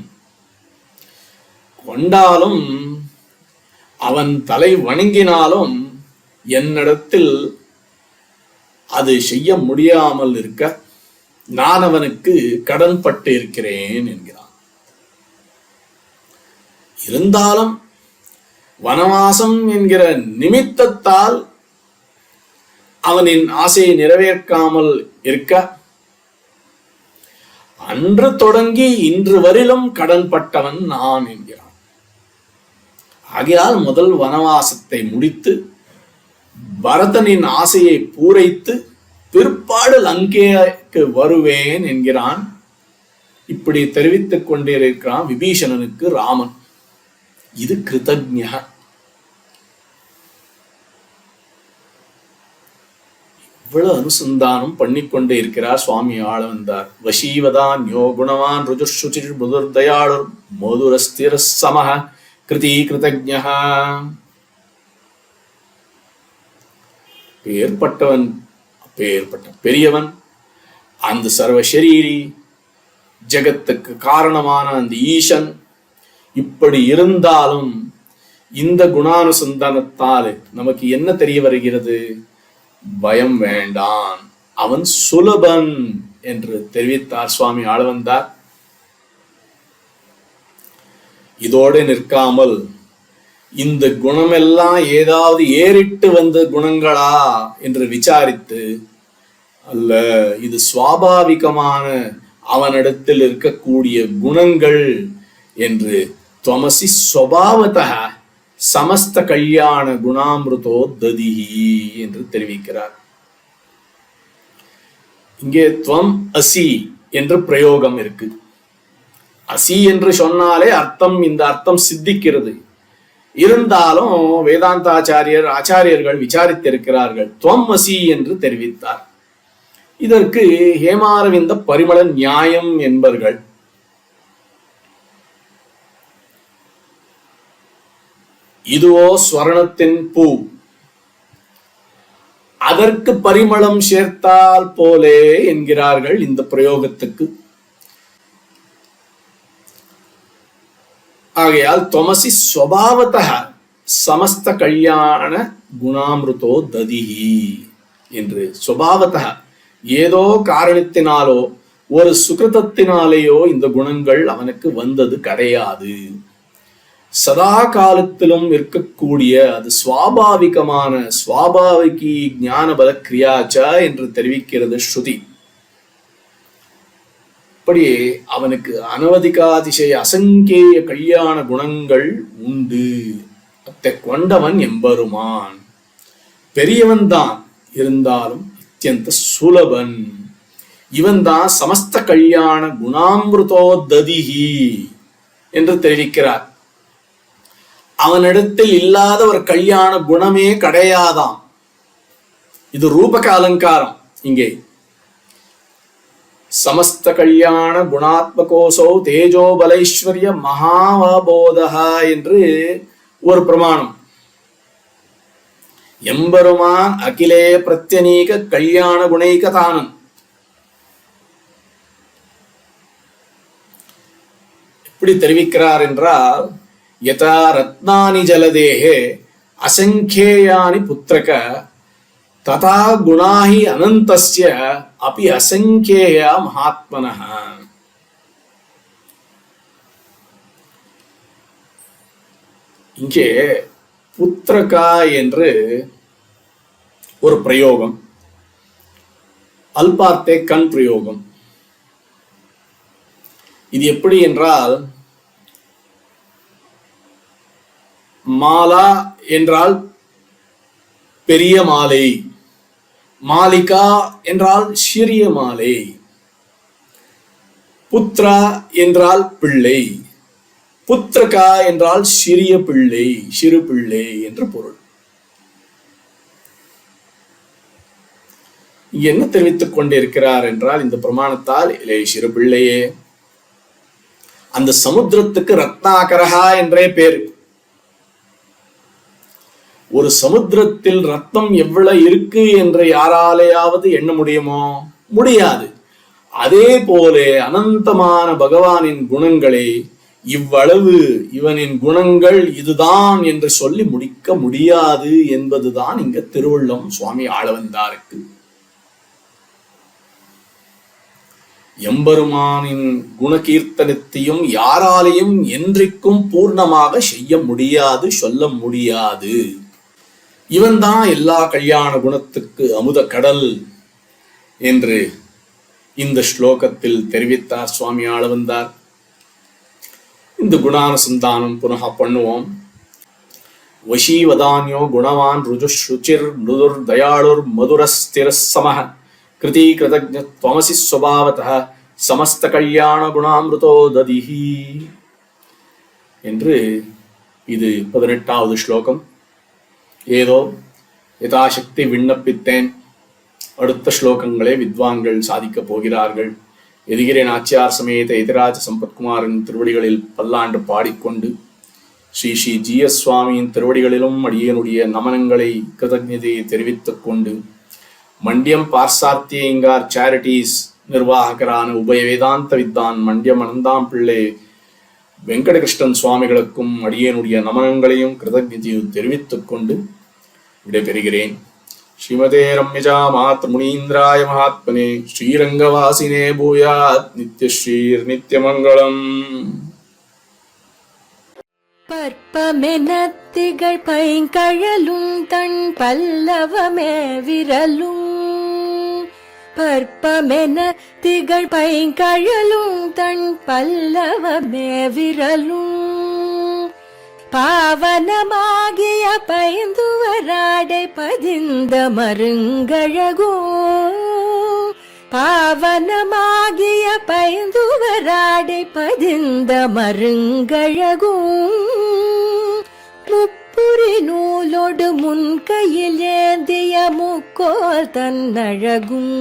கொண்டாலும் அவன் தலை வணங்கினாலும் என்னிடத்தில் அது செய்ய முடியாமல் இருக்க நான் அவனுக்கு கடன்பட்டு இருக்கிறேன் என்கிறான். இருந்தாலும் வனவாசம் என்கிற நிமித்தத்தால் அவனின் ஆசையை நிறைவேற்காமல் இருக்க அன்று தொடங்கி இன்று வரையிலும் கடன்பட்டவன் நான் என்கிறான். ஆகையால் முதல் வனவாசத்தை முடித்து பரதனின் ஆசையை பூரைத்து பிற்பாடு லங்கேக்கு வருவேன் என்கிறான். இப்படி தெரிவித்துக் கொண்டிருக்கிறான் விபீஷணனுக்கு ராமன். இது கிருதஜ்ஞ. இவ்வளவு அனுசந்தானம் பண்ணிக்கொண்டே இருக்கிறார் சுவாமி ஆளவந்தார். வசீவதான் யோ குணவான் ருஜுஷுச்சிர் புதுர் தயாளுர் மோதுரஸ்திர சமஹ கிருதி கிருதஜ்ஞ. பேர்பட்டவன், அப்பேற்பட்ட பெரியவன், அந்த சர்வசரீரி, ஜகத்துக்கு காரணமான அந்த ஈசன் இப்படி இருந்தாலும் இந்த குணானுசந்தானத்தால் நமக்கு என்ன தெரிய வருகிறது? பயம் வேண்டான், அவன் சுலபன் என்று தெரிவித்தார் சுவாமி ஆளவந்தார். இதோடு நிற்காமல் இந்த குணமெல்லாம் ஏதாவது ஏறிட்டு வந்த குணங்களா என்று விசாரித்து, அல்ல, இது சுவாபாவிகமான அவனிடத்தில் இருக்கக்கூடிய குணங்கள் என்று துவமசி ஸ்வபாவதः சமஸ்த கல்யாண குணாமிருதோ ததிஹி என்று தெரிவிக்கிறார். இங்கே துவம் அசி என்று பிரயோகம் இருக்கு. அசி என்று சொன்னாலே அர்த்தம், இந்த அர்த்தம் சித்திக்கிறது. இருந்தாலும் ஆச்சாரியர்கள் விசாரித்திருக்கிறார்கள். துவம் அசி என்று தெரிவித்தார். இதற்கு ஹேமாரவிந்த பரிமள நியாயம் என்பர்கள். இதுவோ ஸ்வர்ணத்தின் பூ, அதற்கு பரிமளம் சேர்த்தால் போலே என்கிறார்கள் இந்த பிரயோகத்துக்கு. ஆகையால் தொமசி ஸ்வபாவதः சமஸ்த கல்யாண குணாமிருதோ ததிஹி என்று ஸ்வபாவதः ஏதோ காரணத்தினாலோ ஒரு சுகிருதத்தினாலேயோ இந்த குணங்கள் அவனுக்கு வந்தது கிடையாது. சதா காலத்திலும் இருக்கக்கூடிய அது சுவாபாவிகமான சுவாபாவிகி ஞானபல கிரியாச்ச என்று தெரிவிக்கிறது ஸ்ருதி. அப்படியே அவனுக்கு அனவதிகாதிசய அசங்கேய கல்யாண குணங்கள் உண்டு. அத்தை கொண்டவன் எம்பெருமான் பெரியவன் தான், இருந்தாலும் அத்தியந்த சுலபன். இவன் தான் சமஸ்த கல்யாண குணாமிருதோ ததிஹி என்று தெரிவிக்கிறார். அவனிடத்தில் இல்லாத ஒரு கல்யாண குணமே கிடையாதாம். இது ரூபக அலங்காரம். இங்கே சமஸ்த கல்யாண குணாத்மகோசோ தேஜோ பலைஸ்வர்ய மகாவபோதா என்று ஒரு பிரமாணம். எம்பெருமான் அகிலே பிரத்யநீக கல்யாண குணைகதானன். எப்படி தெரிவிக்கிறார் என்றால், யதா ரத்னானி ஜலதேஹே அசங்கேயானி புத்திரக ததா குணாஹி அனந்தஸ்ய அபி அசங்கேய மகாத்மனஹ. இங்கே புத்திரகா என்று ஒரு பிரயோகம், அல்பார்த்தே கண் பிரயோகம். இது எப்படி என்றால், மாலா என்றால் பெரிய மாலை, மாலிகா என்றால் சிறிய மாலை, புத்ரா என்றால் பிள்ளை, புத்திரகா என்றால் சிறிய பிள்ளை, சிறு பிள்ளை என்று பொருள். என்ன தெரிவித்துக் கொண்டிருக்கிறார் என்றால், இந்த பிரமாணத்தால் இளைய சிறு பிள்ளையே, அந்த சமுத்திரத்துக்கு ரத்னாகரஹா என்றே பேர். ஒரு சமுத்திரத்தில் ரத்தம் எவ்வளவு இருக்கு என்று யாராலேயாவது எண்ண முடியுமோ? முடியாது. அதே போல அனந்தமான பகவானின் குணங்களே இவ்வளவு, இவனின் குணங்கள் இதுதான் என்று சொல்லி முடிக்க முடியாது என்பதுதான் இங்க திருவள்ளம் சுவாமி ஆளவந்தாருக்கு. எம்பெருமானின் குணகீர்த்தனத்தையும் யாராலையும் என்றைக்கும் பூர்ணமாக செய்ய முடியாது, சொல்ல முடியாது. இவன்தான் எல்லா கல்யாண குணத்துக்கு அமுத கடல் என்று இந்த ஸ்லோகத்தில் தெரிவித்தார் சுவாமி ஆளவந்தார். இந்த குணானுசந்தானம் புனக பண்ணுவோம். வசீவதான்யோ குணவான் ருஜுஷ்ருச்சிர் மிருதுர் தயாளுர் மதுரஸ்திரசமஹ கிருதி கிருதஜ்ஞ த்வமசி ஸ்வபாவதஹ சமஸ்த கல்யாண குணாமிருதோ ததிஹி என்று இது 18வது ஸ்லோகம். ஏதோ யதாசக்தி விண்ணப்பித்தேன். அடுத்த ஸ்லோகங்களே வித்வான்கள் சாதிக்கப் போகிறார்கள். எதிகிரி நாச்சியார் சமேத எதிராஜ சம்பத்குமாரின் திருவடிகளில் பல்லாண்டு பாடிக்கொண்டு ஸ்ரீ ஸ்ரீ ஜி.எஸ். சுவாமியின் திருவடிகளிலும் அடியனுடைய நமனங்களை கிருதஜ்ஞதையை தெரிவித்துக் கொண்டு மண்டியம் பார்சார்த்தியங்கார் சேரிட்டிஸ் நிர்வாகரான உபய வேதாந்த வித்வான் மண்டியம் அனந்தாம் பிள்ளை வெங்கடகிருஷ்ணன் சுவாமிகளுக்கும் அடியனுடைய நமனங்களையும் கிருதஜ்ஞதையும் தெரிவித்துக் கொண்டு விடைபெறுகிறேன். ஸ்ரீமதே ரம்யஜா மாத்ருமுனீந்திராய மகாத்மனே ஸ்ரீரங்கவாசினே பூயாத் நித்யஸ்ரீர் நித்யமங்கலம். பற்பமெனத்திகள் பைங்கழலும் தன் பல்லவமே விரலும். பற்பமென திகழ் பைங்கழலும் தன் பல்லவமே விரலும். பாவனமாகிய பைந்துவராடை பதிந்த மருங்கழகோ. பாவனமாகிய பைந்துவராடை பதிந்த மருங்கழகோ. முப்புரி நூலோடு முன்கையில் ஏந்திய முக்கோல் தன்னழகும்.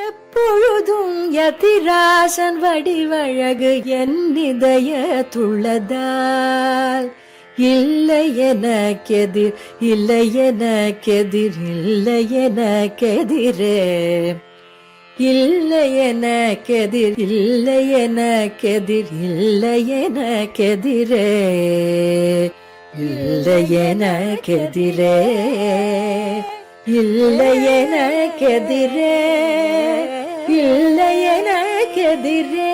எப்பொழுதும் யதிராசன் வடிவழகு என் இதயத்துள்ளதால் இல்லை எனக்கெதிர், இல்லை எனக்கெதிர், இல்லை எனக்கெதிரே. இல்லை எனக்கெதிர், இல்லை எனக்கெதிர், இல்லை எனக்கெதிரே. இல்லை எனக்கெதிரே, இல்லை எனக்கெதிரே, இல்லை எனக்கெதிரே.